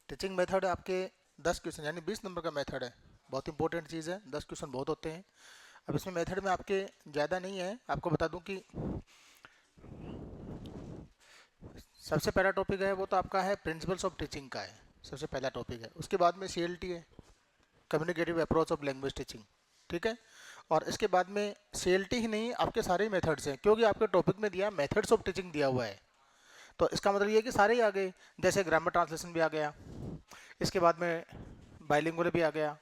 Teaching method आपके 10 question यानी 20 number का मेथड है। बहुत इंपॉर्टेंट चीज़ है, 10 क्वेश्चन बहुत होते हैं। अब इसमें मेथड में आपके ज़्यादा नहीं है। आपको बता दूं कि सबसे पहला टॉपिक है वो तो आपका है प्रिंसिपल्स ऑफ टीचिंग का है, सबसे पहला टॉपिक है। उसके बाद में CLT है, communicative approach of language teaching, ठीक है। और इसके बाद में CLT ही नहीं, आपके सारे मेथड्स हैं, क्योंकि आपके टॉपिक में दिया मेथड्स ऑफ टीचिंग दिया हुआ है। तो इसका मतलब ये है कि सारे ही आ गए। जैसे ग्रामर ट्रांसलेशन भी आ गया, इसके बाद में बाइलिंगुअल भी आ गया,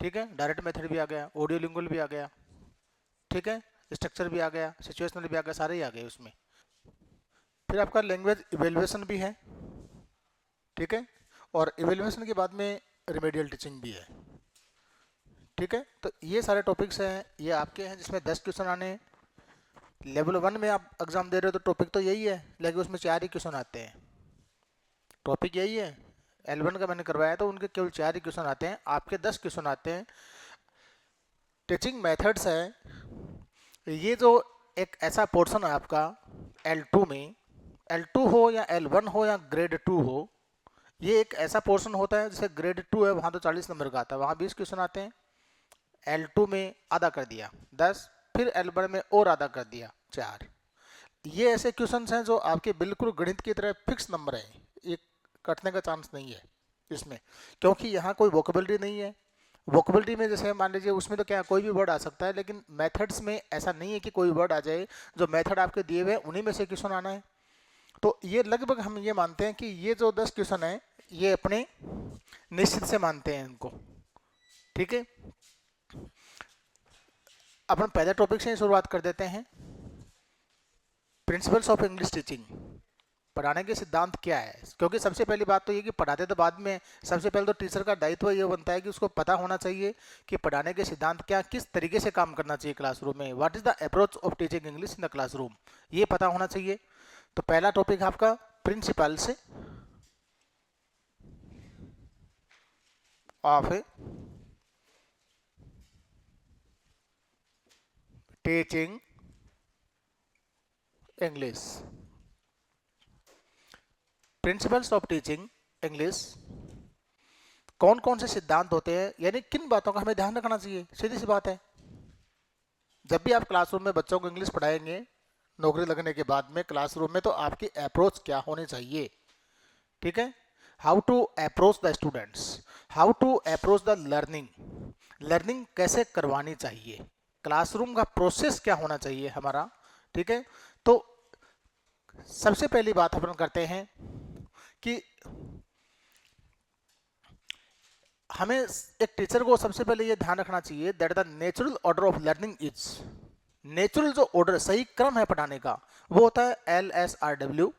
ठीक है, डायरेक्ट मेथड भी आ गया, ऑडियो लिंगुअल भी आ गया, ठीक है, स्ट्रक्चर भी आ गया, सिचुएशनल भी आ गया, सारे ही आ गए उसमें। फिर आपका लैंग्वेज इवेल्युएशन भी है, ठीक है, और इवेल्युएशन के बाद में रिमेडियल टीचिंग भी है, ठीक है। तो ये सारे टॉपिक्स हैं, ये आपके हैं जिसमें 10 क्वेश्चन आने हैं। लेवल 1 में आप एग्जाम दे रहे हो तो टॉपिक तो यही है, लेकिन उसमें 4 ही क्वेश्चन आते हैं। टॉपिक यही है। L1 का मैंने करवाया तो उनके केवल 4 ही क्वेश्चन आते हैं, आपके 10 क्वेश्चन आते हैं। टीचिंग मेथड्स है ये जो एक ऐसा पोर्शन है आपका L2 में, L2 हो या L1 हो या ग्रेड 2 हो, ये एक ऐसा पोर्शन होता है। जैसे ग्रेड 2 है वहाँ तो 40 नंबर का आता है, वहाँ 20 क्वेश्चन आते हैं। L2 में आधा कर दिया 10, फिर L1 में और आधा कर दिया 4। ये ऐसे क्वेश्चंस हैं जो आपके बिल्कुल गणित की तरह फिक्स नंबर है, ये कटने का चांस नहीं है इसमें, क्योंकि यहाँ कोई वोकेबलरी नहीं है। वोकेबलरी में जैसे मान लीजिए उसमें तो क्या कोई भी वर्ड आ सकता है, लेकिन मेथड्स में ऐसा नहीं है कि कोई वर्ड आ जाए। जो मेथड आपके दिए हुए हैं उन्हीं में से क्वेश्चन आना है। तो ये लगभग हम ये मानते हैं कि ये जो 10 क्वेश्चन है ये अपने निश्चित से मानते हैं इनको, ठीक है। अपन पहले टॉपिक से ही शुरुआत कर देते हैं। प्रिंसिपल्स ऑफ इंग्लिश टीचिंग, पढ़ाने के सिद्धांत क्या है। क्योंकि सबसे पहली बात तो ये कि पढ़ाते तो बाद में, सबसे पहले तो टीचर का दायित्व ये बनता है कि उसको पता होना चाहिए कि पढ़ाने के सिद्धांत क्या, किस तरीके से काम करना चाहिए क्लासरूम में, what is the approach of teaching English in the classroom, ये पता होना चाहिए। तो पहला टॉपिक है आपका principles of teaching English. Principles of teaching English, कौन कौन से सिद्धांत होते हैं, यानी किन बातों का हमें ध्यान रखना चाहिए। सीधी सी बात है, जब भी आप क्लासरूम में बच्चों को इंग्लिश पढ़ाएंगे नौकरी लगने के बाद में क्लासरूम में, तो आपकी अप्रोच क्या होनी चाहिए, ठीक है। How to approach the students, how to approach the learning, learning कैसे करवानी चाहिए, क्लासरूम का प्रोसेस क्या होना चाहिए हमारा, ठीक है। तो सबसे पहली बात अपन करते हैं कि हमें एक टीचर को सबसे पहले ये ध्यान रखना चाहिए that the natural order of learning is, natural जो ऑर्डर सही क्रम है पढ़ाने का वो होता है LSRW।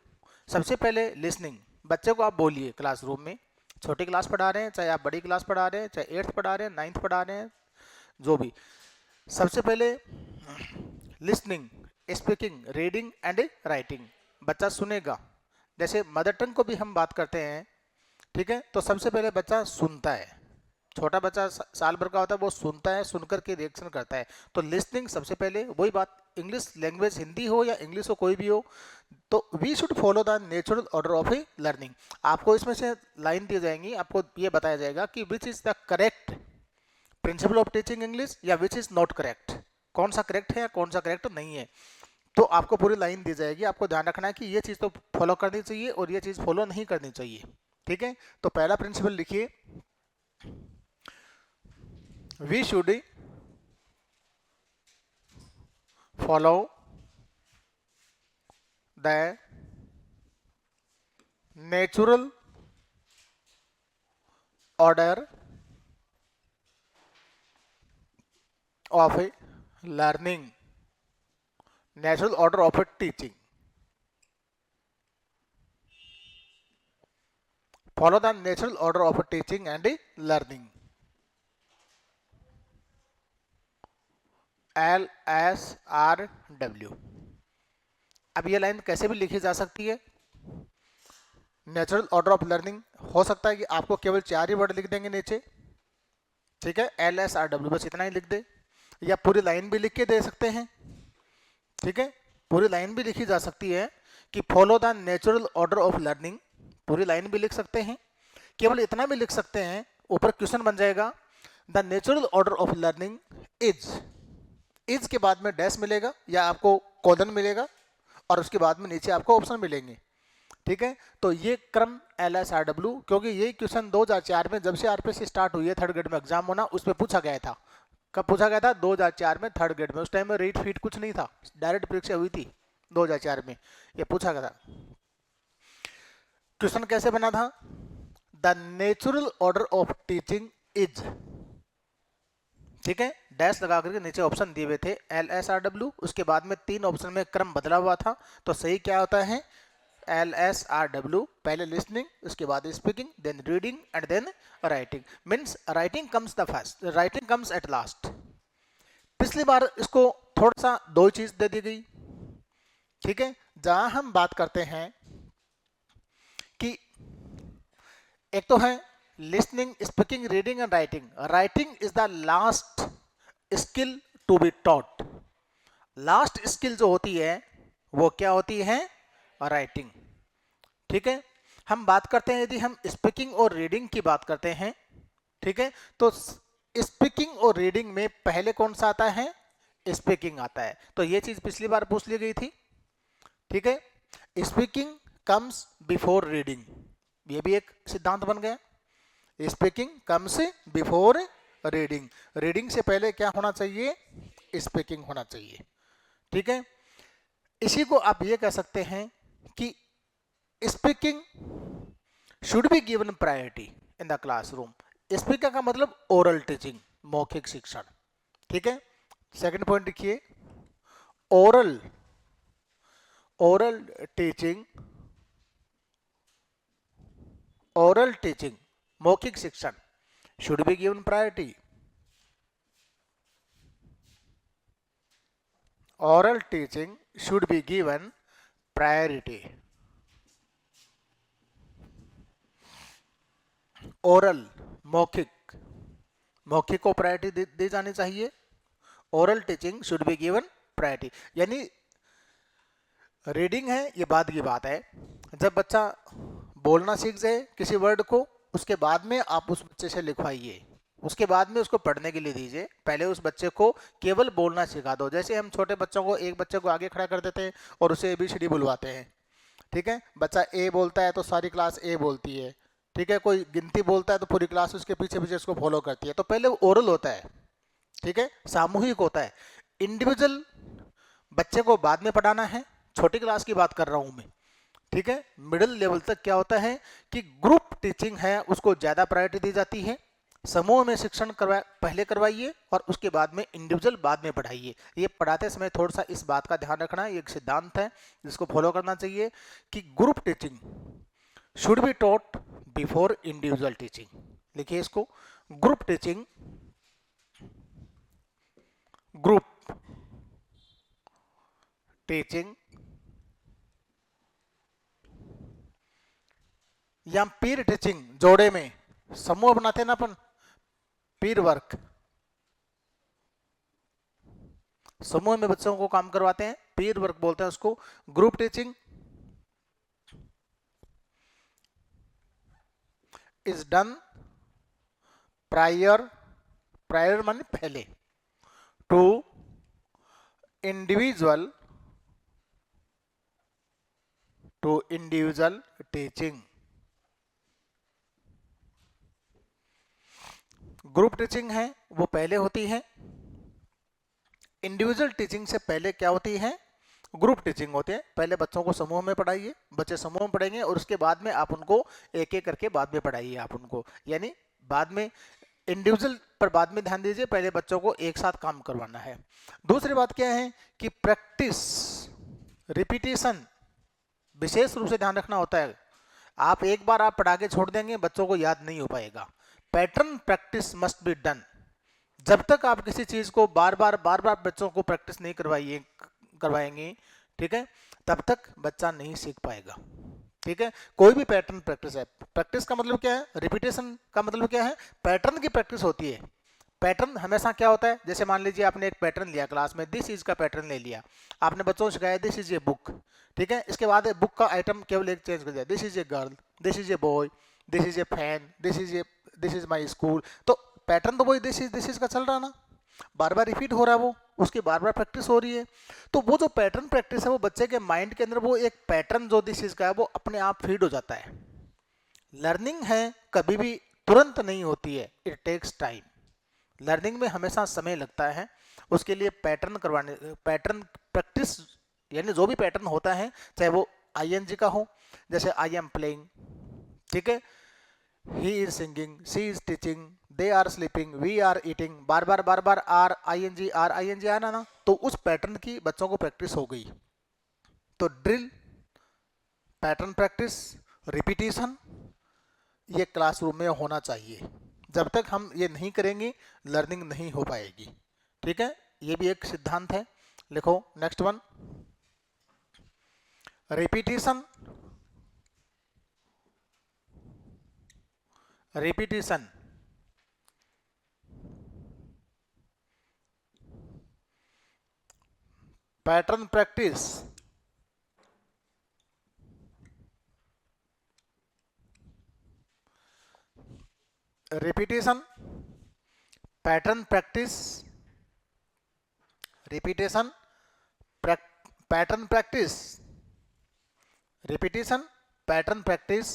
सबसे पहले लिसनिंग, बच्चे को आप बोलिए क्लासरूम में, छोटी क्लास पढ़ा रहे हैं चाहे आप बड़ी क्लास पढ़ा रहे हैं, चाहे 8th पढ़ा रहे हैं 9th पढ़ा रहे हैं, जो भी, सबसे पहले listening, speaking, reading and writing. बच्चा सुनेगा, जैसे मदर टंग को भी हम बात करते हैं, ठीक है। तो सबसे पहले बच्चा सुनता है, छोटा बच्चा साल भर का होता है, वो सुनता है, सुनकर के रिएक्शन करता है। तो लिसनिंग सबसे पहले, वही बात इंग्लिश लैंग्वेज हिंदी हो या इंग्लिश हो कोई भी हो, तो we should follow the natural order of a learning. आपको इसमें से लाइन दी जाएंगी, आपको ये बताया जाएगा कि which is the correct principle of teaching English या विच इज नॉट करेक्ट, कौन सा करेक्ट है या कौन सा करेक्ट नहीं है। तो आपको पूरी लाइन दी जाएगी, आपको ध्यान रखना है कि ये चीज़ तो फॉलो करनी चाहिए और ये चीज़ फॉलो नहीं करनी चाहिए, ठीक है। तो पहला प्रिंसिपल लिखिए, we should follow the natural order of a learning, natural order of a teaching, follow the natural order of a teaching and a learning, LSRW। अब ये लाइन कैसे भी लिखी जा सकती है। नेचुरल ऑर्डर ऑफ लर्निंग, हो सकता है कि आपको केवल 4 ही वर्ड लिख देंगे नीचे, ठीक है, LSRW बस इतना ही लिख दे, या पूरी लाइन भी लिख के दे सकते हैं, ठीक है, पूरी लाइन भी लिखी जा सकती है कि follow the natural order of learning, पूरी लाइन भी लिख सकते हैं, केवल इतना भी लिख सकते हैं, ऊपर क्वेश्चन बन जाएगा the natural order of learning is के बाद में डैश मिलेगा या आपको कोलन मिलेगा और उसके बाद में नीचे आपको ऑप्शन मिलेंगे, ठीक है। तो ये क्रम LSRW, क्योंकि ये क्वेश्चन 2004 में जब से आरपीएससी स्टार्ट हुई है थर्ड ग्रेड में एग्जाम होना, उसमें पूछा गया था। कब पूछा गया था? 2004 में थर्ड ग्रेड में। उस टाइम में रीड फीड कुछ नहीं था, डायरेक्ट परीक्षा हुई थी 2004 में, ये पूछा गया था। क्वेश्चन कैसे बना था? The natural order of teaching is, ठीक है, डैश लगा करके नीचे ऑप्शन दिए हुए थे LSRW, उसके बाद में 3 ऑप्शन में क्रम बदला हुआ था। तो सही क्या होता है? LSRW, पहले लिसनिंग, उसके बाद speaking, then reading and then writing. Means writing comes the first, writing comes at last. पिछली बार इसको थोड़ा सा 2 चीज दे दी गई, ठीक है। जहां हम बात करते हैं कि एक तो है listening, speaking, reading and writing. Writing is the last skill to be taught. Last skill जो होती है वो क्या होती है? राइटिंग, ठीक है। हम बात करते हैं, यदि हम स्पीकिंग और रीडिंग की बात करते हैं, ठीक है, तो स्पीकिंग और रीडिंग में पहले कौन सा आता है? स्पीकिंग आता है। तो ये चीज पिछली बार पूछ ली गई थी, ठीक है। स्पीकिंग कम्स बिफोर रीडिंग, ये भी एक सिद्धांत बन गया। Speaking comes before reading, reading से पहले क्या होना चाहिए? स्पीकिंग होना चाहिए, ठीक है। इसी को आप ये कह सकते हैं कि speaking should be given priority in the classroom. Speaker का मतलब ओरल टीचिंग, मौखिक शिक्षण, ठीक है। सेकंड पॉइंट लिखिए, ओरल टीचिंग, मौखिक शिक्षण should be given priority. Oral teaching should be given priority. Oral, मौखिक, मौखिक को प्रायोरिटी दी जानी चाहिए। Oral teaching should be given priority, यानी रीडिंग है ये बाद की बात है। जब बच्चा बोलना सीख जाए किसी वर्ड को, उसके बाद में आप उस बच्चे से लिखवाइए, उसके बाद में उसको पढ़ने के लिए दीजिए। पहले उस बच्चे को केवल बोलना सिखा दो। जैसे हम छोटे बच्चों को, एक बच्चे को आगे खड़ा कर देते हैं और उसे ABCD बुलवाते हैं, ठीक है। बच्चा ए बोलता है तो सारी क्लास ए बोलती है, ठीक है। कोई गिनती बोलता है तो पूरी क्लास उसके पीछे पीछे उसको फॉलो करती है। तो पहले ओरल होता है, ठीक है, सामूहिक होता है। इंडिविजुअल बच्चे को बाद में पढ़ाना है, छोटी क्लास की बात कर रहा हूं मैं, ठीक है। मिडिल लेवल तक क्या होता है कि ग्रुप टीचिंग है, उसको ज्यादा प्रायोरिटी दी जाती है। समूह में शिक्षण पहले करवाइए और उसके बाद में इंडिविजुअल बाद में पढ़ाइए। ये पढ़ाते समय थोड़ा सा इस बात का ध्यान रखना, ये एक सिद्धांत है जिसको फॉलो करना चाहिए कि group teaching should be taught before individual teaching. लिखिए इसको, ग्रुप टीचिंग, ग्रुप टीचिंग या पीर टीचिंग, जोड़े में समूह बनाते हैं ना अपन, पीर वर्क, समूह में बच्चों को काम करवाते हैं, पीर वर्क बोलते हैं उसको। Group teaching is done prior, prior माने पहले, to individual teaching. Group teaching है वो पहले होती है, इंडिविजुअल टीचिंग से पहले क्या होती है? ग्रुप टीचिंग होती है। पहले बच्चों को समूह में पढ़ाइए, बच्चे समूह में पढ़ेंगे और उसके बाद में आप उनको एक एक करके बाद में पढ़ाइए आप उनको, यानी बाद में इंडिविजुअल पर बाद में ध्यान दीजिए, पहले बच्चों को एक साथ काम करवाना है। दूसरी बात क्या है कि प्रैक्टिस, रिपीटेशन विशेष रूप से ध्यान रखना होता है। आप एक बार आप पढ़ा के छोड़ देंगे, बच्चों को याद नहीं हो पाएगा। Pattern practice must be done. जब तक आप किसी चीज को बार बार बच्चों को प्रैक्टिस नहीं करवाएंगे, ठीक है, तब तक बच्चा नहीं सीख पाएगा, ठीक है। कोई भी पैटर्न प्रैक्टिस है, प्रैक्टिस का मतलब क्या है? रिपीटेशन का मतलब क्या है? पैटर्न की प्रैक्टिस होती है। पैटर्न हमेशा क्या होता है? जैसे मान लीजिए आपने एक पैटर्न लिया क्लास में, दिस इज का पैटर्न ले लिया, आपने बच्चों को सिखाया दिस इज ए बुक, ठीक है। इसके बाद बुक का आइटम केवल एक चेंज कर दिया, this is a girl, this is a boy, this is A fan, this is my school. तो पैटर्न तो वही दिस इज का चल रहा ना, बार बार रिपीट हो रहा है, वो उसकी बार बार प्रैक्टिस हो रही है। तो वो जो पैटर्न प्रैक्टिस है वो बच्चे के माइंड के अंदर वो एक पैटर्न जो दिस इज का है वो अपने आप फीड हो जाता है। लर्निंग है कभी भी तुरंत नहीं होती है, इट टेक्स टाइम। लर्निंग में हमेशा समय लगता है, उसके लिए पैटर्न प्रैक्टिस, यानी जो भी पैटर्न होता है चाहे वो आईएनजी का हो, जैसे आई एम प्लेइंग, ठीक है, he is singing, she is teaching, they are sleeping, we are eating, बार बार आर आई एन जी आना ना, तो उस पैटर्न की बच्चों को प्रैक्टिस हो गई। तो ड्रिल, पैटर्न प्रैक्टिस, रिपीटिशन, ये क्लासरूम में होना चाहिए। जब तक हम ये नहीं करेंगे लर्निंग नहीं हो पाएगी, ठीक है। ये भी एक सिद्धांत है, लिखो next one, repetition, repetition, pattern practice, repetition, pattern practice, repetition, pattern practice, repetition, pattern practice,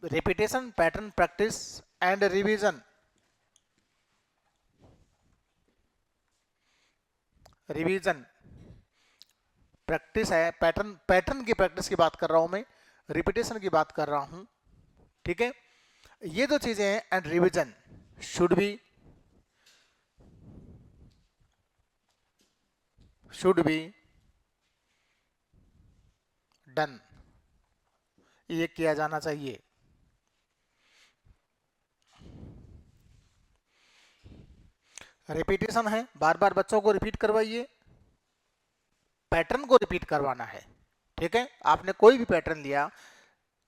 repetition, pattern practice and revision. Revision practice है, पैटर्न की प्रैक्टिस की बात कर रहा हूं मैं, रिपीटेशन की बात कर रहा हूं, ठीक है। ये दो चीजें हैं, and revision should be done, ये किया जाना चाहिए। रिपीटेशन है, बार बार बच्चों को रिपीट करवाइए, पैटर्न को रिपीट करवाना है, ठीक है। आपने कोई भी पैटर्न लिया,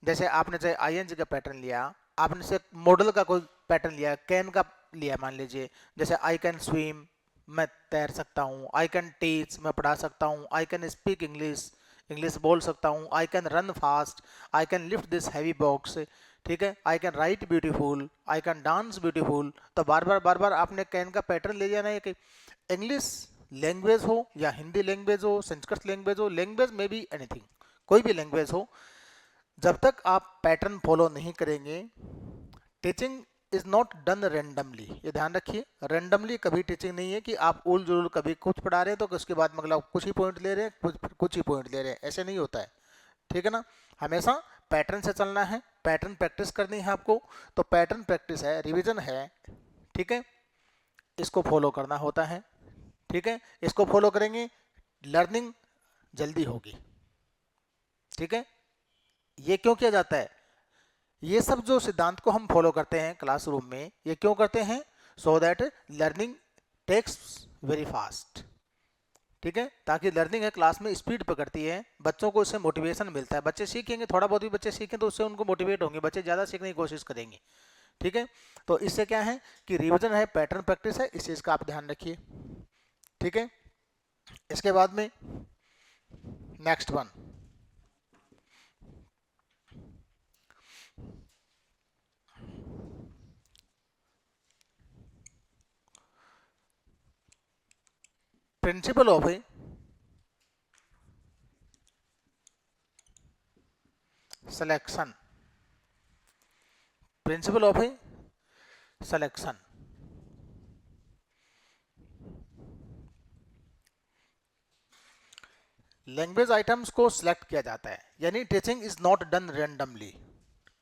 जैसे आपने चाहे आईएनजी का पैटर्न लिया, आपने से मॉडल का कोई पैटर्न लिया, कैन का लिया मान लीजिए, जैसे आई कैन स्विम, मैं तैर सकता हूँ, आई कैन टीच, मैं पढ़ा सकता हूँ, I can speak English, English बोल सकता हूँ, I can run fast, I can lift this heavy box, ठीक है, I can write beautiful, I can dance beautiful. तो बार बार आपने कैन का पैटर्न ले जाना है कि इंग्लिश लैंग्वेज हो या हिंदी लैंग्वेज हो, संस्कृत लैंग्वेज हो, लैंग्वेज में भी एनीथिंग, कोई भी लैंग्वेज हो, जब तक आप पैटर्न फॉलो नहीं करेंगे, teaching is not done randomly, ये ध्यान रखिए। रेंडमली कभी टीचिंग नहीं है कि आप उल जुल कभी कुछ पढ़ा रहे हैं तो उसके बाद मतलब कुछ ही पॉइंट ले रहे हैं, कुछ ही पॉइंट ले रहे हैं, ऐसे नहीं होता है, ठीक है ना। हमेशा पैटर्न से चलना है, पैटर्न प्रैक्टिस करनी है आपको। तो पैटर्न प्रैक्टिस है, रिविजन है, ठीक है, इसको फॉलो करना होता है, ठीक है। इसको फॉलो करेंगे लर्निंग जल्दी होगी, ठीक है। ये क्यों किया जाता है, ये सब जो सिद्धांत को हम फॉलो करते हैं क्लासरूम में, ये क्यों करते हैं, so that learning takes very fast, ठीक है, ताकि लर्निंग है क्लास में स्पीड पकड़ती है, बच्चों को इससे मोटिवेशन मिलता है, बच्चे सीखेंगे, थोड़ा बहुत भी बच्चे सीखें तो उससे उनको मोटिवेट होंगे, बच्चे ज़्यादा सीखने की कोशिश करेंगे, ठीक है। तो इससे क्या है कि रिविजन है, पैटर्न प्रैक्टिस है, इस चीज़ का आप ध्यान रखिए, ठीक है। इसके बाद में next one, principle of A selection, principle of A selection. Language items को सिलेक्ट किया जाता है, यानी teaching is not done randomly.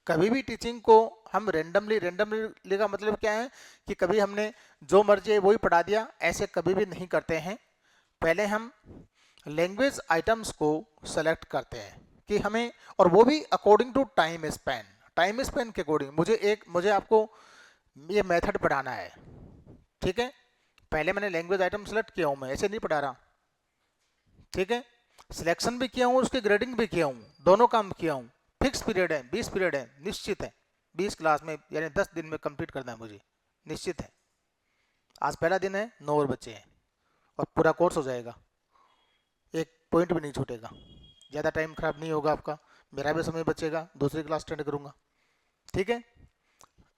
कभी भी टीचिंग को हम रेंडमली का मतलब क्या है कि कभी हमने जो मर्जी है वही पढ़ा दिया, ऐसे कभी भी नहीं करते हैं। पहले हम लैंग्वेज आइटम्स को सेलेक्ट करते हैं कि हमें, और वो भी according to time span, time span के अकॉर्डिंग मुझे आपको ये मेथड पढ़ाना है, ठीक है। पहले मैंने लैंग्वेज आइटम सेलेक्ट किया हूँ, मैं ऐसे नहीं पढ़ा रहा, ठीक है। सिलेक्शन भी किया हूँ, उसकी ग्रेडिंग भी किया हूँ, दोनों काम किया हूँ। फिक्स पीरियड है, 20 पीरियड है, निश्चित है, 20 क्लास में यानी 10 दिन में कंप्लीट करना है मुझे, निश्चित है। आज पहला दिन है, 9 और बच्चे हैं और पूरा कोर्स हो जाएगा, एक पॉइंट भी नहीं छूटेगा, ज़्यादा टाइम खराब नहीं होगा आपका। मेरा भी समय बचेगा, दूसरी क्लास अटेंड करूँगा। ठीक है,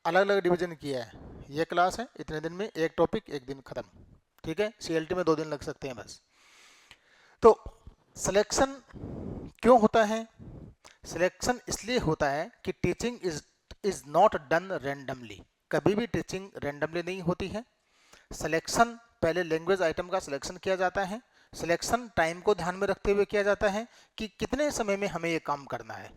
अलग अलग डिवीजन किया है, ये क्लास है इतने दिन में, एक टॉपिक एक दिन खत्म। ठीक है, CLT में 2 दिन लग सकते हैं बस। तो सिलेक्शन क्यों होता है? सिलेक्शन इसलिए होता है कि teaching is not done randomly, कभी भी टीचिंग रैंडमली नहीं होती है। सिलेक्शन पहले लैंग्वेज आइटम का सिलेक्शन किया जाता है, सिलेक्शन टाइम को ध्यान में रखते हुए किया जाता है कि कितने समय में हमें ये काम करना है।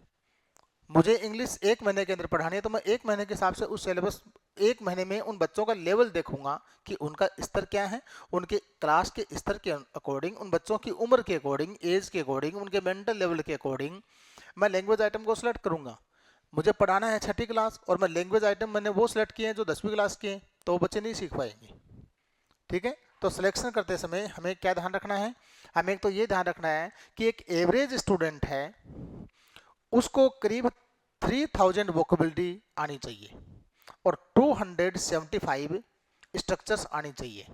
मुझे इंग्लिश 1 महीने के अंदर पढ़ानी है तो मैं 1 महीने के हिसाब से उस सिलेबस 1 महीने में उन बच्चों का लेवल देखूंगा कि उनका स्तर क्या है, उनके क्लास के स्तर के अकॉर्डिंग, उन बच्चों की उम्र के अकॉर्डिंग, एज के अकॉर्डिंग, उनके मेंटल लेवल के अकॉर्डिंग मैं लैंग्वेज आइटम को सिलेक्ट करूंगा। मुझे पढ़ाना है 6ठी क्लास और मैं लैंग्वेज आइटम मैंने वो सिलेक्ट किए हैं जो 10वीं क्लास के हैं, तो वो बच्चे नहीं सीख पाएंगे। ठीक है, तो सिलेक्शन करते समय हमें क्या ध्यान रखना है? हमें तो ये ध्यान रखना है कि एक एवरेज स्टूडेंट है उसको करीब 3000 वोकेबलरी आनी चाहिए और 275 स्ट्रक्चर्स आनी चाहिए।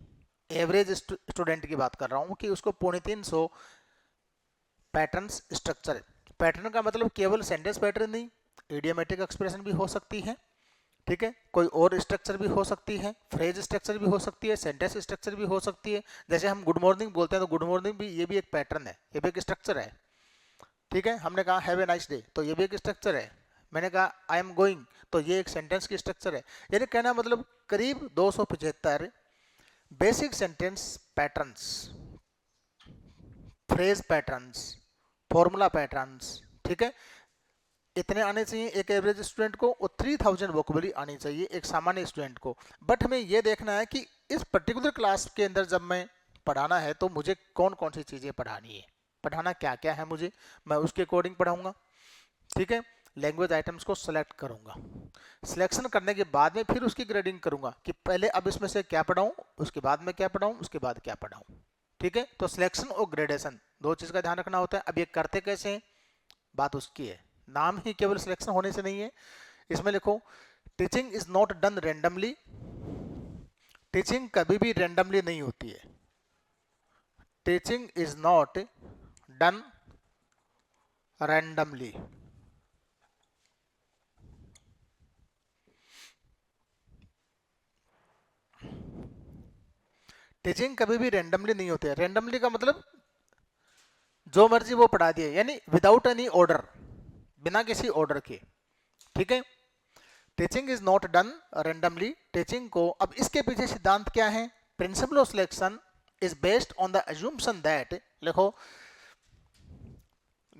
एवरेज स्टूडेंट की बात कर रहा हूँ कि उसको 350 पैटर्न्स स्ट्रक्चर। पैटर्न का मतलब केवल सेंटेंस पैटर्न नहीं, इडियोमेटिक एक्सप्रेशन भी हो सकती है। ठीक है, कोई और स्ट्रक्चर भी हो सकती है, फ्रेज स्ट्रक्चर भी हो सकती है, सेंटेंस स्ट्रक्चर भी हो सकती है। जैसे हम गुड मॉर्निंग बोलते हैं तो गुड मॉर्निंग भी ये भी एक पैटर्न है, ये भी एक स्ट्रक्चर है। ठीक है, हमने कहा हैव ए नाइस डे तो ये भी एक स्ट्रक्चर है। मैंने कहा आई एम गोइंग तो ये एक सेंटेंस की स्ट्रक्चर है। यानी कहना मतलब करीब 275 basic sentence patterns, phrase patterns, formula patterns, ठीक है, इतने आने चाहिए एक एवरेज स्टूडेंट को और 3000 वोकेबलरी आनी चाहिए एक सामान्य स्टूडेंट को। बट हमें यह देखना है कि इस पर्टिकुलर क्लास के अंदर जब मैं पढ़ाना है तो मुझे कौन कौन सी चीज़ें पढ़ानी है, पढ़ाना क्या क्या है मुझे, मैं उसके अकॉर्डिंग पढ़ाऊंगा। ठीक है, लैंग्वेज आइटम्स को सेलेक्ट करूंगा, सिलेक्शन करने के बाद में फिर उसकी ग्रेडिंग करूंगा कि पहले अब इसमें से क्या पढ़ाऊं, उसके बाद में क्या पढ़ाऊं, उसके बाद क्या पढ़ाऊं। ठीक है, तो सिलेक्शन और ग्रेडेशन 2 चीज़ का ध्यान रखना होता है। अब ये करते कैसे हैं, बात उसकी है, नाम ही केवल सिलेक्शन होने से नहीं है। इसमें लिखो teaching is not done randomly, teaching कभी भी रैंडमली नहीं होती है। Teaching is not done randomly. Teaching कभी भी रैंडमली नहीं होती है। रैंडमली का मतलब जो मर्जी वो पढ़ा दिए, यानी विदाउट एनी ऑर्डर, बिना किसी ऑर्डर के। ठीक है, teaching is not done randomly. Teaching को, अब इसके पीछे सिद्धांत क्या है? Principle of selection is based on the assumption that, लिखो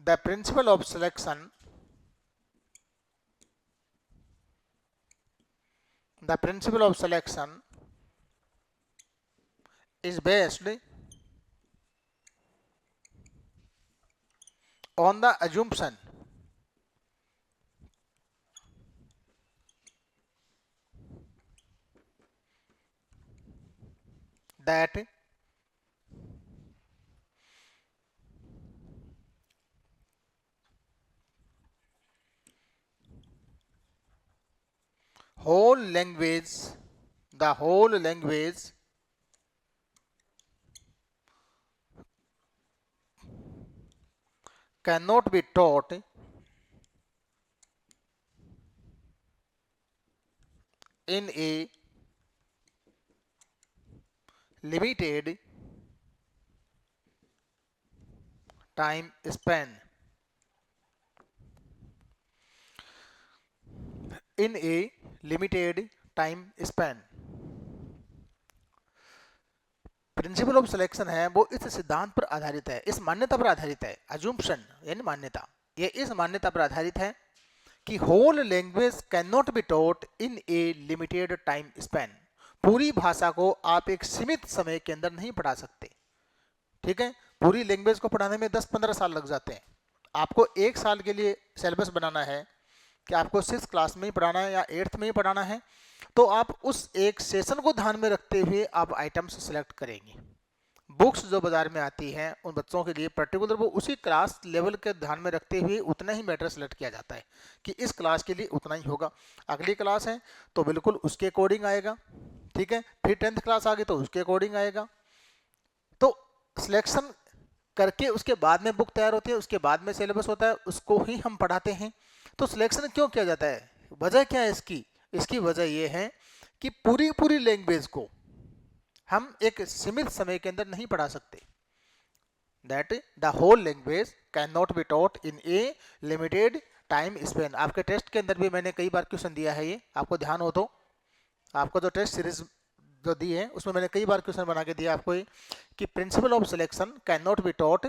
the principle of selection, the principle of selection is based on the assumption that whole language, the whole language cannot be taught in a limited time span. In a limited time span. Principal of selection है वो इस सिद्धांत पर आधारित है, इस मान्यता पर आधारित है। अजम्पशन यानी मान्यता, ये इस मान्यता पर आधारित है कि whole language can not be taught in a limited time span. पूरी भाषा को आप एक सीमित समय के अंदर नहीं पढ़ा सकते। ठीक है, पूरी लैंग्वेज को पढ़ाने में 10-15 साल लग जाते हैं। आपको 1 साल के लिए सिलेबस बनाना है कि आपको 6th क्लास में ही पढ़ाना है या 8th में ही पढ़ाना है, तो आप उस एक सेशन को ध्यान में रखते हुए आप आइटम्स सेलेक्ट करेंगे। बुक्स जो बाजार में आती हैं उन बच्चों के लिए पर्टिकुलर वो उसी क्लास लेवल के ध्यान में रखते हुए उतना ही मैटर सेलेक्ट किया जाता है कि इस क्लास के लिए उतना ही होगा। अगली क्लास है तो बिल्कुल उसके अकॉर्डिंग आएगा। ठीक है, फिर 10th क्लास आ गई तो उसके अकॉर्डिंग आएगा। तो सिलेक्शन करके उसके बाद में बुक तैयार होती है, उसके बाद में सिलेबस होता है, उसको ही हम पढ़ाते हैं। तो सिलेक्शन क्यों किया जाता है, वजह क्या है इसकी? इसकी वजह ये है कि पूरी पूरी लैंग्वेज को हम एक सीमित समय के अंदर नहीं पढ़ा सकते। That the whole language can not be taught in a limited time span. आपके टेस्ट के अंदर भी मैंने कई बार क्वेश्चन दिया है, ये आपको ध्यान हो तो। आपको जो टेस्ट सीरीज जो दी है उसमें मैंने कई बार क्वेश्चन बना के दिया आपको ये, कि principal of selection can not be taught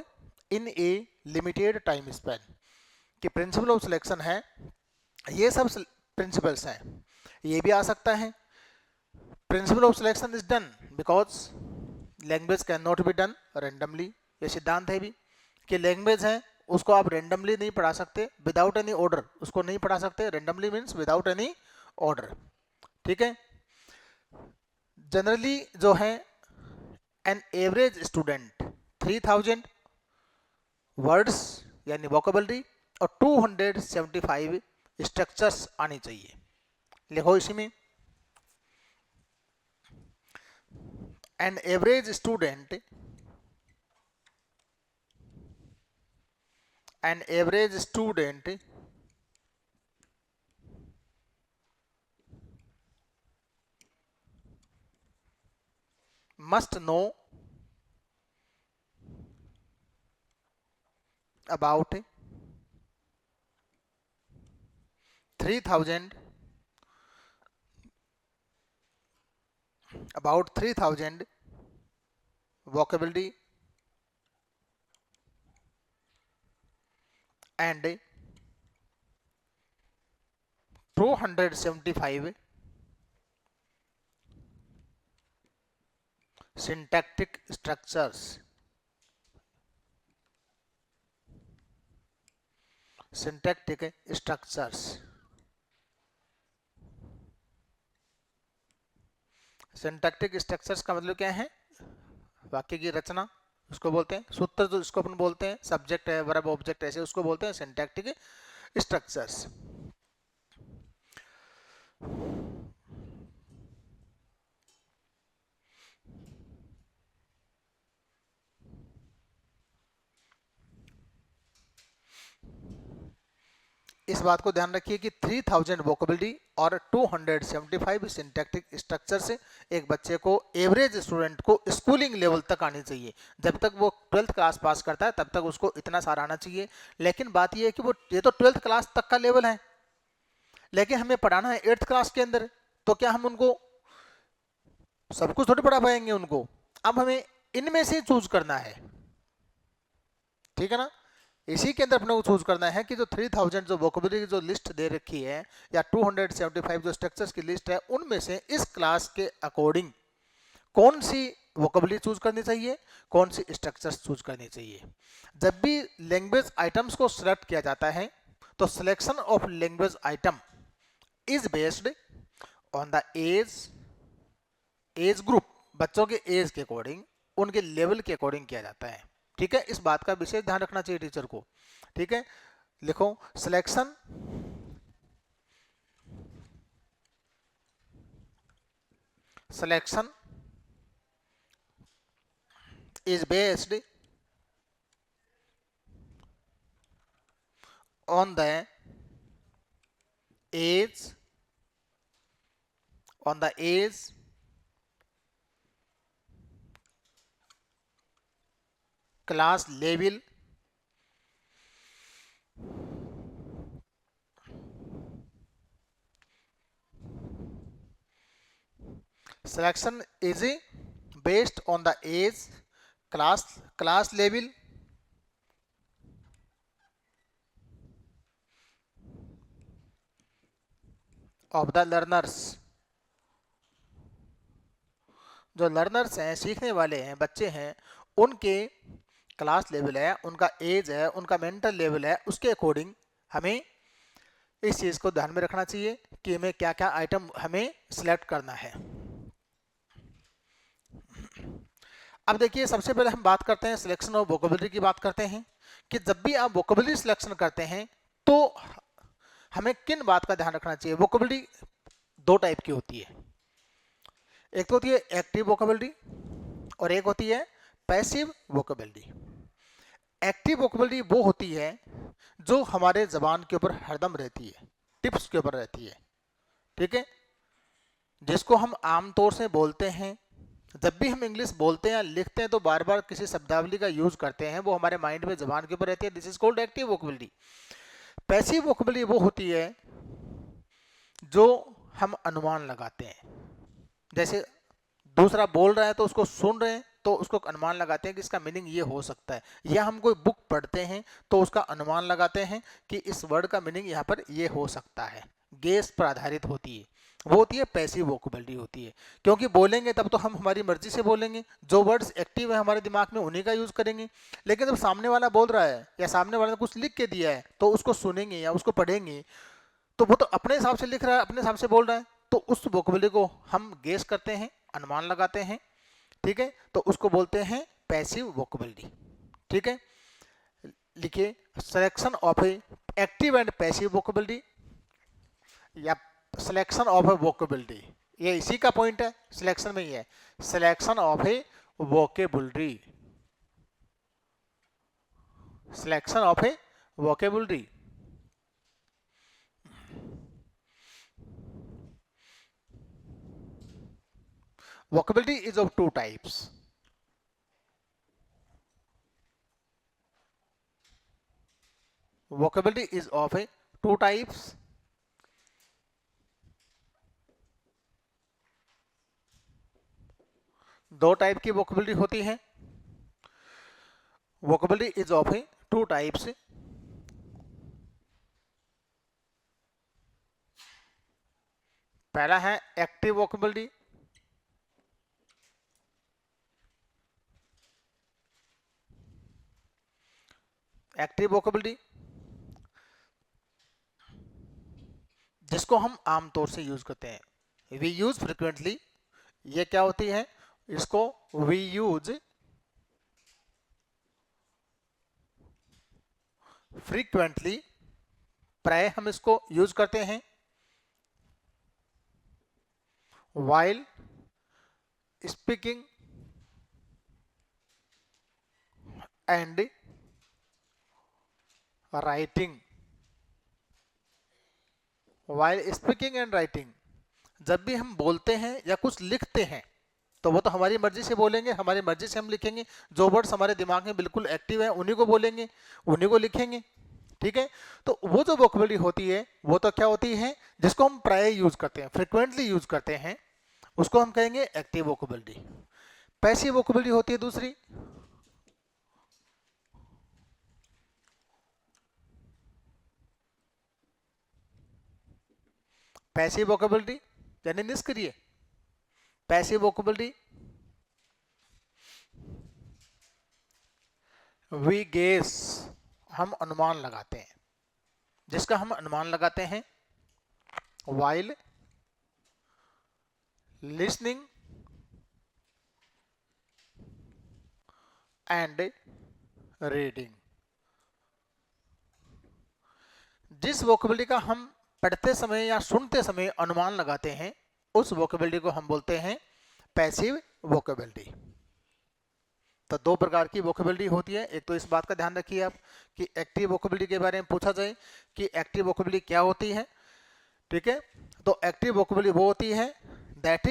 in a limited time Spain. कि प्रिंसिपल ऑफ सिलेक्शन है, ये सब प्रिंसिपल्स हैं। ये भी आ सकता है, principle of selection is done because language can not be done randomly. ये सिद्धांत है भी कि लैंग्वेज है उसको आप रेंडमली नहीं पढ़ा सकते, विदाउट एनी ऑर्डर उसको नहीं पढ़ा सकते। Randomly means without any order, ठीक है। जनरली जो है एन एवरेज स्टूडेंट 3000 वर्ड्स यानी वोकेबलरी और 275 स्ट्रक्चर्स आनी चाहिए। लिखो इसी में, an average student must know about 3000 vocabulary and 275 syntactic structures। Syntactic structures, syntactic structures का मतलब क्या है? वाक्य की रचना उसको बोलते हैं, सूत्र जो इसको अपन बोलते हैं, सब्जेक्ट है, वर्ब, ऑब्जेक्ट, ऐसे उसको बोलते हैं सिंटैक्टिक स्ट्रक्चर्स। इस बात को ध्यान रखिए कि 3000 वोकेबलरी और 275 सिंटैक्टिक स्ट्रक्चर से एक बच्चे को, एवरेज स्टूडेंट को स्कूलिंग लेवल तक आनी चाहिए। जब तक वो 12th क्लास पास करता है तब तक उसको इतना सारा आना चाहिए। लेकिन बात ये है कि वो ये तो 12th क्लास तक का लेवल है, लेकिन हमें पढ़ाना है 8th क्लास के अंदर, तो क्या हम उनको सब कुछ थोड़ी पढ़ा पाएंगे उनको? अब हमें इनमें से चूज करना है, ठीक है ना। इसी के अंदर अपने को चूज करना है कि जो 3000 जो वोकेबलरी की जो लिस्ट दे रखी है या 275 जो स्ट्रक्चर्स की लिस्ट है, उनमें से इस क्लास के अकॉर्डिंग कौन सी वोकेबलरी चूज करनी चाहिए, कौन सी स्ट्रक्चर्स चूज करनी चाहिए। जब भी लैंग्वेज आइटम्स को सिलेक्ट किया जाता है तो selection of language item is based on the age group, बच्चों के एज के अकॉर्डिंग, उनके लेवल के अकॉर्डिंग किया जाता है, ठीक है। इस बात का विशेष ध्यान रखना चाहिए टीचर को, ठीक है। लिखो, selection is based on the age, class level, selection is based on the age, class level, of the learners। जो लर्नर्स हैं, सीखने वाले हैं, बच्चे हैं, उनके क्लास लेवल है, उनका एज है, उनका मेंटल लेवल है, उसके अकॉर्डिंग हमें इस चीज़ को ध्यान में रखना चाहिए कि हमें क्या क्या आइटम हमें सिलेक्ट करना है। अब देखिए, सबसे पहले हम बात करते हैं सिलेक्शन ऑफ वोकेबलरी की बात करते हैं कि जब भी आप वोकेबलरी सिलेक्शन करते हैं तो हमें किन बात का ध्यान रखना चाहिए। वोकेबलरी दो टाइप की होती है, एक तो होती है एक्टिव वोकेबलरी और एक होती है पैसिव वोकेबलरी। एक्टिव वोकेबलरी वो होती है जो हमारे जबान के ऊपर हरदम रहती है, टिप्स के ऊपर रहती है, ठीक है, जिसको हम आमतौर से बोलते हैं। जब भी हम इंग्लिश बोलते हैं या लिखते हैं तो बार बार किसी शब्दावली का यूज करते हैं, वो हमारे माइंड में जबान के ऊपर रहती है। This is called active vocabulary. Passive vocabulary वो होती है जो हम अनुमान लगाते हैं, जैसे दूसरा बोल रहा है तो उसको सुन रहे हैं तो उसको अनुमान लगाते हैं कि इसका मीनिंग ये हो सकता है, या हम कोई बुक पढ़ते हैं तो उसका अनुमान लगाते हैं कि इस वर्ड का मीनिंग यहाँ पर ये हो सकता है, गेस पर आधारित होती है, वो होती है पैसिव वोकेबलरी होती है। क्योंकि बोलेंगे तब तो हम हमारी मर्जी से बोलेंगे, जो वर्ड्स एक्टिव है हमारे दिमाग में उन्हीं का यूज करेंगे। लेकिन जब सामने वाला बोल रहा है या सामने वाले ने कुछ लिख के दिया है तो उसको सुनेंगे या उसको पढ़ेंगे, तो वो तो अपने हिसाब से लिख रहा है, अपने हिसाब से बोल रहा है, तो उस वोकेबलरी को हम गेस करते हैं, अनुमान लगाते हैं, ठीक है, तो उसको बोलते हैं पैसिव वोकेबलरी। ठीक है, लिखिए selection of A active and passive vocabulary या सिलेक्शन ऑफ ए वोकेबलरी, ये इसी का पॉइंट है, सिलेक्शन में ही है, selection of A vocabulary, selection of A vocabulary. Vocabulary is of two types. Vocabulary is of a two types. दो type की vocabulary होती है। Vocabulary is of a two types. पहला है एक्टिव vocabulary, एक्टिव वोकेबलरी जिसको हम आमतौर से यूज करते हैं, वी यूज फ्रिक्वेंटली। ये क्या होती है, इसको वी यूज फ्रीक्वेंटली, प्राय हम इसको यूज करते हैं। While speaking and writing, while speaking and writing, जब भी हम बोलते हैं या कुछ लिखते हैं तो वो तो हमारी मर्जी से बोलेंगे, हमारी मर्जी से हम लिखेंगे, जो वर्ड्स हमारे दिमाग में बिल्कुल एक्टिव है उन्हीं को बोलेंगे, उन्हीं को लिखेंगे। ठीक है, तो वो जो वोकेबलरी होती है वो तो क्या होती है, जिसको हम प्राय यूज करते हैं, फ्रिक्वेंटली यूज करते हैं, उसको हम कहेंगे एक्टिव वोकेबलरी। पैसिव वोकेबलरी होती है दूसरी, पैसिव वोकेबलरी यानी निष्क्रिय। पैसिव वोकेबलरी वी गेस, हम अनुमान लगाते हैं, जिसका हम अनुमान लगाते हैं वाइल लिसनिंग एंड रीडिंग। जिस वोकेबलरी का हम पढ़ते समय या सुनते समय अनुमान लगाते हैं उस वोकेबलरी को हम बोलते हैं पैसिव वोकेबलरी। तो दो प्रकार की वोकेबलरी होती है। एक तो इस बात का ध्यान रखिए आप कि एक्टिव वोकेबलरी के बारे में पूछा जाए कि एक्टिव वोकेबलरी क्या होती है। ठीक है, तो एक्टिव वोकेबलरी वो होती है that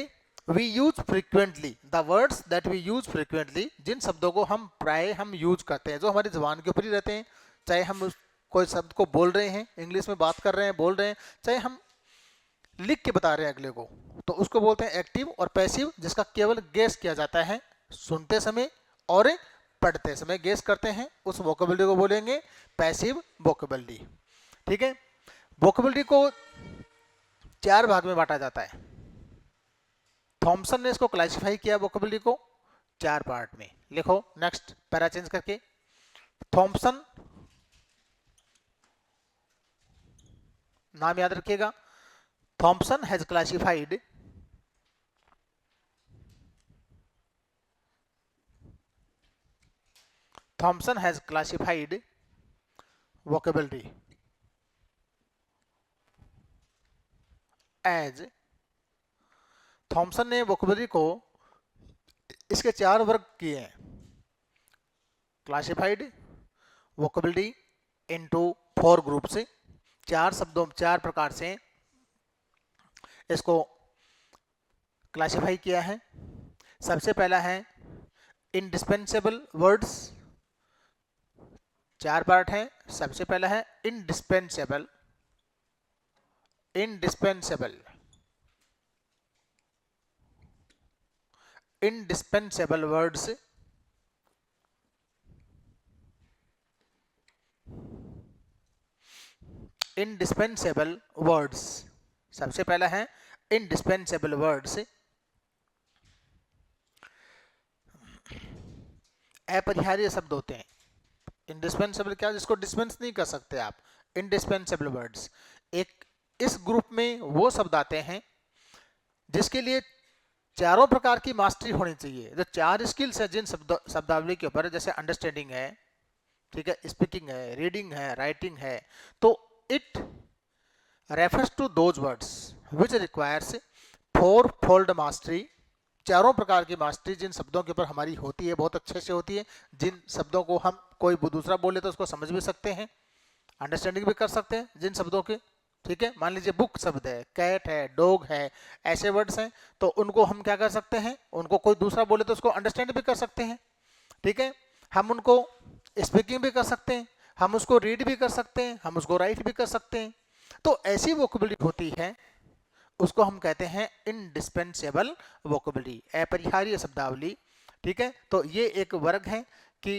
we use frequently, the words that we use frequently, जिन शब्दों को हम प्राय हम यूज करते हैं, जो हमारी जुबान के ऊपर ही रहते हैं, चाहे हम कोई शब्द को बोल रहे हैं, इंग्लिश में बात कर रहे हैं, बोल रहे हैं, चाहे हम लिख के बता रहे हैं अगले को, तो उसको बोलते हैं एक्टिव। और पैसिव जिसका केवल गेस किया जाता है, सुनते समय और पढ़ते समय गेस करते हैं, उस वोकेबलरी को बोलेंगे पैसिव वोकेबलरी। ठीक है, वोकेबलरी को चार भाग में बांटा जाता है। थॉमसन ने इसको क्लासिफाई किया वोकेबलरी को चार पार्ट में। लिखो नेक्स्ट पैरा चेंज करके, थॉमसन नाम याद रखिएगा, Thompson has classified Thompson has classified vocabulary as, Thompson ने वोकेबलरी को इसके चार वर्ग किए हैं, क्लासिफाइड, वोकेबलरी इनटू 4 ग्रुप्स, 4 प्रकार से इसको क्लासिफाई किया है। सबसे पहला है इंडिस्पेंसेबल वर्ड्स, 4 पार्ट है। सबसे पहला है indispensable, indispensable, indispensable words, indispensable words. सबसे पहला है इंडिस्पेंसेबल वर्ड्स, अपरिहार्य शब्द होते हैं। इंडिस्पेंसेबल क्या, जिसको डिस्पेंस नहीं कर सकते आप, इंडिस्पेंसेबल वर्ड्स। एक इस ग्रुप में वो शब्द आते हैं जिसके लिए चारों प्रकार की मास्टरी होनी चाहिए। जो 4 स्किल्स है जिन शब्दावली के ऊपर, जैसे अंडरस्टैंडिंग है, ठीक है, स्पीकिंग है, रीडिंग है, राइटिंग है, तो it refers to those words which requires 4-fold mastery. चारों प्रकार की मास्टरी जिन शब्दों के ऊपर हमारी होती है, बहुत अच्छे से होती है, जिन शब्दों को हम कोई दूसरा बोले तो उसको समझ भी सकते हैं, अंडरस्टैंडिंग भी कर सकते हैं जिन शब्दों के, ठीक है। मान लीजिए बुक शब्द है, कैट है, डॉग है, ऐसे वर्ड्स हैं, तो उनको हम क्या कर सकते हैं, उनको कोई दूसरा बोले तो उसको अंडरस्टैंड भी कर सकते हैं, ठीक है। हम उनको स्पीकिंग भी कर सकते हैं, हम उसको रीड भी कर सकते हैं, हम उसको राइट भी कर सकते हैं। तो ऐसी वोकेबलरी होती है, उसको हम कहते हैं इंडिस्पेंसेबल वोकेबलरी, अपरिहार्य शब्दावली, ठीक है। तो ये एक वर्ग है कि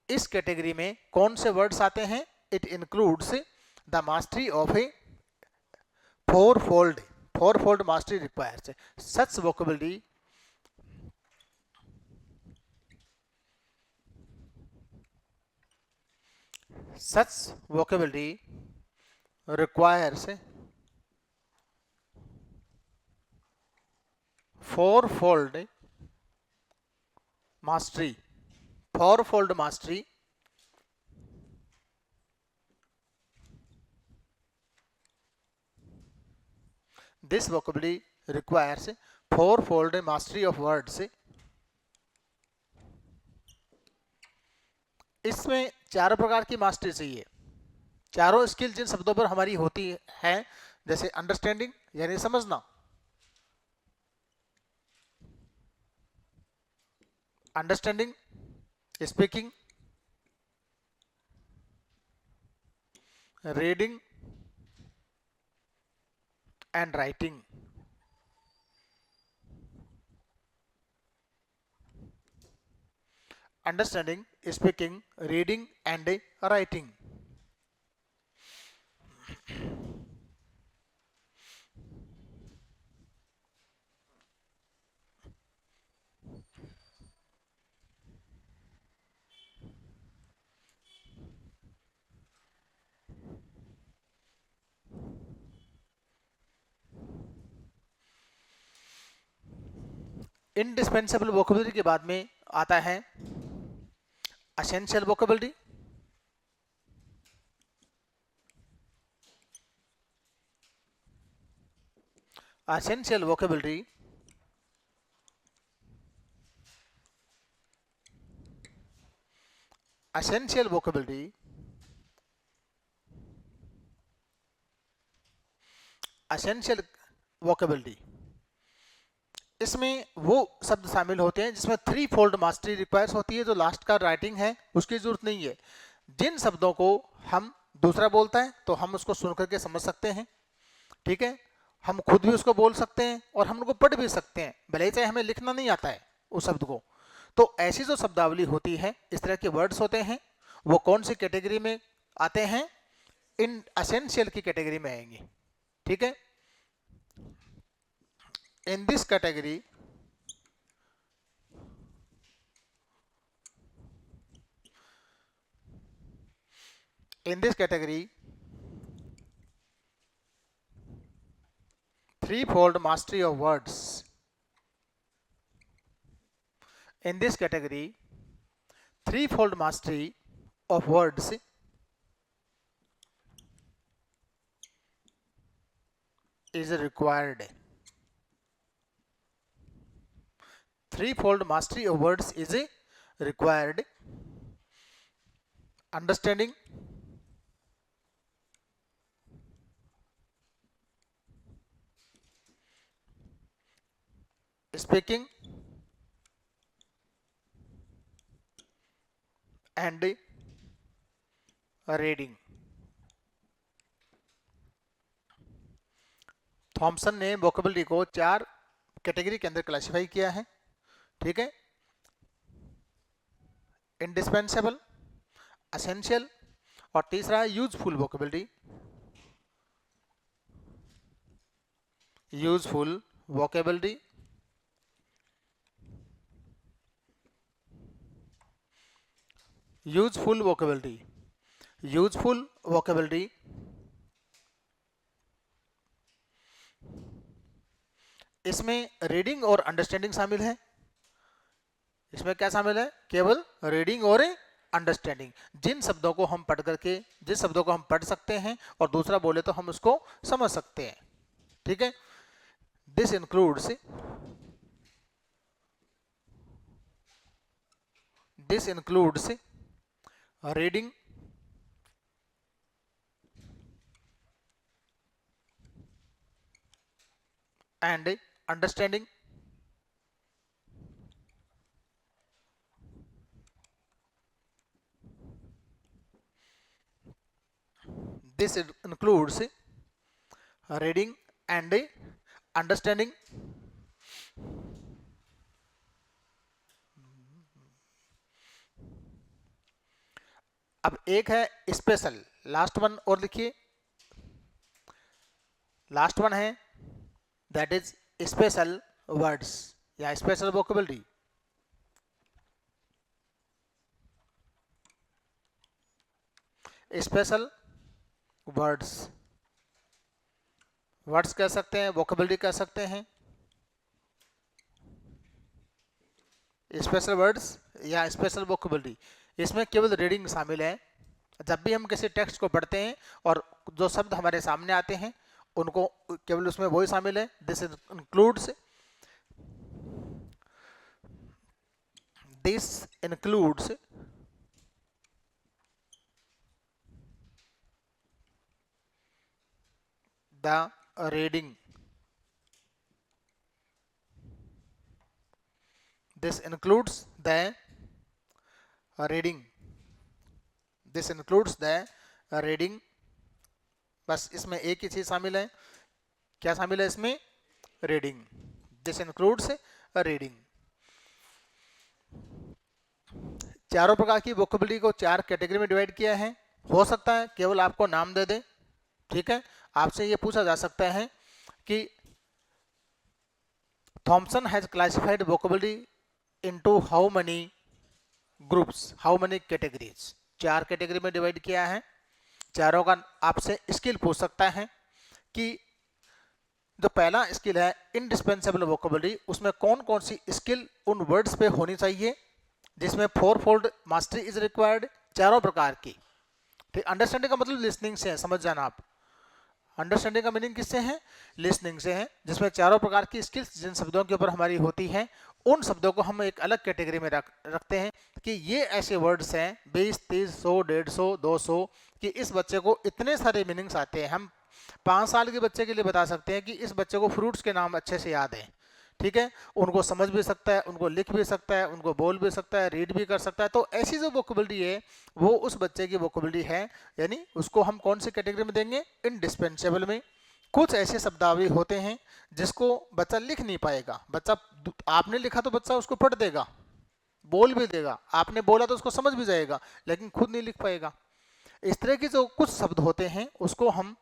इस कैटेगरी में कौन से वर्ड्स आते हैं। It includes the mastery of A four-fold mastery requires such vocabulary requires fourfold mastery, fourfold mastery, this vocabulary requires fourfold mastery of words। इसमें 4 प्रकार की मास्टरी चाहिए। चारों स्किल जिन शब्दों पर हमारी होती है, जैसे अंडरस्टैंडिंग यानी समझना, understanding, speaking, reading and writing. Understanding, speaking, reading and writing. Indispensable vocabulary के बाद में आता है essential vocabulary. Essential vocabulary essential vocabulary essential vocabulary, इसमें वो शब्द शामिल होते हैं जिसमें 3-fold मास्टरी रिक्वायर्स होती है। जो लास्ट का राइटिंग है उसकी जरूरत नहीं है। जिन शब्दों को हम दूसरा बोलता है तो हम उसको सुन करके समझ सकते हैं, ठीक है, हम खुद भी उसको बोल सकते हैं और हम उनको पढ़ भी सकते हैं, भले ही चाहे हमें लिखना नहीं आता है उस शब्द को। तो ऐसी जो शब्दावली होती है, इस तरह के वर्ड्स होते हैं, वो कौन सी कैटेगरी में आते हैं, इन एसेंशियल की कैटेगरी में आएंगे, ठीक है। in this category threefold mastery of words, in this category threefold mastery of words is required। Threefold mastery of words is required understanding, speaking and reading. Thompson ने वोकेबलरी को 4 कैटेगरी के अंदर classify किया है, ठीक है। इंडिस्पेंसेबल, एसेंशियल और तीसरा है useful vocabulary. Useful vocabulary, useful vocabulary, useful vocabulary इसमें रीडिंग और अंडरस्टैंडिंग शामिल है। इसमें क्या शामिल है? केवल रीडिंग और अंडरस्टैंडिंग। जिन शब्दों को हम पढ़ करके, जिस शब्दों को हम पढ़ सकते हैं और दूसरा बोले तो हम उसको समझ सकते हैं, ठीक है। This includes reading and understanding, this includes reading and understanding। अब एक है स्पेशल, लास्ट वन और लिखिए। लास्ट वन है दैट इज स्पेशल वर्ड्स या special vocabulary. Special words, words कह सकते हैं, वोकेबलरी कह सकते हैं। स्पेशल वर्ड्स या स्पेशल वोकेबलरी, इसमें केवल रीडिंग शामिल है। जब भी हम किसी टेक्स्ट को पढ़ते हैं और जो शब्द हमारे सामने आते हैं उनको केवल उसमें वही शामिल है। This includes the reading, this includes the reading, this includes the reading। बस इसमें एक ही चीज शामिल है, क्या शामिल है इसमें? रीडिंग। This includes reading. चारों प्रकार की वोकेबलरी को 4 कैटेगरी में डिवाइड किया है। हो सकता है केवल आपको नाम दे दे, ठीक है। आपसे ये पूछा जा सकता है कि Thompson has classified vocabulary into how many groups, how many categories. 4 category में डिवाइड किया है। चारों का आपसे स्किल पूछ सकता है कि जो पहला स्किल है इंडिस्पेंसेबल वोकेबलरी, उसमें कौन कौन सी स्किल उन वर्ड्स पे होनी चाहिए जिसमें 4 फोल्ड मास्टरी इज रिक्वायर्ड, चारों प्रकार की। ठीक, अंडरस्टैंडिंग का मतलब लिसनिंग से है, समझ जाना आप। अंडरस्टैंडिंग का मीनिंग किससे है? लिसनिंग से है, जिसमें चारों प्रकार की स्किल्स जिन शब्दों के ऊपर हमारी होती हैं, उन शब्दों को हम एक अलग कैटेगरी में रखते हैं कि ये ऐसे वर्ड्स हैं 20, 30, 100, 150, 200 कि इस बच्चे को इतने सारे मीनिंग्स आते हैं। हम 5 साल के बच्चे के लिए बता सकते हैं कि इस बच्चे को फ्रूट्स के नाम अच्छे से याद हैं, ठीक है। उनको समझ भी सकता है, उनको लिख भी सकता है, उनको बोल भी सकता है, रीड भी कर सकता है। तो ऐसी जो वोकेबलरी है वो उस बच्चे की वोकेबलरी है, यानी उसको हम कौन सी कैटेगरी में देंगे? इंडिस्पेंसेबल में। कुछ ऐसे शब्दावली होते हैं जिसको बच्चा लिख नहीं पाएगा। बच्चा, आपने लिखा तो बच्चा उसको पढ़ देगा, बोल भी देगा, आपने बोला तो उसको समझ भी जाएगा, लेकिन खुद नहीं लिख पाएगा। इस तरह के जो कुछ शब्द होते हैं उसको हम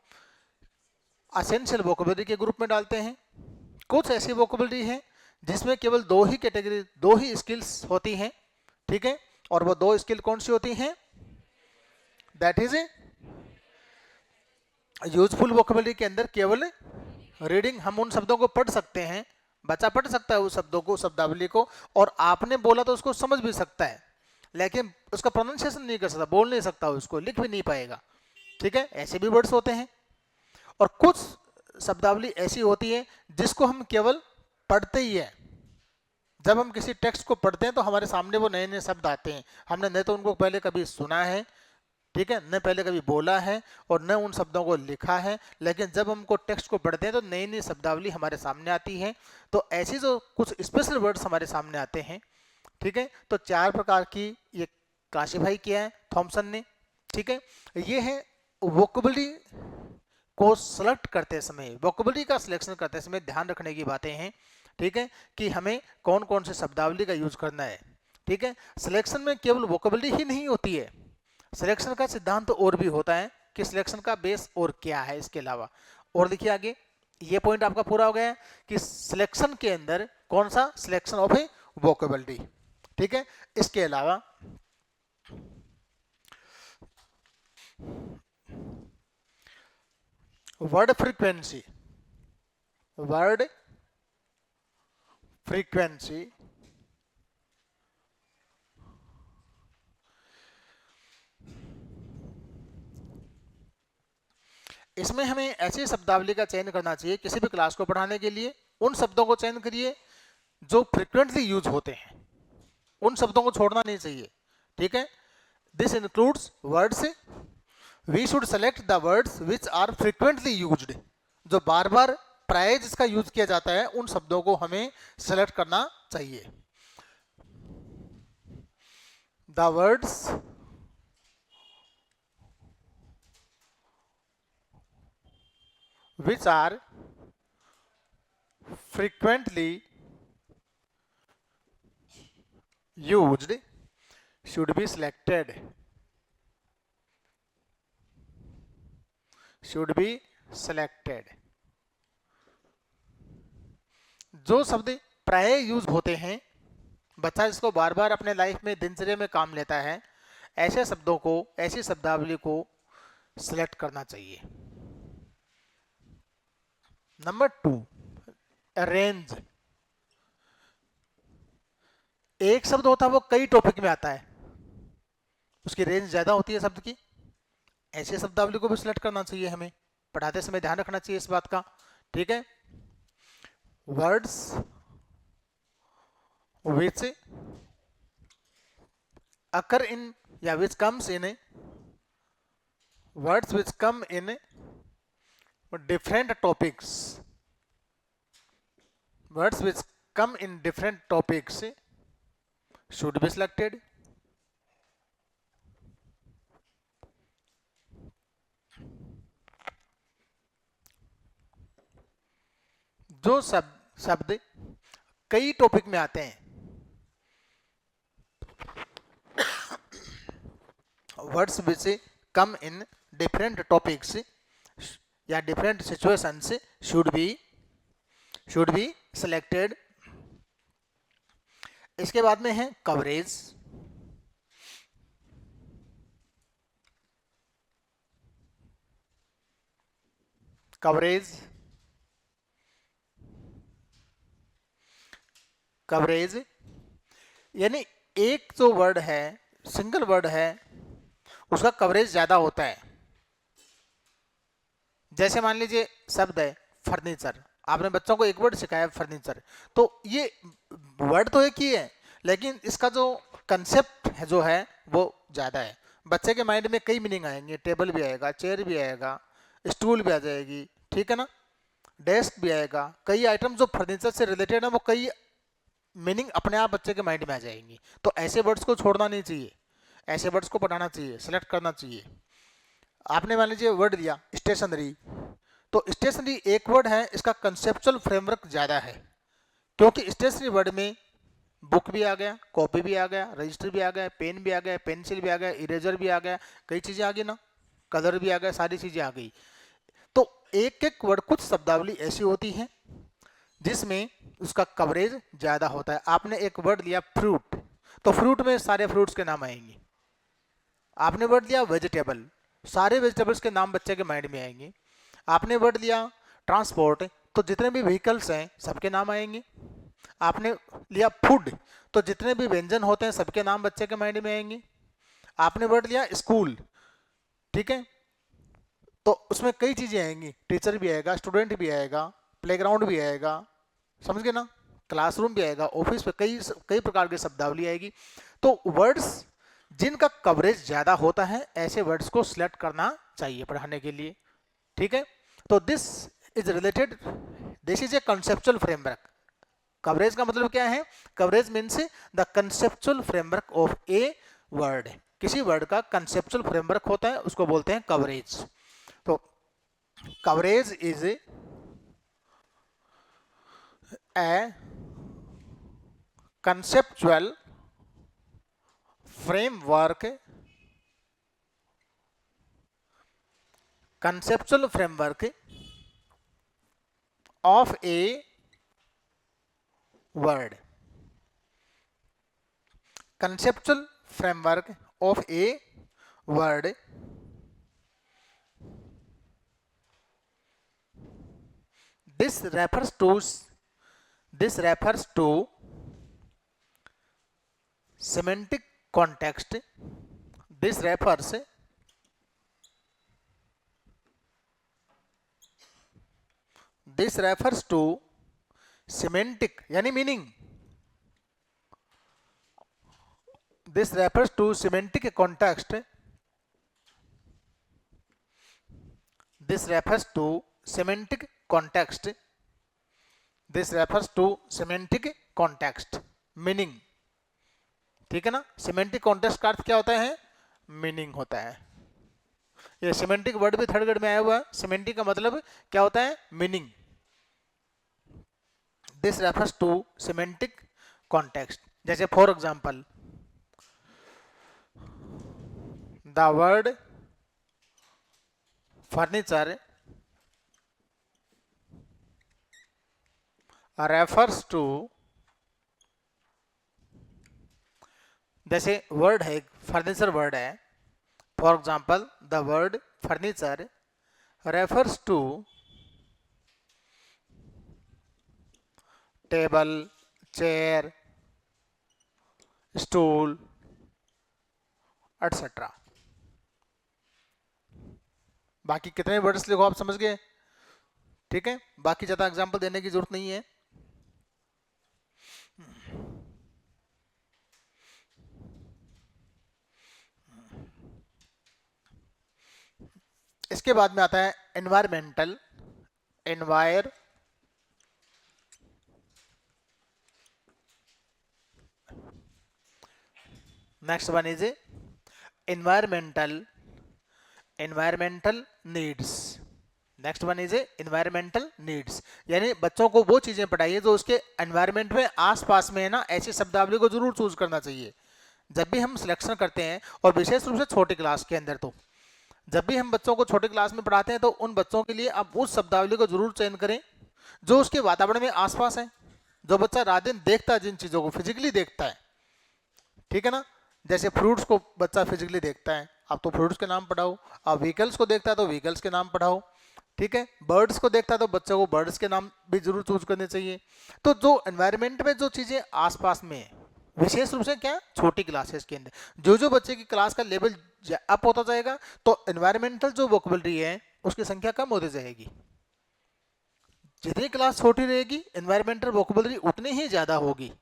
एसेंशियल वोकेबलरी के ग्रुप में डालते हैं। कुछ ऐसी वोकेबलरी है जिसमें केवल 2 ही कैटेगरी, 2 ही स्किल्स होती हैं, ठीक है। और वो 2 स्किल कौन सी होती हैं? दैट इज यूजफुल वोकेबलरी के अंदर केवल रीडिंग, हम उन शब्दों को पढ़ सकते हैं, बच्चा पढ़ सकता है उस शब्दों को, शब्दावली को, और आपने बोला तो उसको समझ भी सकता है, लेकिन उसका प्रोनाउंसिएशन नहीं कर सकता, बोल नहीं सकता, उसको लिख भी नहीं पाएगा, ठीक है। ऐसे भी वर्ड्स होते हैं। और कुछ शब्दावली ऐसी होती है जिसको हम केवल पढ़ते ही है। जब हम किसी टेक्स्ट को पढ़ते हैं तो हमारे सामने वो नए नए शब्द आते हैं, हमने नहीं तो उनको पहले कभी सुना है, ठीक है, न पहले कभी बोला है और न उन शब्दों को लिखा है, लेकिन जब हमको टेक्स्ट को पढ़ते हैं तो नई नई शब्दावली हमारे सामने आती है। तो ऐसी जो कुछ स्पेशल वर्ड्स हमारे सामने आते हैं, ठीक है, तो 4 प्रकार की ये क्लासिफाई किया है थॉमसन ने। ठीक है, ये है वोकेबुलरी को सेलेक्ट करते समय, वोकेबुलरी का सिलेक्शन करते समय ध्यान रखने की बातें हैं। ठीक है, कि हमें कौन कौन से शब्दावली का यूज करना है। ठीक है, सिलेक्शन में केवल वोकेबुलरी ही नहीं होती है, सिलेक्शन का सिद्धांत और भी होता है कि सिलेक्शन का बेस और क्या है इसके अलावा। और देखिए आगे, ये पॉइंट आपका पूरा हो गया है कि सिलेक्शन के अंदर कौन सा, सिलेक्शन ऑफ ए वोकेबुलरी। ठीक है, इसके अलावा वर्ड फ्रीक्वेंसी, वर्ड फ्रीक्वेंसी इसमें हमें ऐसी शब्दावली का चयन करना चाहिए किसी भी क्लास को पढ़ाने के लिए। उन शब्दों को चयन करिए जो फ्रिक्वेंटली यूज होते हैं, उन शब्दों को छोड़ना नहीं चाहिए। ठीक है, this includes words, we should select the words which are frequently used, जो बार बार प्राय जिसका यूज किया जाता है उन शब्दों को हमें सेलेक्ट करना चाहिए। The words which are frequently used should be selected, should be selected। जो शब्द प्राय यूज होते हैं, बच्चा जिसको बार बार अपने लाइफ में दिनचर्या में काम लेता है, ऐसे शब्दों को, ऐसी शब्दावली को सिलेक्ट करना चाहिए। Number 2, range. एक शब्द होता है वो कई टॉपिक में आता है, उसकी रेंज ज्यादा होती है शब्द की, ऐसे शब्दावली को भी सिलेक्ट करना चाहिए, हमें पढ़ाते समय ध्यान रखना चाहिए इस बात का। ठीक है, वर्ड्स विच अकर इन या which comes in, words which come in different topics, words which come in different topics should be selected। जो शब्द कई टॉपिक में आते हैं, words which come in different topics या different situations should be selected. इसके बाद में है कवरेज, कवरेज यानी एक जो वर्ड है, सिंगल वर्ड है, उसका कवरेज ज्यादा होता है। जैसे मान लीजिए शब्द है फर्नीचर, आपने बच्चों को एक वर्ड सिखाया फर्नीचर, तो ये वर्ड तो एक ही है, लेकिन इसका जो कंसेप्ट है जो है वो ज्यादा है। बच्चे के माइंड में कई मीनिंग आएंगे, टेबल भी आएगा, चेयर भी आएगा, स्टूल भी आ जाएगी, ठीक है ना, डेस्क भी आएगा, कई आइटम जो फर्नीचर से रिलेटेड है वो कई मीनिंग अपने आप बच्चे के माइंड में आ जाएंगी। तो ऐसे वर्ड्स को छोड़ना नहीं चाहिए, ऐसे वर्ड्स को पढ़ाना चाहिए, सिलेक्ट करना चाहिए। आपने मान लीजिए वर्ड दिया स्टेशनरी, तो स्टेशनरी एक वर्ड है, इसका कंसेप्चुअल फ्रेमवर्क ज्यादा है, क्योंकि स्टेशनरी वर्ड में बुक भी आ गया, कॉपी भी आ गया, रजिस्टर भी आ गया, पेन भी आ गया, पेंसिल भी आ गया, इरेजर भी आ गया, कई चीजें आ गई ना, कलर भी आ गया, सारी चीजें आ गई। तो एक एक वर्ड, कुछ शब्दावली ऐसी होती है जिसमें उसका कवरेज ज्यादा होता है। आपने एक वर्ड लिया फ्रूट, तो फ्रूट में सारे फ्रूट्स के नाम आएंगे। आपने वर्ड लिया वेजिटेबल, सारे वेजिटेबल्स के नाम बच्चे के माइंड में आएंगे। आपने वर्ड लिया ट्रांसपोर्ट, तो जितने भी व्हीकल्स हैं सबके नाम आएंगे। आपने लिया फूड, तो जितने भी व्यंजन होते हैं सबके नाम बच्चे के माइंड में आएंगे। आपने वर्ड लिया स्कूल, ठीक है, तो उसमें कई चीजें आएंगी, टीचर भी आएगा, स्टूडेंट भी आएगा, प्लेग्राउंड भी आएगा, समझ गए ना, क्लासरूम भी आएगा, ऑफिस पे कई प्रकार की शब्दावली आएगी। तो वर्ड्स जिनका कवरेज ज़्यादा होता है ऐसे वर्ड्स को सिलेक्ट करना चाहिए पढ़ाने के लिए, ठीक है। तो this is related, this is A conceptual framework. Coverage का मतलब क्या है? Coverage means the conceptual framework of a word. किसी वर्ड का कंसेप्चुअल फ्रेमवर्क होता है, उसको बोलते हैं कवरेज। तो coverage is a conceptual framework, conceptual framework of a word, conceptual framework of a word this refers to semantic context. This refers to semantic यानी meaning, this refers to semantic context, this refers to semantic context, this refers to semantic context meaning, ठीक है ना। Semantic context का अर्थ क्या होता है? Meaning होता है। ये सेमेंटिक वर्ड भी थर्ड ग्रेड में आया हुआ है। सेमेंटिक का मतलब क्या होता है? Meaning. This refers to semantic context. जैसे for example the word furniture refers to, जैसे वर्ड है, फर्नीचर वर्ड है, for example the word furniture refers to table, chair, stool etcetera. बाकी कितने वर्ड्स लिखो आप समझ गए, ठीक है। बाकी ज्यादा एग्जाम्पल देने की जरूरत नहीं है। इसके बाद में आता है environmental, next one is environmental needs. Next one is environmental needs, यानी बच्चों को वो चीजें पढ़ाइए जो उसके एनवायरमेंट में आसपास में है ना, ऐसी शब्दावली को जरूर चूज करना चाहिए जब भी हम सिलेक्शन करते हैं, और विशेष रूप से छोटी क्लास के अंदर। तो जब भी हम बच्चों को छोटे क्लास में पढ़ाते हैं तो उन बच्चों के लिए आप उस शब्दावली को जरूर चयन करें जो उसके वातावरण में आसपास है, जो बच्चा रात दिन देखता है, जिन चीजों को फिजिकली देखता है, ठीक है ना। जैसे फ्रूट्स को बच्चा फिजिकली देखता है, आप तो फ्रूट्स के नाम पढ़ाओ। आप व्हीकल्स को देखता है तो व्हीकल्स के नाम पढ़ाओ, ठीक है। बर्ड्स को देखता है तो बच्चों को बर्ड्स के नाम भी जरूर चूज करने चाहिए। तो जो एनवायरमेंट में जो चीजें आसपास में है, विशेष रूप से क्या, छोटी क्लासेस के अंदर जो बच्चे की क्लास का लेवल अप होता जाएगा तो एनवायरमेंटल जो वोकेबलरी है उसकी संख्या कम होती जाएगी। जितनी क्लास छोटी रहेगी एनवायरमेंटल वोकेबलरी उतनी ही ज्यादा होगी,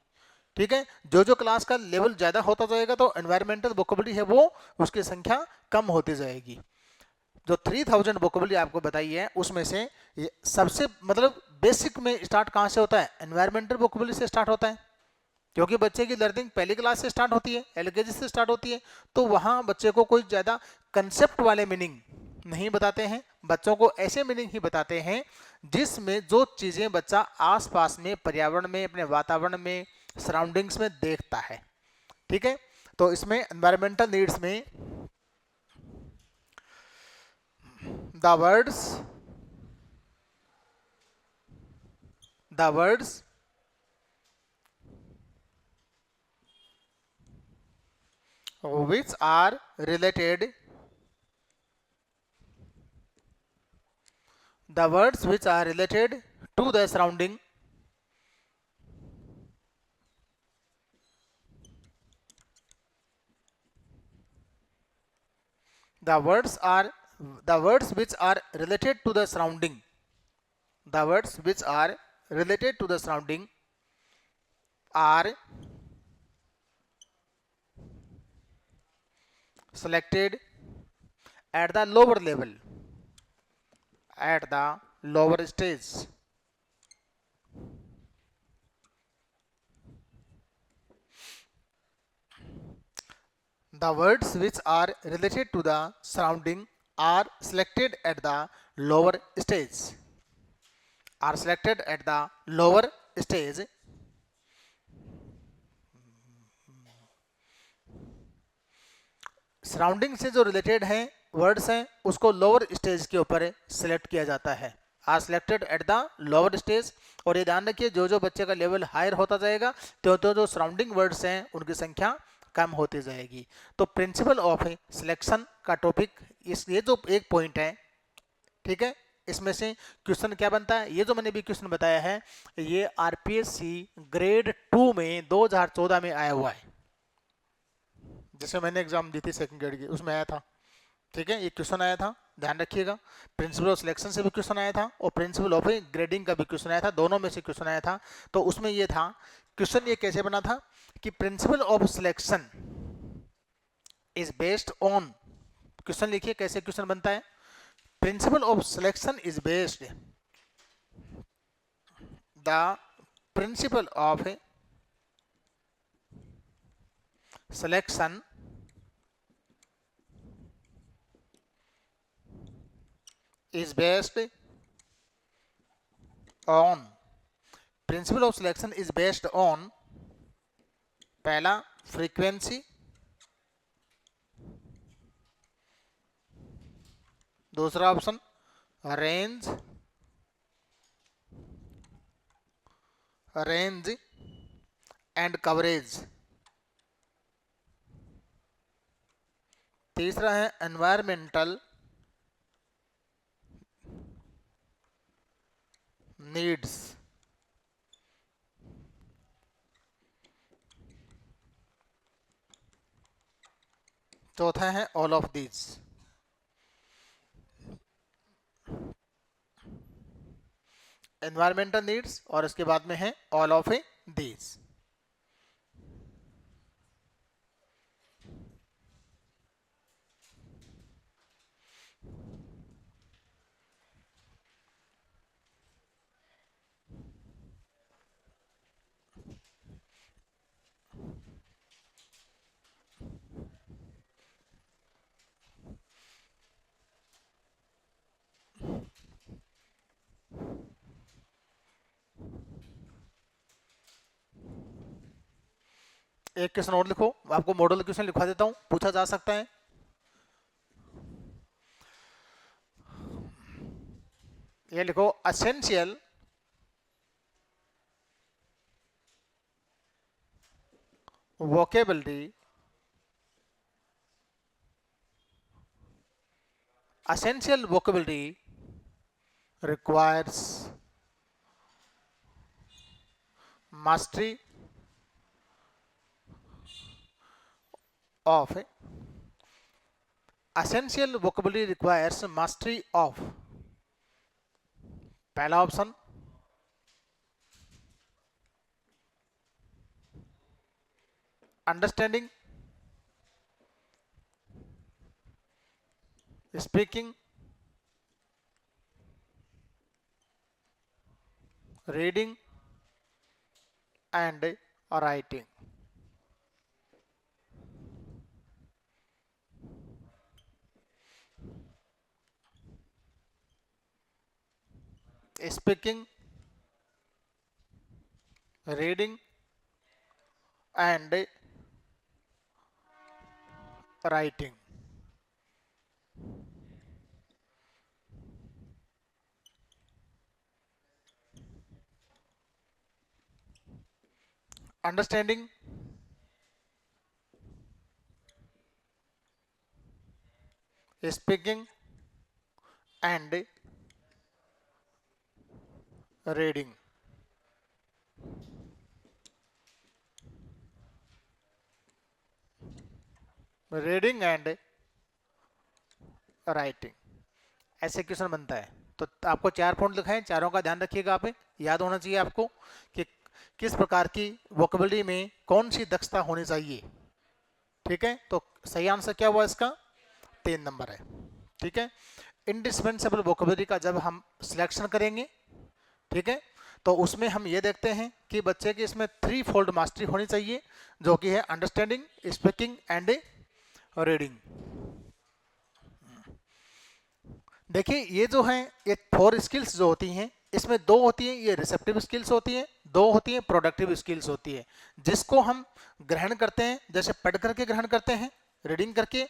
ठीक है। जो क्लास का लेवल ज्यादा होता जाएगा तो एनवायरमेंटल वोकेबलरी है वो उसकी संख्या कम होती जाएगी। जो 3000 वोकेबलरी आपको बताई है उसमें से सबसे मतलब बेसिक में स्टार्ट कहां से होता है? एनवायरमेंटल वोकेबलरी से स्टार्ट होता है, क्योंकि बच्चे की लर्निंग पहली क्लास से स्टार्ट होती है, एलकेजी से स्टार्ट होती है। तो वहां बच्चे को कोई ज्यादा कंसेप्ट वाले मीनिंग नहीं बताते हैं, बच्चों को ऐसे मीनिंग ही बताते हैं जिसमें जो चीजें बच्चा आसपास में, पर्यावरण में, अपने वातावरण में, सराउंडिंग्स में देखता है, ठीक है। तो इसमें एनवायरमेंटल नीड्स में the words which are related, the words which are related to the surrounding, the words which are related to the surrounding, the words which are related to the surrounding are selected at the lower level, at the lower stage. The words which are related to the surrounding are selected at the lower stage. Are selected at the lower stage. Surrounding से जो related हैं words हैं उसको lower stage के ऊपर select किया जाता है। Are selected at the lower stage. और ये ध्यान रखिए जो जो बच्चे का लेवल हायर होता जाएगा तो जो सराउंडिंग वर्ड्स हैं उनकी संख्या कम होती जाएगी। तो प्रिंसिपल ऑफ सिलेक्शन का टॉपिक ये जो एक पॉइंट है, ठीक है, इसमें से क्वेश्चन क्या बनता है, ये जो मैंने भी क्वेश्चन बताया है ये आरपीएससी ग्रेड 2 में 2014 में आया हुआ है। जैसे मैंने एग्जाम दी थी सेकंड ग्रेड की उसमें आया था, ठीक है, ये क्वेश्चन आया था, ध्यान रखिएगा। प्रिंसिपल ऑफ सिलेक्शन से भी क्वेश्चन आया था और प्रिंसिपल ऑफ ग्रेडिंग का भी क्वेश्चन आया था, दोनों में से क्वेश्चन आया था। तो उसमें ये था क्वेश्चन, ये कैसे बना था कि principal of selection is based on, question लिखिए कैसे क्वेश्चन बनता है। Principle of selection is based, the principle of selection is based on, principle of selection is based on पहला frequency, दूसरा ऑप्शन रेंज एंड कवरेज, तीसरा है environmental needs, चौथा है all of these. Environmental needs और इसके बाद में है ऑल ऑफ दीज। एक क्वेश्चन और लिखो, आपको मॉडल क्वेश्चन लिखवा देता हूं, पूछा जा सकता है। ये लिखो essential vocabulary, essential vocabulary requires mastery of, essential vocabulary requires mastery of, पहला option understanding, speaking, reading and writing. Speaking, reading and writing. Understanding, speaking and reading. Reading and writing, ऐसे क्वेश्चन बनता है। तो आपको 4 पॉइंट लिखाए, चारों का ध्यान रखिएगा, आप याद होना चाहिए आपको कि किस प्रकार की वोकेबलरी में कौन सी दक्षता होनी चाहिए। ठीक है, तो सही आंसर क्या हुआ इसका? 3 नंबर है। ठीक है, इंडिस्पेंसेबल वोकेबलरी का जब हम सिलेक्शन करेंगे, ठीक है, तो उसमें हम ये देखते हैं कि बच्चे की इसमें 3 फोल्ड मास्टरी होनी चाहिए, जो कि है अंडरस्टैंडिंग, स्पीकिंग एंड रीडिंग। देखिए ये जो है, ये 4 स्किल्स जो होती हैं, इसमें 2 होती हैं ये रिसेप्टिव स्किल्स होती हैं, 2 होती हैं प्रोडक्टिव स्किल्स होती है, जिसको हम ग्रहण करते हैं, जैसे पढ़ करके ग्रहण करते हैं रीडिंग करके,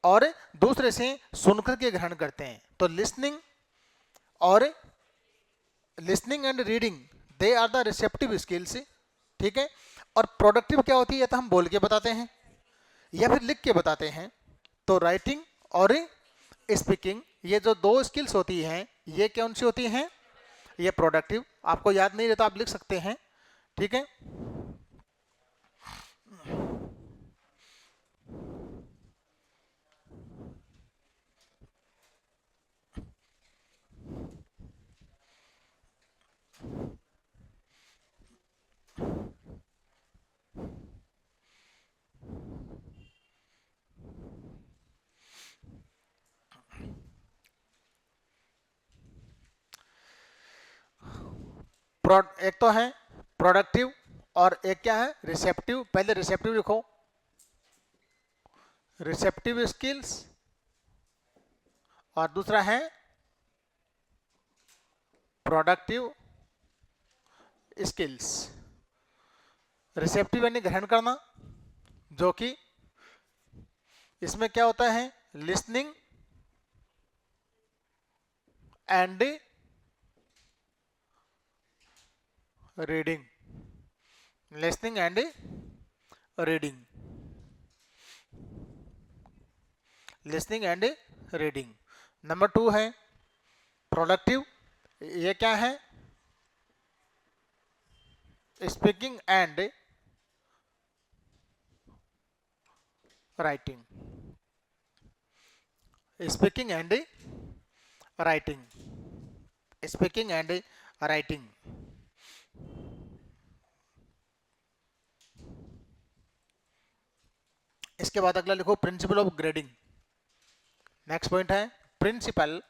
और दूसरे से सुन करके ग्रहण करते हैं। तो listening and reading they are the receptive skills. ठीक है, और प्रोडक्टिव क्या होती है, या तो हम बोल के बताते हैं या फिर लिख के बताते हैं। तो राइटिंग और स्पीकिंग, ये जो 2 स्किल्स होती हैं, ये कौन सी होती हैं? ये प्रोडक्टिव। आपको याद नहीं रहता आप लिख सकते हैं। ठीक है, एक तो है प्रोडक्टिव और एक क्या है? रिसेप्टिव। पहले रिसेप्टिव लिखो, रिसेप्टिव स्किल्स, और दूसरा है प्रोडक्टिव स्किल्स। रिसेप्टिव यानी ग्रहण करना, जो कि इसमें क्या होता है? Listening and reading, listening and reading, listening and reading. Number 2 है प्रोडक्टिव, ये क्या है? Speaking and writing, speaking and writing, speaking and writing. इसके बाद अगला लिखो principle of grading. Next point है principle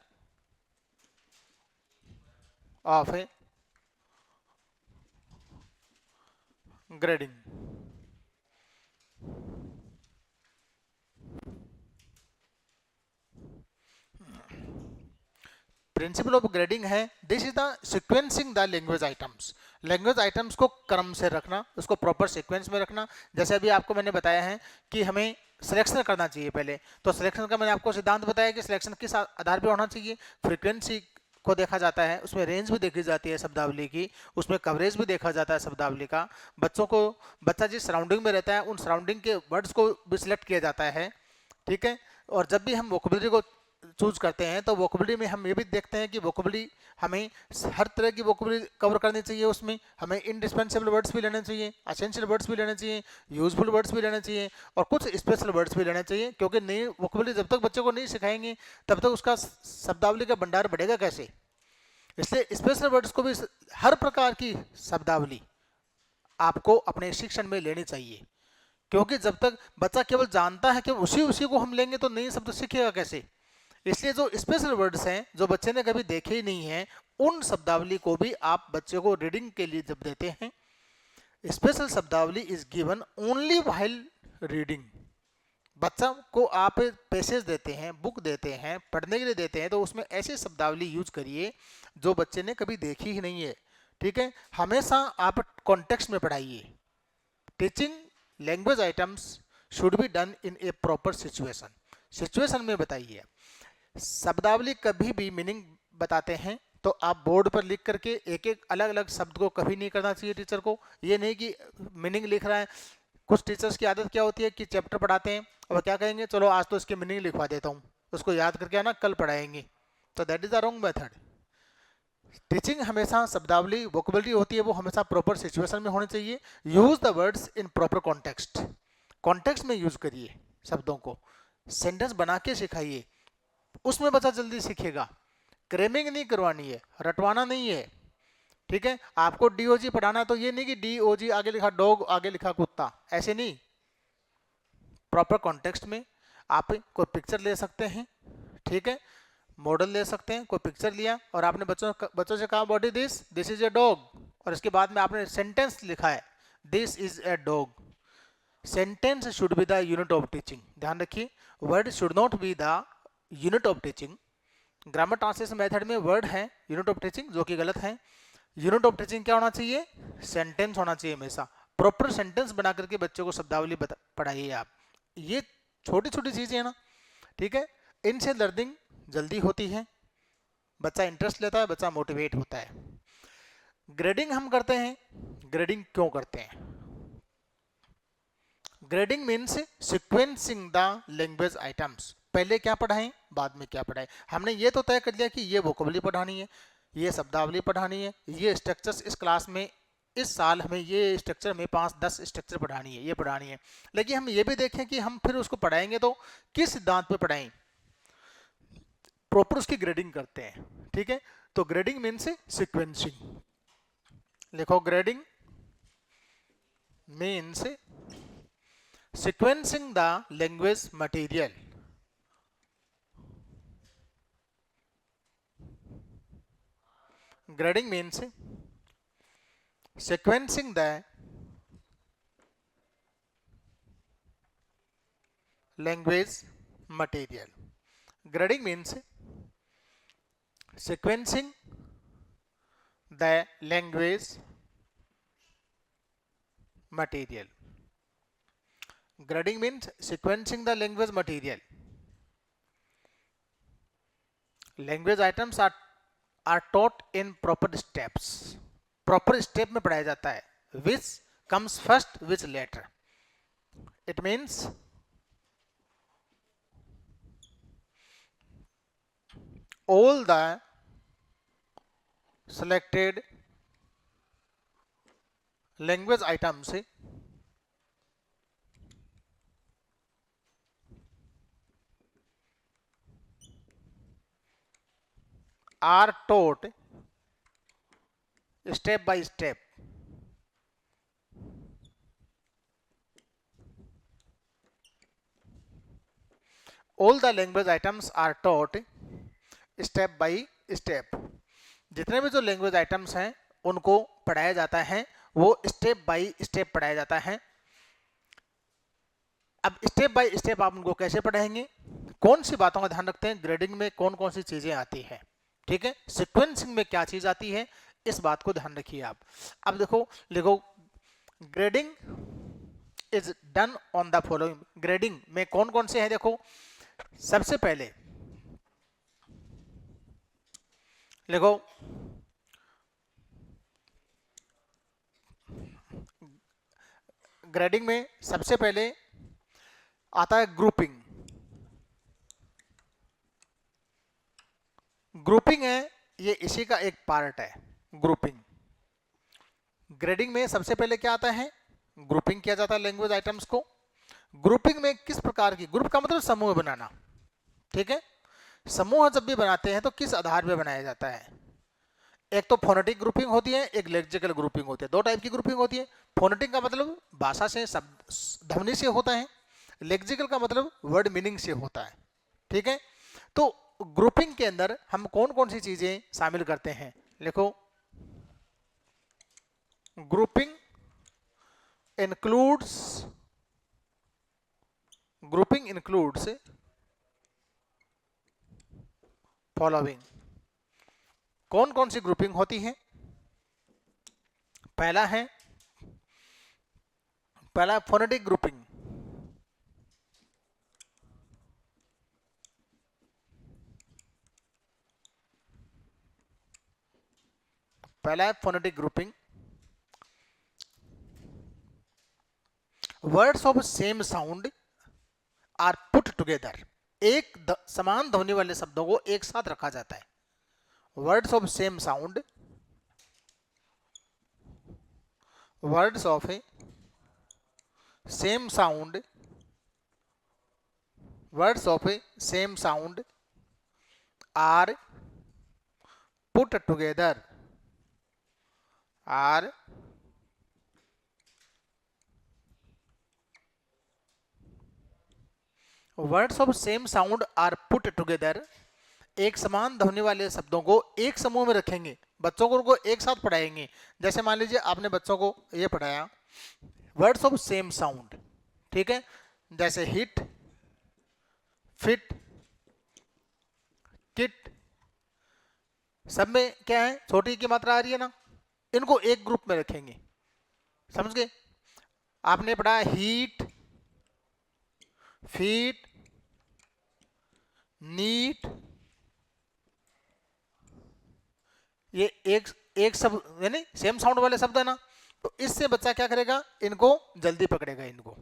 of grading. Principle of grading है, this is the sequencing the language items. Language items को क्रम से रखना, उसको प्रॉपर सीक्वेंस में रखना। जैसे अभी आपको मैंने बताया है कि हमें सिलेक्शन करना चाहिए पहले, तो सिलेक्शन का मैंने आपको सिद्धांत बताया कि सिलेक्शन किस आधार पर होना चाहिए? फ्रीक्वेंसी को देखा जाता है, उसमें रेंज भी देखी जाती है शब्दावली की, उसमें कवरेज भी देखा जाता है शब्दावली का। बच्चा जिस सराउंडिंग में रहता है उन सराउंडिंग के वर्ड्स को भी सिलेक्ट किया जाता है। ठीक है, और जब भी हम वोकेबलरी को चूज करते हैं तो वोकेबलरी में हम ये भी देखते हैं कि वोकेबलरी हमें हर तरह की वोकेबलरी कवर करनी चाहिए। उसमें हमें इंडिस्पेंसेबल वर्ड्स भी लेने चाहिए, एसेंशियल वर्ड्स भी लेने चाहिए, यूजफुल वर्ड्स भी लेने चाहिए, और कुछ स्पेशल वर्ड्स भी लेने चाहिए। क्योंकि नई वोकेबलरी जब तक बच्चे को नहीं सिखाएंगे तब तक उसका शब्दावली का भंडार बढ़ेगा कैसे? इसलिए स्पेशल वर्ड्स को भी, हर प्रकार की शब्दावली आपको अपने शिक्षण में लेनी चाहिए। क्योंकि जब तक बच्चा केवल जानता है कि उसी को हम लेंगे तो नए शब्द सीखेगा कैसे? इसलिए जो स्पेशल वर्ड्स हैं जो बच्चे ने कभी देखे ही नहीं है, उन शब्दावली को भी आप बच्चे को रीडिंग के लिए जब देते हैं, स्पेशल शब्दावली is given only while reading. बच्चा को आप पैसेज देते हैं, बुक देते हैं, पढ़ने के लिए देते हैं, तो उसमें ऐसी शब्दावली यूज करिए जो बच्चे ने कभी देखी ही नहीं है। ठीक है, हमेशा आप कॉन्टेक्स्ट में पढ़ाइए। Teaching language items should be done in a proper situation में बताइए। शब्दावली कभी भी मीनिंग बताते हैं तो आप बोर्ड पर लिख करके एक एक अलग अलग शब्द को कभी नहीं करना चाहिए टीचर को। ये नहीं कि मीनिंग लिख रहा है। कुछ टीचर्स की आदत क्या होती है कि चैप्टर पढ़ाते हैं और क्या कहेंगे, चलो आज तो इसकी मीनिंग लिखवा देता हूँ, उसको याद करके आना कल पढ़ाएंगे। तो that is the wrong method. Teaching हमेशा शब्दावली वोकेबलरी होती है वो हमेशा प्रॉपर सिचुएशन में होनी चाहिए। Use the words in proper context, context में यूज करिए शब्दों को, सेंटेंस बना के सिखाइए, उसमें बच्चा जल्दी सीखेगा। क्रेमिंग नहीं करवानी है, रटवाना नहीं है। ठीक है, आपको डीओजी पढ़ाना तो ये नहीं कि डीओजी आगे लिखा डॉग आगे लिखा कुत्ता, ऐसे नहीं। प्रॉपर कॉन्टेक्स्ट में आप कोई पिक्चर ले सकते हैं, ठीक है, मॉडल ले सकते हैं, कोई पिक्चर लिया और आपने बच्चों से कहा what is this is a dog, और इसके बाद में आपने सेंटेंस लिखा है this is a dog. Sentence should be the unit of teaching, ध्यान रखिए, word should not be the unit of teaching. Grammar translation method में वर्ड है यूनिट ऑफ टीचिंग, जो कि गलत है। यूनिट ऑफ टीचिंग क्या होना चाहिए? सेंटेंस होना चाहिए हमेशा। प्रॉपर सेंटेंस बना करके बच्चों को शब्दावली पढ़ाइए आप। ये छोटी छोटी चीजें हैं ना, ठीक है, इनसे लर्निंग जल्दी होती है, बच्चा इंटरेस्ट लेता है, बच्चा मोटिवेट होता है। ग्रेडिंग हम करते हैं, ग्रेडिंग क्यों करते हैं? Grading means sequencing the language items. पहले क्या पढ़ाएं, बाद में क्या पढ़ाएं। हमने ये तो तय कर लिया कि ये वोकेबुलरी पढ़ानी है, ये शब्दावली पढ़ानी है, ये स्ट्रक्चर्स इस क्लास में, इस साल हमें ये स्ट्रक्चर में 5-10 स्ट्रक्चर पढ़ानी है, ये पढ़ानी है। लेकिन हम ये भी देखें कि हम फिर उसको पढ़ाएंगे तो किस सिद्धांत पे पढ़ाएं, प्रॉपर उसकी ग्रेडिंग करते हैं, ठीक है। तो ग्रेडिंग मीन्स सिक्वेंसिंग। लिखो, grading means sequencing the language material. Grading means sequencing the language material. Grading means sequencing the language material. Grading means sequencing the language material. Language items are taught in proper steps. Proper step में पढ़ाया जाता है. Which comes first, which later. It means all the selected language items are taught step by step. All the language items are taught step by step. जितने भी जो language items हैं उनको पढ़ाया जाता है, वो स्टेप बाय स्टेप पढ़ाया जाता है। अब स्टेप बाय स्टेप आप उनको कैसे पढ़ाएंगे, कौन सी बातों का ध्यान रखते हैं, ग्रेडिंग में कौन कौन सी चीजें आती है, ठीक है, सीक्वेंसिंग में क्या चीज आती है, इस बात को ध्यान रखिए आप। अब देखो, लिखो, grading is done on the following. Grading में कौन कौन से हैं, देखो, सबसे पहले लिखो, ग्रेडिंग में सबसे पहले आता है ग्रुपिंग। ग्रुपिंग है ये इसी का एक पार्ट है, ग्रुपिंग। ग्रेडिंग में सबसे पहले क्या आता है, ग्रुपिंग किया जाता है लैंग्वेज आइटम्स को। ग्रुपिंग में किस प्रकार की, ग्रुप का मतलब समूह बनाना, ठीक है। समूह जब भी बनाते हैं तो किस आधार पर बनाया जाता है, एक तो फोनेटिक ग्रुपिंग होती है, एक लेक्सिकल ग्रुपिंग होती है। दो टाइप की ग्रुपिंग होती है। फोनेटिक का मतलब भाषा से, शब्द ध्वनि से होता है, लेक्सिकल का मतलब वर्ड मीनिंग से होता है, ठीक है। तो ग्रुपिंग के अंदर हम कौन कौन सी चीजें शामिल करते हैं, लिखो, ग्रुपिंग इंक्लूड्स फॉलोइंग। कौन कौन सी ग्रुपिंग होती है, पहला फोनेटिक ग्रुपिंग। पहला है phonetic grouping. Words of same sound are put together. एक समान ध्वनि वाले शब्दों को एक साथ रखा जाता है। Words of same sound, words of same sound, words of same sound are put together, are words of same sound are put together, एक समान ध्वनि वाले शब्दों को एक समूह में रखेंगे, बच्चों को उनको एक साथ पढ़ाएंगे। जैसे मान लीजिए आपने बच्चों को ये पढ़ाया वर्ड्स ऑफ सेम साउंड, ठीक है, जैसे हिट, फिट, किट, सब में क्या है, छोटी की मात्रा आ रही है ना, इनको एक ग्रुप में रखेंगे, समझ गए। आपने पढ़ा हीट, फीट, नीट, ये एक शब्द यानी सेम साउंड वाले शब्द है ना, तो इससे बच्चा क्या करेगा, इनको जल्दी पकड़ेगा, इनको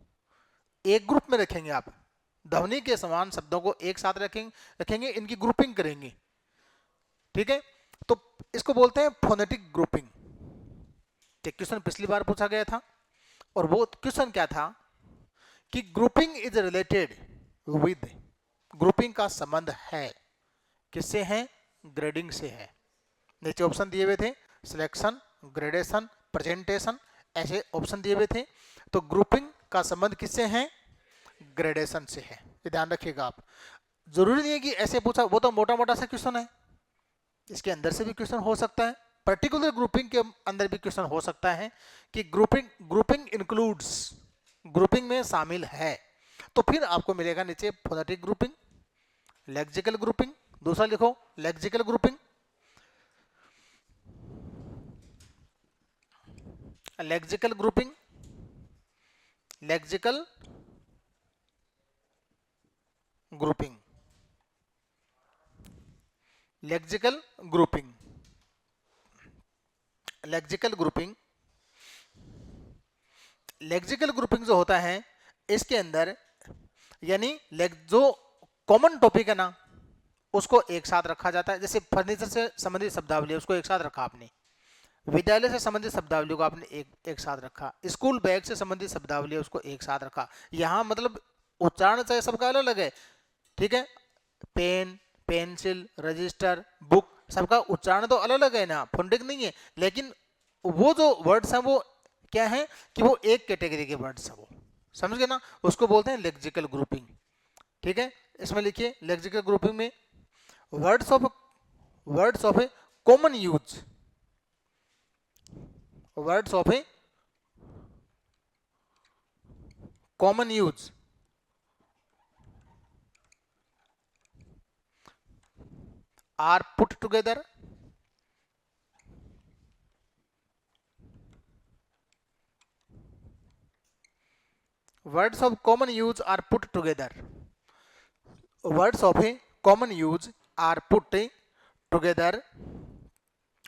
एक ग्रुप में रखेंगे आप, ध्वनि के समान शब्दों को एक साथ रखेंगे, इनकी ग्रुपिंग करेंगे, ठीक है। तो इसको बोलते हैं फोनेटिक ग्रुपिंग। क्वेश्चन पिछली बार पूछा गया था, और वो क्वेश्चन क्या था कि grouping is related with, grouping का संबंध है किससे है, ग्रेडिंग से है। नीचे ऑप्शन दिए हुए थे सिलेक्शन, ग्रेडेशन, प्रेजेंटेशन, ऐसे ऑप्शन दिए हुए थे। तो ग्रुपिंग का संबंध किससे है, ग्रेडेशन से है, ये ध्यान रखिएगा आप। जरूरी नहीं है कि ऐसे पूछा, वो तो मोटा मोटा सा क्वेश्चन है, इसके अंदर से भी क्वेश्चन हो सकता है, पर्टिकुलर ग्रुपिंग के अंदर भी क्वेश्चन हो सकता है कि ग्रुपिंग इंक्लूड्स, ग्रुपिंग में शामिल है। तो फिर आपको मिलेगा नीचे फोनेटिक ग्रुपिंग, लेक्सिकल ग्रुपिंग, दूसरा लिखो lexical grouping, lexical grouping, lexical grouping, lexical grouping, lexical grouping, lexical grouping जो होता है इसके अंदर यानी जो कॉमन टॉपिक है ना उसको एक साथ रखा जाता है। जैसे फर्नीचर से संबंधित शब्दावली उसको एक साथ रखा आपने, विद्यालय से संबंधित शब्दावली को आपने एक साथ रखा, स्कूल बैग से संबंधित शब्दावली उसको एक साथ रखा। यहाँ मतलब उच्चारण चाहे सबका अलग अलग है, ठीक है, पेन, पेंसिल, रजिस्टर, बुक, सबका उच्चारण तो अलग अलग है ना, फोनेटिक नहीं है, लेकिन वो जो वर्ड्स हैं वो क्या है कि वो एक कैटेगरी के वर्ड्स हैं, वो समझ गए ना, उसको बोलते हैं लेक्सिकल ग्रुपिंग, ठीक है। इसमें लिखिए लेक्सिकल ग्रुपिंग में words of a common use, words of a common use are put together, words of common use are put together, words of a common use are put together,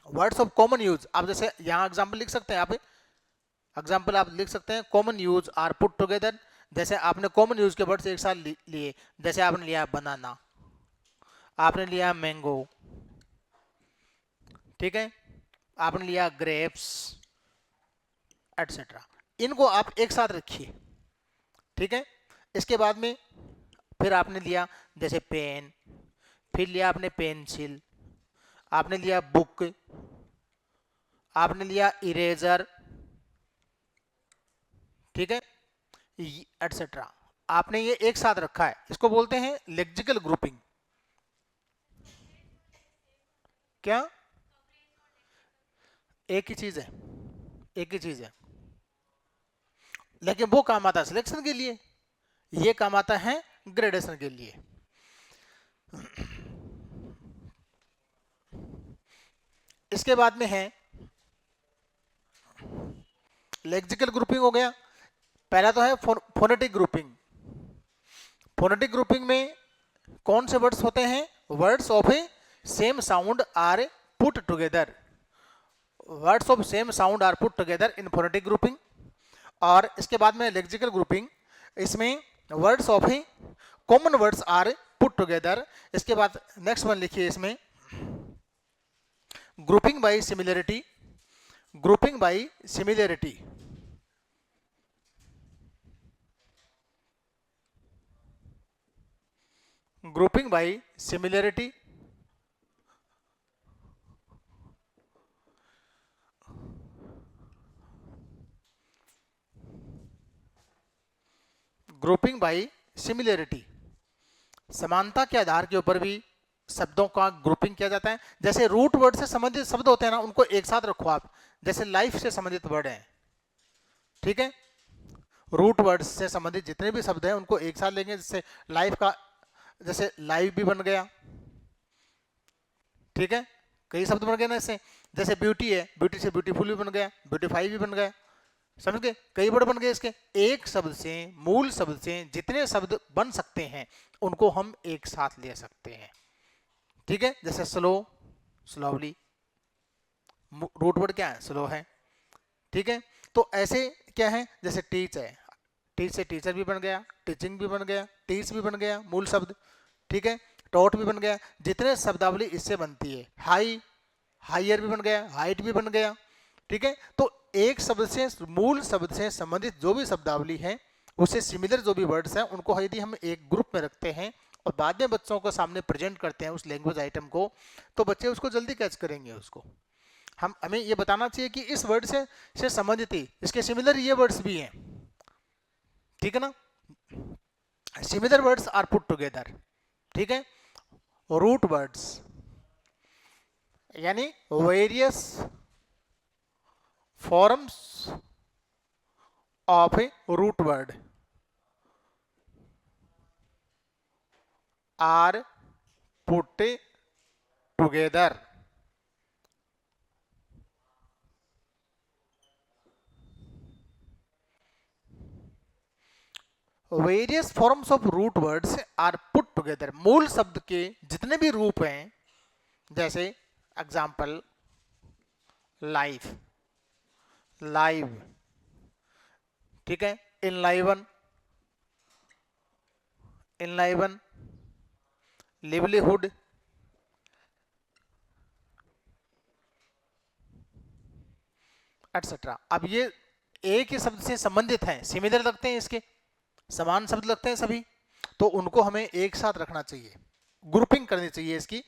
words of common use, आप जैसे यहाँ example लिख सकते हैं, आप example आप लिख सकते हैं common use are put together. जैसे आपने कॉमन यूज के वर्ड्स एक साथ लिए, जैसे आपने लिया बनाना, आपने लिया मैंगो, ठीक है, आपने लिया ग्रेप्स एटसेट्रा, इनको आप एक साथ रखिए, ठीक है। इसके बाद में फिर आपने लिया जैसे पेन, फिर लिया आपने पेंसिल, आपने लिया बुक, आपने लिया इरेजर, ठीक है, एटसेट्रा, आपने ये एक साथ रखा है, इसको बोलते हैं लेक्सिकल ग्रुपिंग। क्या एक ही चीज है, एक ही चीज है, लेकिन वो काम आता है सिलेक्शन के लिए, ये काम आता है ग्रेडेशन के लिए। इसके बाद में है लेक्सिकल ग्रुपिंग हो गया, पहला तो है फोनेटिक ग्रुपिंग। फोनेटिक ग्रुपिंग में कौन से वर्ड्स होते हैं, words of a same sound are put together, words of same sound are put together in phonetic grouping. और इसके बाद में लेक्सिकल ग्रुपिंग, इसमें words of a common words are put together. इसके बाद नेक्स्ट वन लिखिए इसमें grouping by similarity, grouping by similarity, grouping by similarity, grouping by similarity, समानता के आधार के ऊपर भी शब्दों का ग्रुपिंग किया जाता है। जैसे रूट वर्ड से संबंधित शब्द होते हैं ना, उनको एक साथ रखो आप। जैसे लाइफ से संबंधित वर्ड है, ठीक है, रूट वर्ड से संबंधित जितने भी शब्द हैं उनको एक साथ लेंगे। जैसे लाइफ का, जैसे लाइव भी बन गया, ठीक है, कई शब्द बन गए ना इससे। जैसे ब्यूटी है, ब्यूटी से ब्यूटीफुल भी बन गया, ब्यूटीफाई भी बन गया, समझ गए, कई वर्ड बन गए इसके। एक शब्द से, मूल शब्द से जितने शब्द बन सकते हैं उनको हम एक साथ ले सकते हैं, ठीक है। जैसे स्लो, स्लोवली, रूट वर्ड क्या है, स्लो है, ठीक है। तो ऐसे क्या है, जैसे टीच है, टीच से टीचर भी बन गया, टीचिंग भी बन गया, टीच भी बन गया मूल शब्द, ठीक है, टॉट भी बन गया। जितने शब्दावली इससे बनती है, हाई, हायर भी बन गया, हाइट भी बन गया, ठीक है। तो एक शब्द से, मूल शब्द से संबंधित जो भी शब्दावली है, उससे सिमिलर जो भी वर्ड्स हैं, उनको यदि हम एक ग्रुप में रखते हैं और बाद में बच्चों को सामने प्रेजेंट करते हैं उस लैंग्वेज आइटम को, तो बच्चे उसको जल्दी कैच करेंगे। उसको हमें ये बताना चाहिए कि इस वर्ड से संबंधित ही इसके सिमिलर ये वर्ड्स भी हैं, ठीक है ना। Similar words are put together, ठीक है। रूट वर्ड्स यानी various forms of a root word are put together. Various forms of root words are put together, मूल शब्द के जितने भी रूप हैं, जैसे एग्जाम्पल लाइफ, लाइव, ठीक है, इनलाइवन, इनलाइवन, लिवलीहुड, एटसेट्रा। अब ये एक ही शब्द से संबंधित हैं, सिमिलर लगते हैं, इसके समान शब्द लगते हैं सभी, तो उनको हमें एक साथ रखना चाहिए, ग्रुपिंग करनी चाहिए इसकी।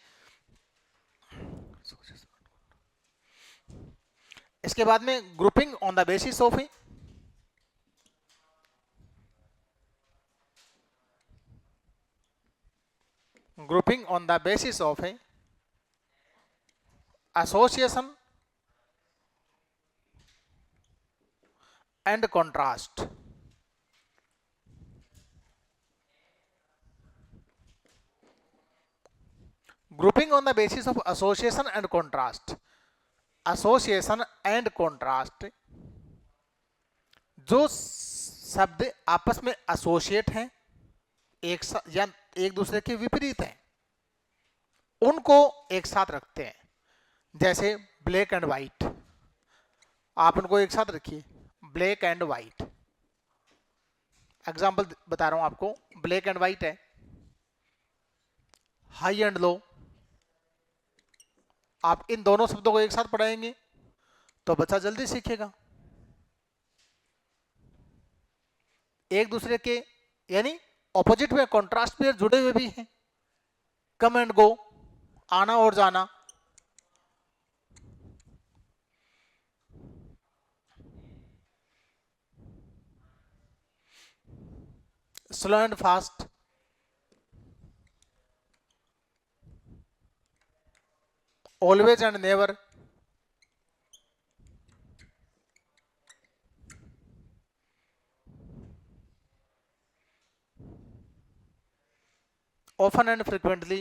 इसके बाद में grouping on the basis of grouping on the basis of a association and contrast। grouping on the basis of association and contrast, association and contrast, जो शब्द आपस में एसोसिएट हैं, एक या एक दूसरे के विपरीत हैं, उनको एक साथ रखते हैं। जैसे ब्लैक एंड व्हाइट, आप उनको एक साथ रखिए, ब्लैक एंड व्हाइट। एग्जाम्पल बता रहा हूं आपको, ब्लैक एंड व्हाइट है, हाई एंड लो, आप इन दोनों शब्दों को एक साथ पढ़ाएंगे तो बच्चा जल्दी सीखेगा। एक दूसरे के यानी ऑपोजिट में कॉन्ट्रास्ट में जुड़े हुए भी हैं, कम एंड गो, आना और जाना, slow and fast, always and never, often and frequently,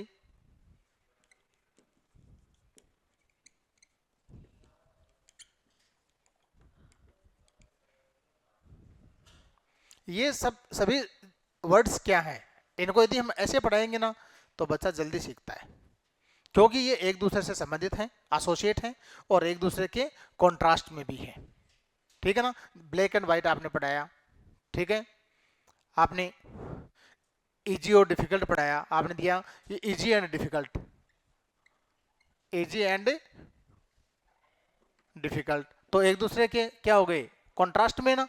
ये सब सभी वर्ड्स क्या हैं, इनको यदि हम ऐसे पढ़ाएंगे ना तो बच्चा जल्दी सीखता है, क्योंकि ये एक दूसरे से संबंधित हैं, एसोसिएट हैं और एक दूसरे के कॉन्ट्रास्ट में भी है, ठीक है ना। ब्लैक एंड व्हाइट आपने पढ़ाया, ठीक है, आपने इजी और डिफिकल्ट पढ़ाया, आपने दिया ये easy and difficult, easy and difficult, तो एक दूसरे के क्या हो गए, कॉन्ट्रास्ट में ना,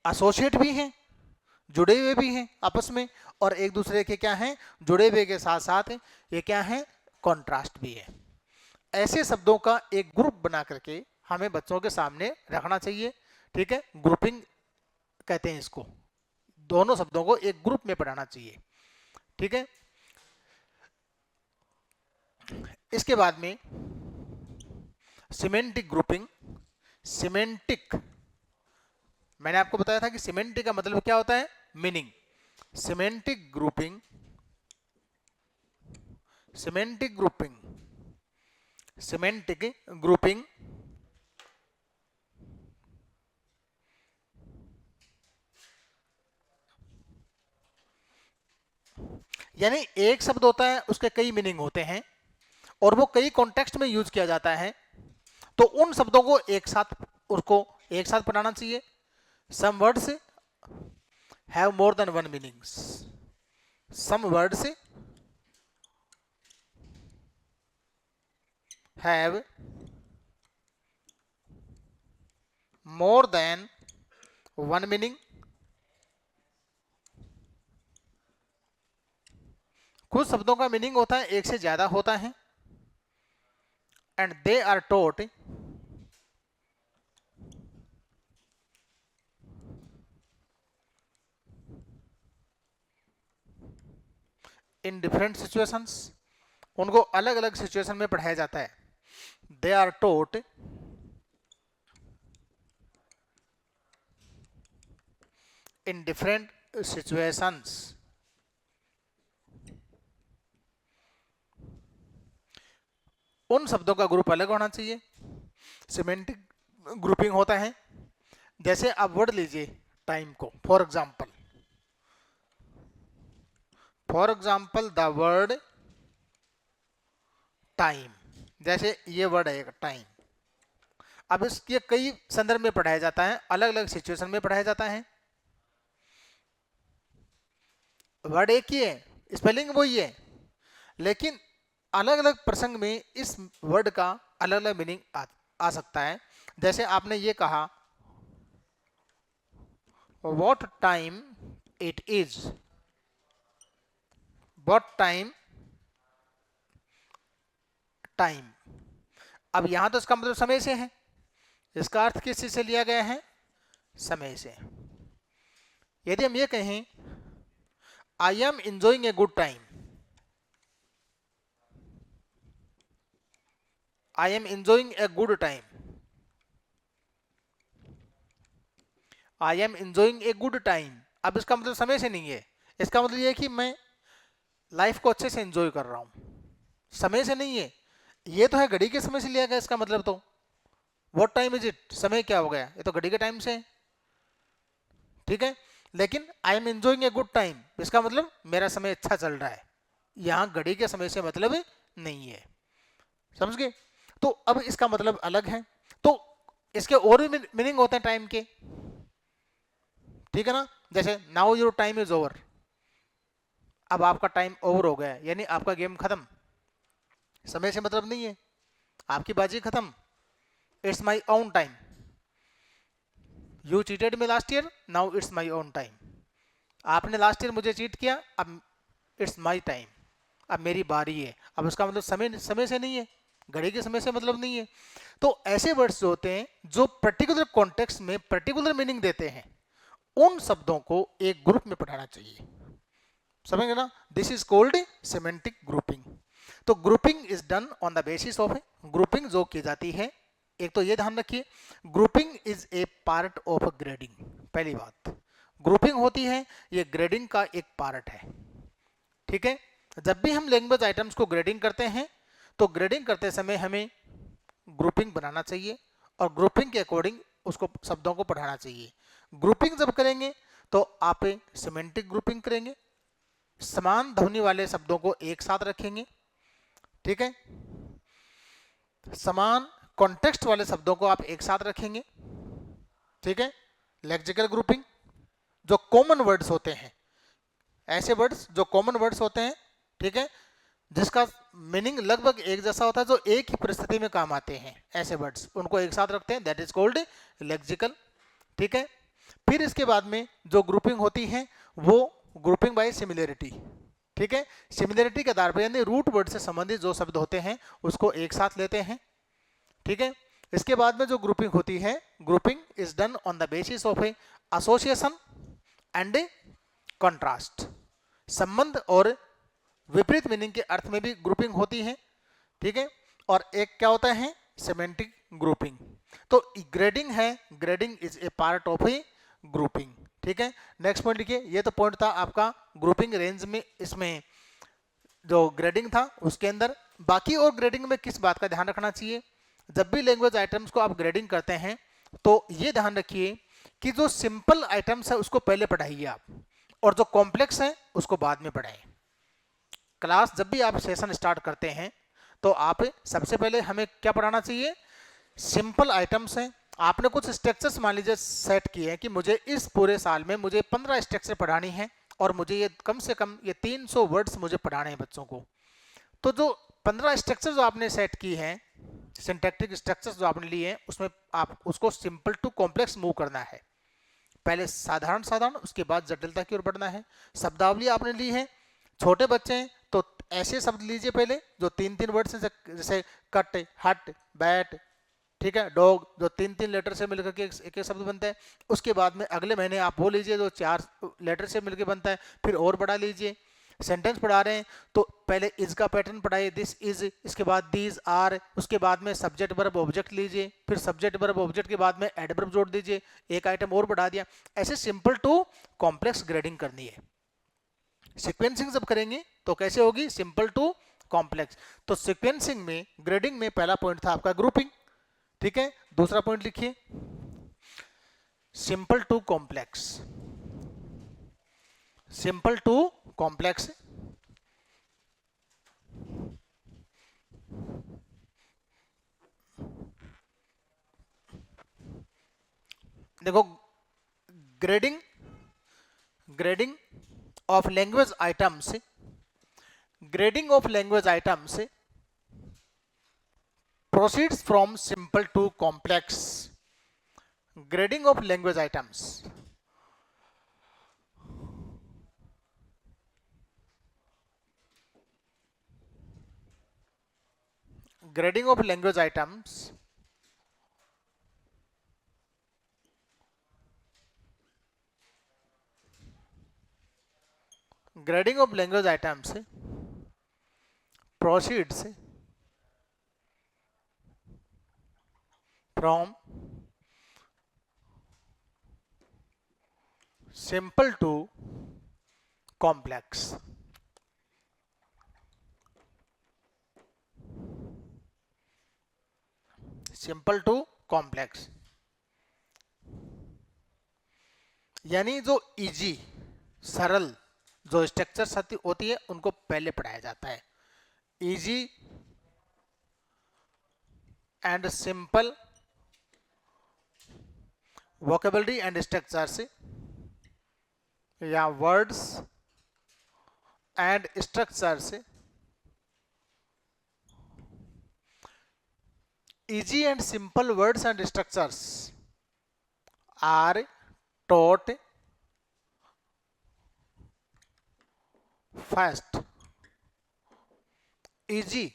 एसोसिएट भी हैं, जुड़े हुए भी हैं आपस में, और एक दूसरे के क्या हैं, जुड़े हुए के साथ साथ ये क्या है, कॉन्ट्रास्ट भी है। ऐसे शब्दों का एक ग्रुप बना करके हमें बच्चों के सामने रखना चाहिए, ठीक है, ग्रुपिंग कहते हैं इसको, दोनों शब्दों को एक ग्रुप में पढ़ाना चाहिए। ठीक है। इसके बाद में सिमेंटिक ग्रुपिंग। सिमेंटिक, मैंने आपको बताया था कि सिमेंटिक का मतलब क्या होता है, meaning. Semantic grouping, semantic grouping, semantic grouping यानी एक शब्द होता है, उसके कई मीनिंग होते हैं और वो कई कॉन्टेक्स्ट में यूज किया जाता है, तो उन शब्दों को एक साथ, उसको एक साथ पढ़ाना चाहिए। Some words have more than one meanings, some words have more than one meaning. कुछ शब्दों का मीनिंग होता है एक से ज्यादा होता है, and they are taught in different situations. उनको अलग अलग सिचुएशन में पढ़ाया जाता है। They are taught in different situations. उन शब्दों का ग्रुप अलग होना चाहिए। सिमेंटिक ग्रुपिंग होता है, जैसे आप वर्ड लीजिए टाइम को, for example the word time, जैसे ये वर्ड है टाइम। अब इसके कई संदर्भ में पढ़ाया जाता है, अलग अलग सिचुएशन में पढ़ाया जाता है। वर्ड एक ही है, स्पेलिंग वही है, लेकिन अलग अलग प्रसंग में इस वर्ड का अलग अलग मीनिंग आ सकता है। जैसे आपने ये कहा what time it is, what time, time. अब यहां तो इसका मतलब समय से है, इसका अर्थ किस चीज से लिया गया है, समय से। यदि हम ये कहें I am enjoying a good time, I am enjoying a good time, I am enjoying a good time. अब इसका मतलब समय से नहीं है, इसका मतलब ये है कि मैं लाइफ को अच्छे से एंजॉय कर रहा हूं, समय से नहीं है। ये तो है घड़ी के समय से लिया गया इसका मतलब। तो व्हाट टाइम इज इट, समय क्या हो गया, ये तो घड़ी के टाइम से है, ठीक है। लेकिन I am enjoying a good time, इसका मतलब मेरा समय अच्छा चल रहा है, यहां घड़ी के समय से मतलब नहीं है, समझ गए। तो अब इसका मतलब अलग है, तो इसके और भी मीनिंग होते हैं टाइम के, ठीक है ना। जैसे now your time is over, अब आपका टाइम ओवर हो गया, यानी आपका गेम खत्म, समय से मतलब नहीं है, आपकी बाजी खत्म। It's my own time, you cheated me last year, now it's my own time. आपने लास्ट ईयर मुझे चीट किया, अब इट्स माई टाइम, अब मेरी बारी है। अब उसका मतलब समय से नहीं है, घड़ी के समय से मतलब नहीं है। तो ऐसे वर्ड्स जो होते हैं जो पर्टिकुलर कॉन्टेक्स्ट में पर्टिकुलर मीनिंग देते हैं, उन शब्दों को एक ग्रुप में पढ़ाना चाहिए, समझ गए ना। This is called semantic grouping. तो grouping is done on the basis of, grouping जो की जाती है, एक तो ये ध्यान रखिए, grouping is a part of grading. पहली बात, ग्रुपिंग होती है, ये ग्रेडिंग का एक पार्ट है, ठीक है। जब भी हम लैंग्वेज आइटम्स को ग्रेडिंग करते हैं, तो ग्रेडिंग करते समय हमें ग्रुपिंग बनाना चाहिए और ग्रुपिंग के अकॉर्डिंग उसको शब्दों को पढ़ाना चाहिए। ग्रुपिंग जब करेंगे तो आप सिमेंटिक ग्रुपिंग करेंगे, समान ध्वनि वाले शब्दों को एक साथ रखेंगे, ठीक है। समान कॉन्टेक्स्ट वाले शब्दों को आप एक साथ रखेंगे, ठीक है। लेक्सिकल ग्रुपिंग, जो कॉमन वर्ड्स होते हैं, ऐसे वर्ड्स जो कॉमन वर्ड्स होते हैं, ठीक है, जिसका मीनिंग लगभग एक जैसा होता है, जो एक ही परिस्थिति में काम आते हैं, ऐसे वर्ड्स उनको एक साथ रखते हैं, दैट इज कॉल्ड लेक्सिकल, ठीक है। फिर इसके बाद में जो ग्रुपिंग होती है वो ग्रुपिंग बाय सिमिलरिटी, ठीक है। सिमिलरिटी के आधार पर, यानी रूट वर्ड से संबंधित जो शब्द होते हैं उसको एक साथ लेते हैं, ठीक है। इसके बाद में जो ग्रुपिंग होती है, grouping is done on the basis of A association and A contrast, संबंध और विपरीत मीनिंग के अर्थ में भी ग्रुपिंग होती है, ठीक है। और एक क्या होता है, सेमेंटिक ग्रुपिंग। तो ग्रेडिंग है, grading is a part of A grouping, ठीक है। नेक्स्ट पॉइंट लिखिए, ये तो पॉइंट था आपका ग्रुपिंग रेंज में, इसमें जो ग्रेडिंग था उसके अंदर। बाकी और ग्रेडिंग में किस बात का ध्यान रखना चाहिए, जब भी लैंग्वेज आइटम्स को आप ग्रेडिंग करते हैं तो ये ध्यान रखिए कि जो सिंपल आइटम्स है उसको पहले पढ़ाइए आप, और जो कॉम्प्लेक्स है उसको बाद में पढ़ाएं। क्लास जब भी आप सेशन स्टार्ट करते हैं तो आप सबसे पहले हमें क्या पढ़ाना चाहिए, सिंपल आइटम्स हैं। आपने कुछ स्ट्रक्चर्स मान लीजिए सेट किए हैं कि मुझे इस पूरे साल में मुझे 15 स्ट्रक्चर पढ़ानी है और मुझे ये कम से कम ये 300 वर्ड्स मुझे पढ़ाने हैं बच्चों को। तो जो 15 स्ट्रक्चर जो आपने सेट की हैं, सिंटैक्टिक स्ट्रक्चर्स जो आपने लिए हैं, उसमें आप उसको सिंपल टू कॉम्प्लेक्स मूव करना है। पहले साधारण साधारण, उसके बाद जटिलता की ओर बढ़ना है। शब्दावली आपने ली है, छोटे बच्चे हैं तो ऐसे शब्द लीजिए पहले जो 3-3 वर्ड से, जैसे कट, हट, बैट, ठीक है, डॉग, जो 3-3 लेटर से मिलकर के एक शब्द बनता है। उसके बाद में अगले महीने आप वो लीजिए जो 4 लेटर से मिलकर बनता है, फिर और बढ़ा लीजिए। सेंटेंस पढ़ा रहे हैं तो पहले इज का पैटर्न पढ़ाइए, दिस इज, इसके बाद दीज आर, उसके बाद में सब्जेक्ट वर्ब ऑब्जेक्ट लीजिए, फिर सब्जेक्ट वर्ब ऑब्जेक्ट के बाद में एडवर्ब जोड़ दीजिए, एक आइटम और बढ़ा दिया। ऐसे सिंपल टू कॉम्प्लेक्स ग्रेडिंग करनी है। सीक्वेंसिंग जब करेंगे तो कैसे होगी, सिंपल टू कॉम्प्लेक्स। तो सीक्वेंसिंग में, ग्रेडिंग में पहला पॉइंट था आपका ग्रुपिंग, ठीक है। दूसरा पॉइंट लिखिए, simple to complex. Simple to complex, देखो grading, grading of language items, grading of language items proceeds from simple to complex. Grading of language items, grading of language items grading of language items proceeds from simple to complex. Simple to complex, यानी जो easy, सरल जो structure होती है उनको पहले पढ़ाया जाता है। Easy and simple vocabulary and structures या words and structures, easy and simple words and structures are taught first. easy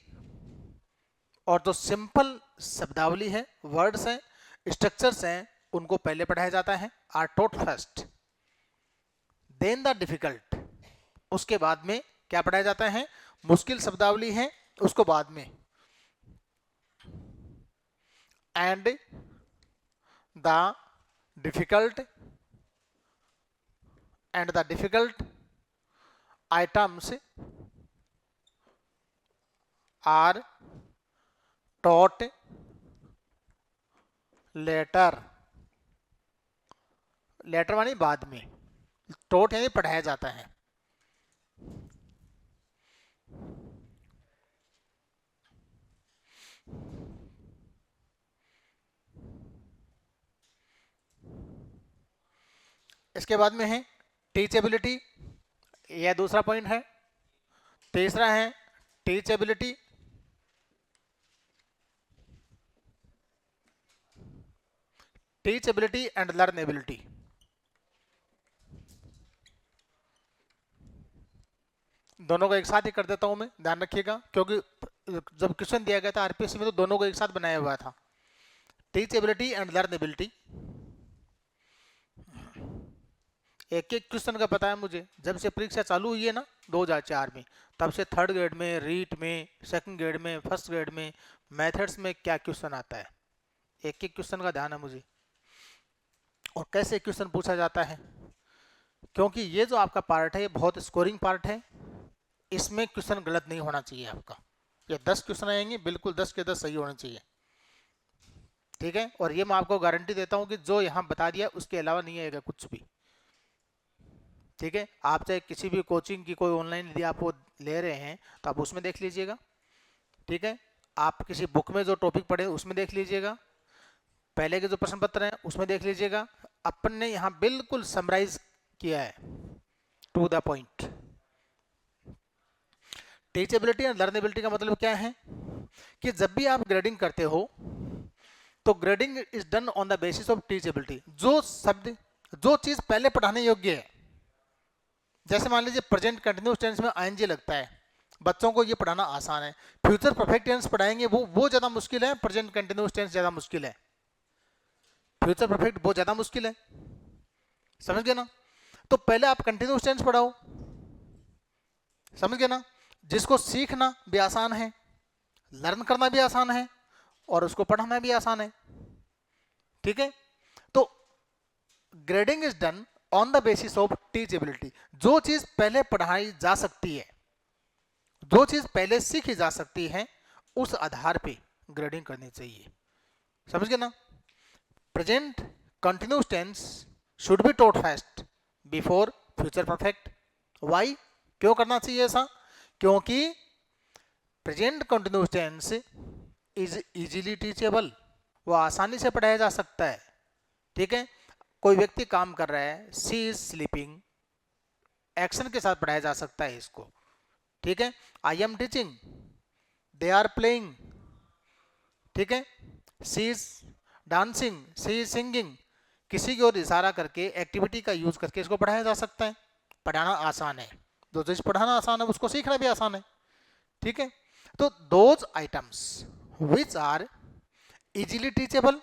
और जो सिंपल शब्दावली है, वर्ड्स हैं, स्ट्रक्चर्स हैं, उनको पहले पढ़ाया जाता है, are taught first. Then the difficult, उसके बाद में क्या पढ़ाया जाता है, मुश्किल शब्दावली है उसको बाद में। And the difficult items are taught later. Later मानी बाद में, टॉट यानी पढ़ाया जाता है। इसके बाद में है टीचेबिलिटी, यह दूसरा पॉइंट है। तीसरा है टीचेबिलिटी, टीचेबिलिटी एंड लर्नेबिलिटी। दोनों को एक साथ ही कर देता हूं मैं, ध्यान रखिएगा, क्योंकि जब क्वेश्चन दिया गया था आरपीएससी में तो दोनों को एक साथ बनाया हुआ था। टीचेबिलिटी एंड लर्नेबिलिटी एक एक क्वेश्चन का पता है मुझे। जब से परीक्षा चालू हुई है ना 2004 में, तब से थर्ड ग्रेड में, रीट में, सेकंड ग्रेड में, फर्स्ट ग्रेड में, मेथड्स में क्या क्वेश्चन आता है, एक एक क्वेश्चन का ध्यान है मुझे, और कैसे क्वेश्चन पूछा जाता है। क्योंकि ये जो आपका पार्ट है ये बहुत स्कोरिंग पार्ट है, इसमें क्वेश्चन गलत नहीं होना चाहिए आपका। ये 10 क्वेश्चन आएंगे, बिल्कुल 10 के 10 सही होने चाहिए, ठीक है। और ये मैं आपको गारंटी देता हूँ कि जो यहाँ बता दिया उसके अलावा नहीं आएगा कुछ भी, ठीक है। आप चाहे किसी भी कोचिंग की कोई ऑनलाइन यदि आप वो ले रहे हैं तो आप उसमें देख लीजिएगा, ठीक है। आप किसी बुक में जो टॉपिक पढ़े उसमें देख लीजिएगा, पहले के जो प्रश्न पत्र हैं उसमें देख लीजिएगा। अपन ने यहाँ बिल्कुल समराइज किया है टू द पॉइंट। टीचेबिलिटी और लर्नेबिलिटी का मतलब क्या है कि जब भी आप ग्रेडिंग करते हो तो grading is done on the basis of teachability. जो शब्द, जो चीज पहले पढ़ाने योग्य है, जैसे मान लीजिए प्रेजेंट कंटिन्यूअस टेंस में आईएनजी लगता है, बच्चों को ये पढ़ाना आसान है। फ्यूचर परफेक्ट टेंस पढ़ाएंगे वो ज्यादा मुश्किल है, प्रेजेंट कंटिन्यूअस टेंस ज्यादा मुश्किल है। फ्यूचर परफेक्ट बहुत ज्यादा मुश्किल है, समझ गए ना। तो पहले आप कंटिन्यूअस टेंस पढ़ाओ, समझ गए ना। जिसको सीखना भी आसान है, लर्न करना भी आसान है, और उसको पढ़ाना भी आसान है, ठीक है। तो grading is done on the basis of teachability. जो चीज पहले पढ़ाई जा सकती है, जो चीज पहले सीखी जा सकती है, उस आधार पे ग्रेडिंग करनी चाहिए, समझ गए ना। Present continuous tense should be taught first before future perfect. Why, क्यों करना चाहिए ऐसा? क्योंकि present continuous tense is easily teachable, वो आसानी से पढ़ाया जा सकता है, ठीक है। कोई व्यक्ति काम कर रहा है, सी इज स्लीपिंग, एक्शन के साथ पढ़ाया जा सकता है इसको, ठीक है। I am teaching, they are playing, ठीक है। She is dancing, she is singing, किसी की ओर इशारा करके एक्टिविटी का यूज करके इसको पढ़ाया जा सकता है। पढ़ाना आसान है, जो चीज पढ़ाना आसान है उसको सीखना भी आसान है, ठीक है। तो those items which are easily teachable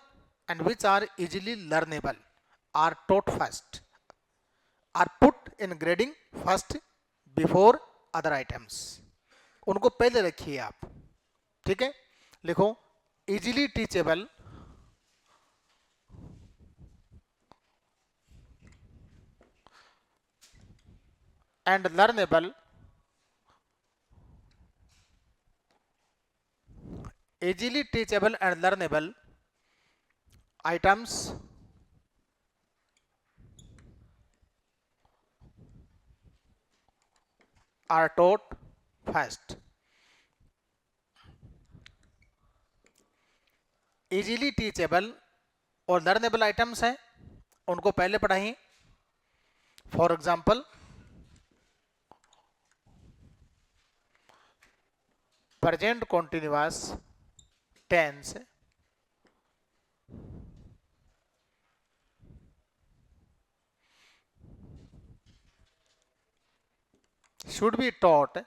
and which are easily learnable are taught first, are put in grading first before other items. उनको पहले रखिए आप, ठीक है। लिखो easily teachable and learnable easily teachable and learnable items are taught first. Easily teachable और learnable items हैं, उनको पहले पढ़ाइए। For example present continuous tense should be taught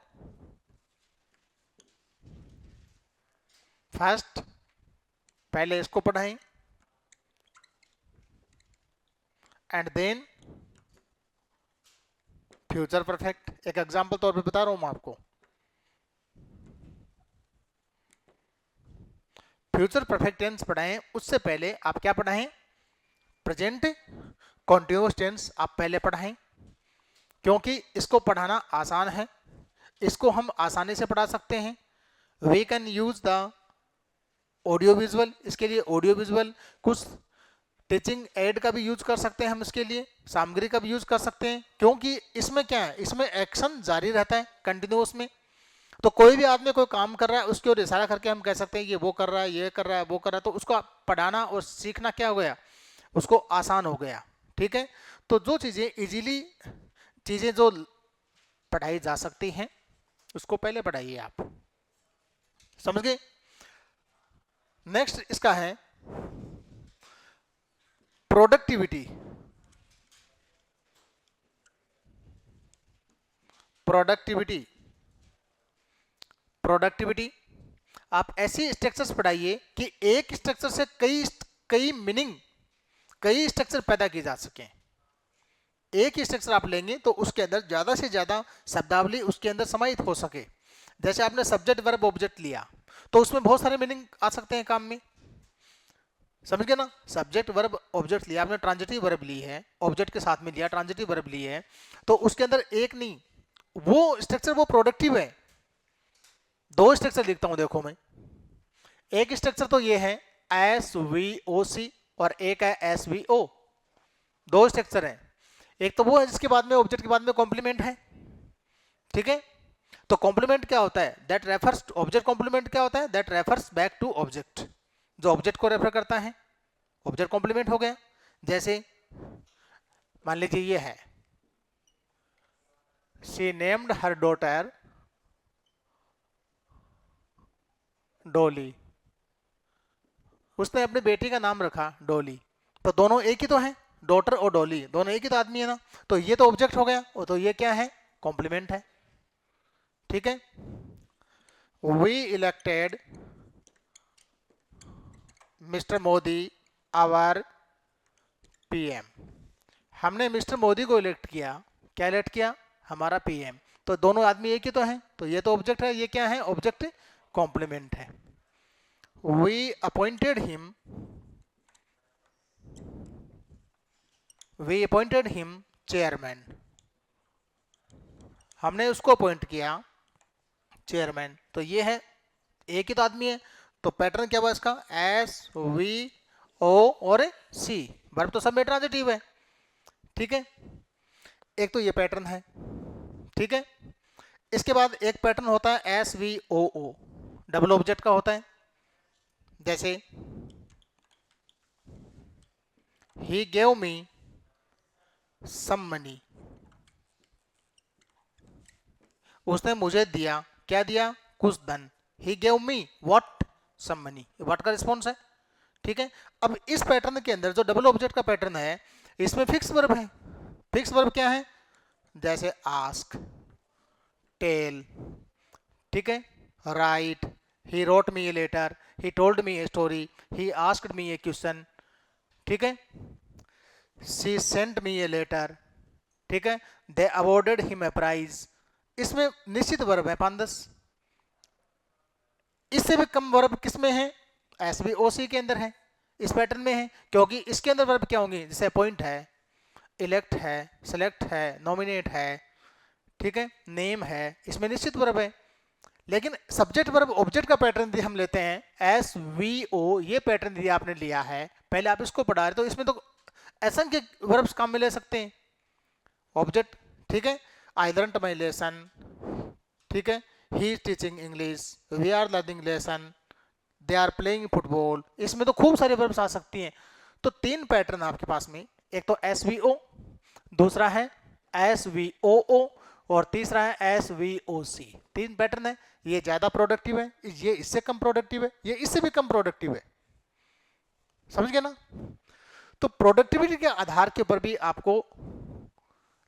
first, पहले इसको पढ़ाएं, एंड देन फ्यूचर परफेक्ट। एक एग्जांपल तौर पे बता रहा हूं मैं आपको। फ्यूचर परफेक्ट टेंस पढ़ाएं, उससे पहले आप क्या पढ़ाएं? प्रेजेंट कॉन्टिन्यूअस टेंस आप पहले पढ़ाएं, क्योंकि इसको पढ़ाना आसान है, इसको हम आसानी से पढ़ा सकते हैं। We can use the audio visual, इसके लिए ऑडियो विजुअल, कुछ टीचिंग एड का भी यूज कर सकते हैं हम, इसके लिए सामग्री का भी यूज कर सकते हैं। क्योंकि इसमें क्या है, इसमें एक्शन जारी रहता है कंटिन्यूअस में। तो कोई भी आदमी कोई काम कर रहा है, उसकी ओर इशारा करके हम कह सकते हैं ये वो कर रहा है, ये कर रहा है, वो कर रहा है, तो उसको पढ़ाना और सीखना क्या हो गया, उसको आसान हो गया, ठीक है। तो जो चीजें इजीली, चीजें जो पढ़ाई जा सकती हैं, उसको पहले पढ़ाइए आप, समझ गए। नेक्स्ट इसका है प्रोडक्टिविटी। प्रोडक्टिविटी, प्रोडक्टिविटी आप ऐसी स्ट्रक्चर्स पढ़ाइए कि एक स्ट्रक्चर से कई मीनिंग, कई स्ट्रक्चर पैदा किए जा सकें, एक ही स्ट्रक्चर आप लेंगे तो उसके अंदर ज़्यादा से ज़्यादा शब्दावली उसके अंदर समाहित हो सके। जैसे आपने सब्जेक्ट वर्ब ऑब्जेक्ट लिया तो उसमें बहुत सारे मीनिंग आ सकते हैं काम में, समझ गए ना। सब्जेक्ट वर्ब ऑब्जेक्ट लिया आपने, ट्रांजिटिव वर्ब ली है, ऑब्जेक्ट के साथ में लिया, ट्रांजिटिव वर्ब ली है, तो उसके अंदर एक नहीं, वो स्ट्रक्चर वो प्रोडक्टिव है। दो स्ट्रक्चर लिखता हूं देखो मैं, एक स्ट्रक्चर तो ये है SVOC और एक है SVO, दो स्ट्रक्चर है। एक तो वो है जिसके बाद में ऑब्जेक्ट के बाद में कॉम्प्लीमेंट है, ठीक है। तो कॉम्प्लीमेंट क्या होता है, that refers to object. Complement क्या होता है, that refers back to object, जो ऑब्जेक्ट को रेफर करता है, ऑब्जेक्ट कॉम्प्लीमेंट हो गया। जैसे मान लीजिए ये है, she named her daughter Dolly, उसने अपनी बेटी का नाम रखा डॉली, तो दोनों एक ही तो है, डॉटर और डॉली दोनों एक ही तो आदमी है ना, तो ये तो ऑब्जेक्ट हो गया, और तो ये क्या है, कॉम्प्लीमेंट है, ठीक है। We elected mister Modi our PM, हमने मिस्टर मोदी को इलेक्ट किया, क्या इलेक्ट किया, हमारा पीएम, तो दोनों आदमी एक ही तो है, तो ये तो ऑब्जेक्ट है, ये क्या है, ऑब्जेक्ट कॉम्प्लीमेंट है। We appointed him, we appointed him chairman, हमने उसको अपॉइंट किया चेयरमैन, तो ये है एक ही तो आदमी है, तो पैटर्न क्या हुआ इसका, SVO और C, वर्ब तो सब में ट्रांजिटिव है, ठीक है। एक तो ये पैटर्न है, ठीक है। इसके बाद एक पैटर्न होता है SVOO, डबल ऑब्जेक्ट का होता है। जैसे ही गेव मी सम मनी, उसने मुझे दिया, क्या दिया, कुछ धन, he gave me what, some money, what का रिस्पॉन्स है, ठीक है। अब इस पैटर्न के अंदर जो डबल ऑब्जेक्ट का पैटर्न है, इसमें फिक्स वर्ब है। फिक्स वर्ब क्या है, जैसे आस्क, टेल, ठीक है, right, he wrote me a letter, he told me a story, he asked me a question, ठीक है, she sent me a letter, ठीक है, they awarded him a prize, इसमें निश्चित वर्ब है 5-10। इससे भी कम वर्ब किस में है, SVOC के अंदर है, इस पैटर्न में है, क्योंकि इसके अंदर वर्ब क्या होंगे, जैसे अपॉइंट है, इलेक्ट है, सेलेक्ट है, नॉमिनेट है, ठीक है, नेम है, इसमें निश्चित वर्ब है। लेकिन सब्जेक्ट वर्ब ऑब्जेक्ट का पैटर्न यदि हम लेते हैं SVO, ये पैटर्न यदि आपने लिया है, पहले आप इसको पढ़ा रहे तो इसमें तो असंख्य वर्ब्स काम में ले सकते हैं, ऑब्जेक्ट, ठीक है। आई लर्न माई लेसन, ठीक है, he is teaching English, we are learning lesson, they are playing football, इसमें तो खूब सारे वर्ब्स आ सकती हैं। तो 3 पैटर्न आपके पास में, एक तो SVO, दूसरा है SVOO और तीसरा है SVOC, 3 पैटर्न है। ये ज्यादा प्रोडक्टिव है, ये इससे कम प्रोडक्टिव है, ये इससे भी कम प्रोडक्टिव है, समझ गए ना। तो प्रोडक्टिविटी के आधार के ऊपर भी आपको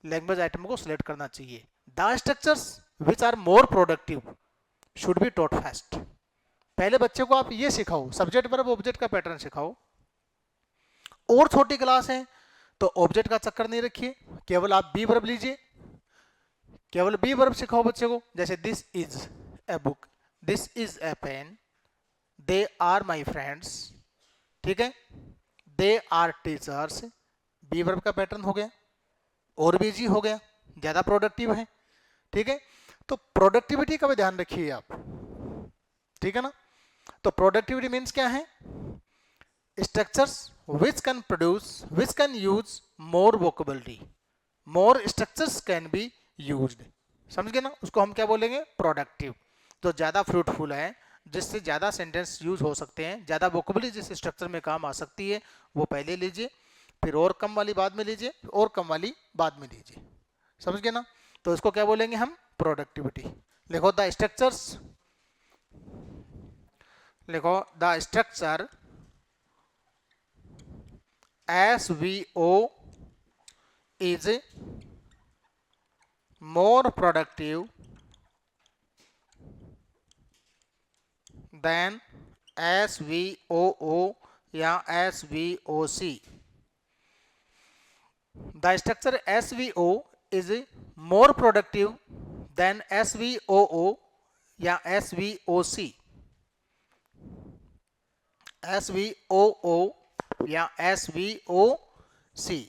लैंग्वेज आइटम को सिलेक्ट करना चाहिए। The structures which are more productive should be taught first. पहले बच्चे को आप ये सिखाओ, सब्जेक्ट वर्ब ऑब्जेक्ट का पैटर्न सिखाओ। और छोटी क्लास है तो ऑब्जेक्ट का चक्कर नहीं रखिए, केवल आप बी वर्ब लीजिए, केवल बी वर्ब सिखाओ बच्चे को। जैसे this is a book, this is a pen, they are my friends, ठीक है, they are teachers, be verb का पैटर्न हो गया, और बीजी हो गया, ज्यादा प्रोडक्टिव है, ठीक है। तो प्रोडक्टिविटी का भी ध्यान रखिए आप, ठीक है ना। तो प्रोडक्टिविटी मीन्स क्या है, structures which can produce, which can use more vocabulary, more structures can be used, समझ गए ना। उसको हम क्या बोलेंगे, प्रोडक्टिव, जो ज्यादा फ्रूटफुल है, जिससे ज्यादा सेंटेंस यूज हो सकते हैं, ज्यादा वोकेबुलरी जिस स्ट्रक्चर में काम आ सकती है वो पहले लीजिए, फिर और कम वाली बाद में लीजिए, और कम वाली बाद में लीजिए, समझ गए ना। तो इसको क्या बोलेंगे हम, प्रोडक्टिविटी। लिखो द स्ट्रक्चर्स, लिखो the structure SVO is more productive than SVOO या SVOC। The structure SVO is more productive than SVOO या SVOC. SVOO या SVOC.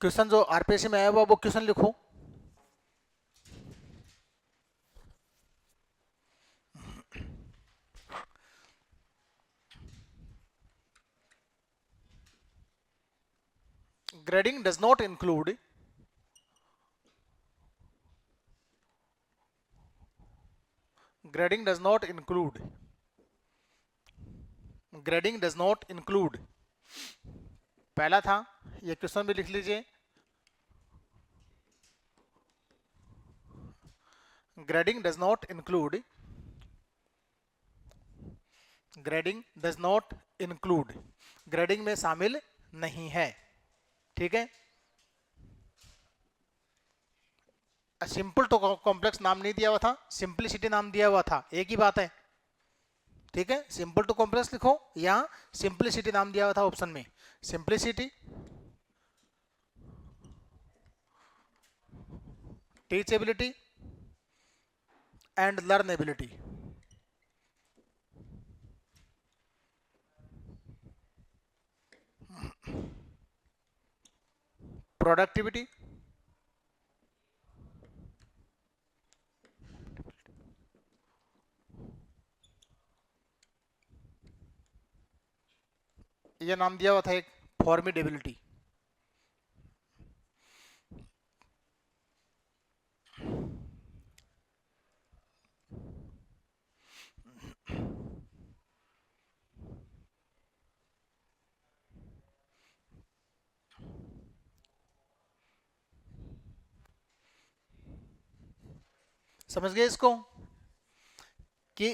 क्वेश्चन जो आरपीएससी में आया हुआ वो क्वेश्चन लिखो. Grading does not include grading does not include grading does not include. पहला था, ये क्वेश्चन भी लिख लीजिए. Grading does not include. Grading does not include. Grading में शामिल नहीं है. ठीक है. सिंपल टू कॉम्प्लेक्स नाम नहीं दिया हुआ था, सिंप्लिसिटी नाम दिया हुआ था, एक ही बात है. ठीक है. सिंपल टू कॉम्प्लेक्स लिखो या सिंप्लिसिटी नाम दिया हुआ था ऑप्शन में. Simplicity, teachability and लर्नेबिलिटी. प्रोडक्टिविटी, ये नाम दिया हुआ था एक फॉर्मिडेबिलिटी. समझ गए इसको कि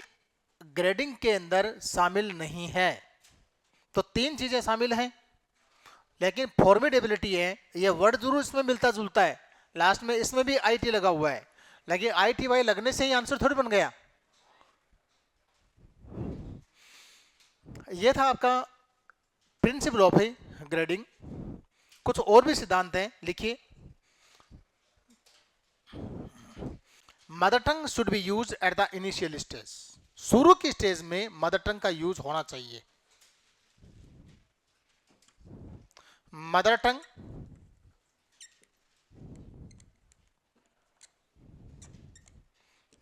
ग्रेडिंग के अंदर शामिल नहीं है. तो तीन चीजें शामिल हैं, लेकिन फॉर्मिडेबिलिटी है, ये वर्ड जरूर इसमें मिलता जुलता है. लास्ट में इसमें भी आईटी लगा हुआ है, लेकिन आईटी वाई लगने से ही आंसर थोड़ी बन गया. ये था आपका प्रिंसिपल ऑफ ग्रेडिंग. कुछ और भी सिद्धांत हैं, लिखिए. Mother tongue should be use at the initial stage. शुरू की स्टेज में मदर टंग का यूज होना चाहिए. Mother tongue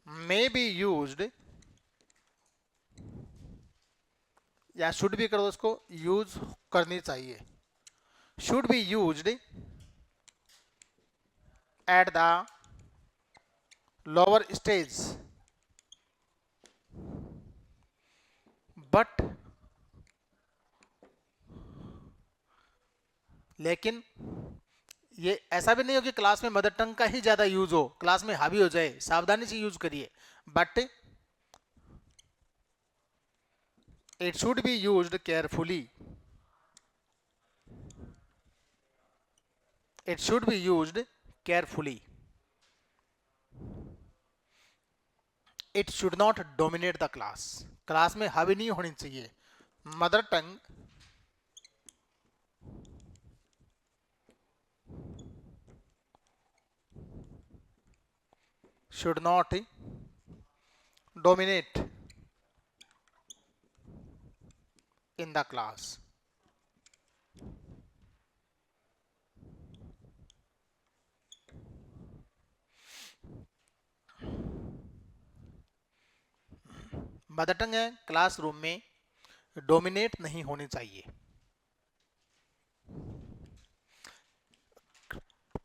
may be used या शुड भी करो, उसको यूज करनी चाहिए. Should be used eight the lower stage, but लेकिन ये ऐसा भी नहीं हो कि क्लास में मदर टंग का ही ज्यादा यूज हो, क्लास में हावी हो जाए. सावधानी से यूज करिए. But it should be used carefully. It should be used carefully. It should not dominate the class. Class में हावी नहीं होनी चाहिए. Mother tongue should not dominate in the class. Mother tongue है, क्लासरूम में डोमिनेट नहीं होनी चाहिए.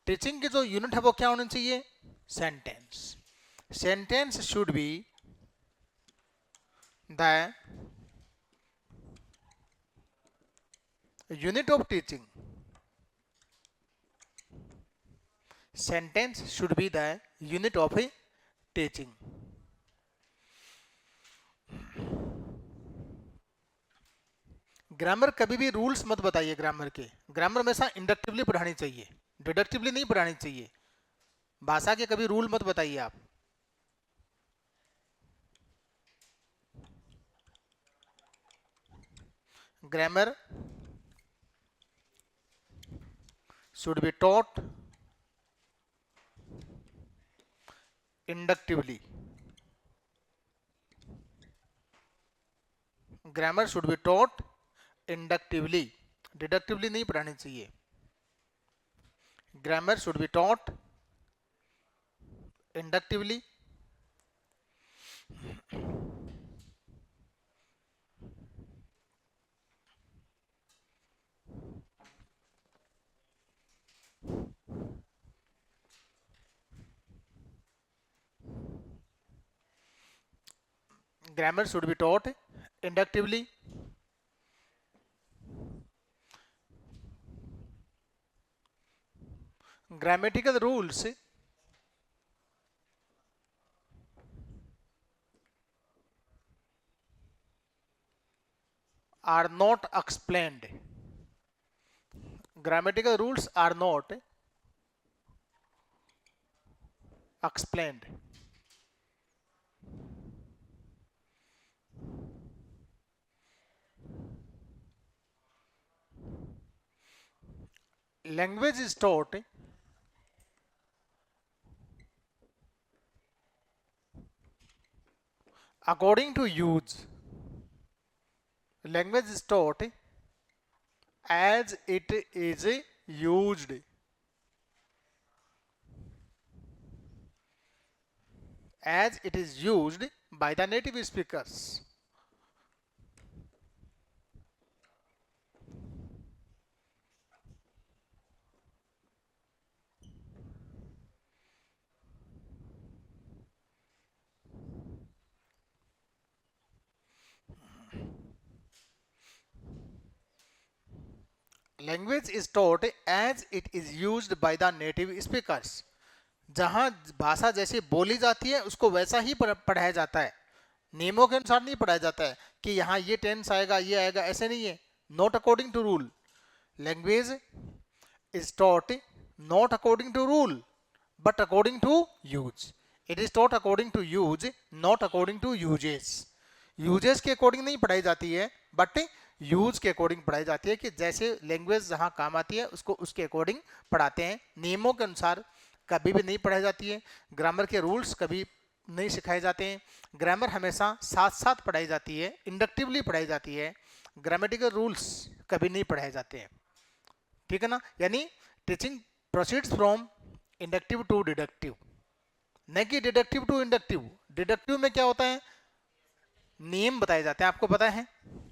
टीचिंग की जो यूनिट है वो क्या होनी चाहिए? Sentence. Sentence should be the unit of teaching. Sentence should be the unit of teaching. Grammar कभी भी रूल्स मत बताइए ग्रामर के। ग्रामर हमेशा इंडक्टिवली पढ़ानी चाहिए, डिडक्टिवली नहीं पढ़ानी चाहिए। भाषा के कभी रूल मत बताइए आप। Grammar should be taught inductively. Grammar should be taught inductively, डिडक्टिवली नहीं पढ़ानी चाहिए। Grammar should be taught inductively. Grammar should be taught inductively. Grammatical rules are not explained. Grammatical rules are not explained. Language is taught according to use. Language is taught as it is used. As it is used by the native speakers. Language is taught as it is used by the native speakers. जहां भाषा जैसी बोली जाती है उसको वैसा ही पढ़ाया जाता है, नियमों के अनुसार नहीं पढ़ाया जाता है कि यहाँ ये टेंस आएगा ये आएगा, ऐसे नहीं है। Not according to rule. Language is taught not according to rule but according to use. It is taught according to use not according to usages. Usages के अकॉर्डिंग नहीं पढ़ाई जाती है बट यूज के अकॉर्डिंग पढ़ाई जाती है, कि जैसे लैंग्वेज जहां काम आती है उसको उसके अकॉर्डिंग पढ़ाते हैं। नियमों के अनुसार कभी भी नहीं पढ़ाई जाती है। ग्रामर के रूल्स कभी नहीं सिखाए जाते हैं। ग्रामर हमेशा साथ साथ पढ़ाई जाती है, इंडक्टिवली पढ़ाई जाती है। ग्रामेटिकल रूल्स कभी नहीं पढ़ाए जाते हैं, ठीक है ना। यानी teaching proceeds from inductive to deductive, न कि डिडक्टिव टू इंडक्टिव। डिडक्टिव में क्या होता है, नियम बताए जाते हैं, आपको पता है,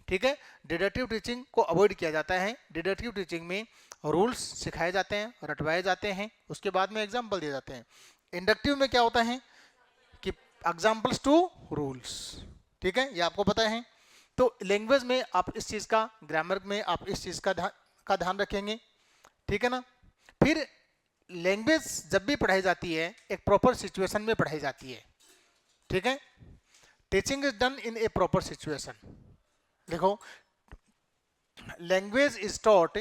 ठीक है। डिडक्टिव टीचिंग को अवॉइड किया जाता है। डिडक्टिव टीचिंग में रूल्स सिखाए जाते हैं, रटवाए जाते हैं, उसके बाद में एग्जाम्पल दिए जाते हैं। इंडक्टिव में क्या होता है कि एग्जाम्पल्स टू रूल्स, ठीक है, ये आपको पता है। तो लैंग्वेज में आप इस चीज का, ग्रामर में आप इस चीज का ध्यान रखेंगे, ठीक है ना। फिर लैंग्वेज जब भी पढ़ाई जाती है एक प्रॉपर सिचुएशन में पढ़ाई जाती है, ठीक है। Teaching is done in a proper situation. देखो, language is taught,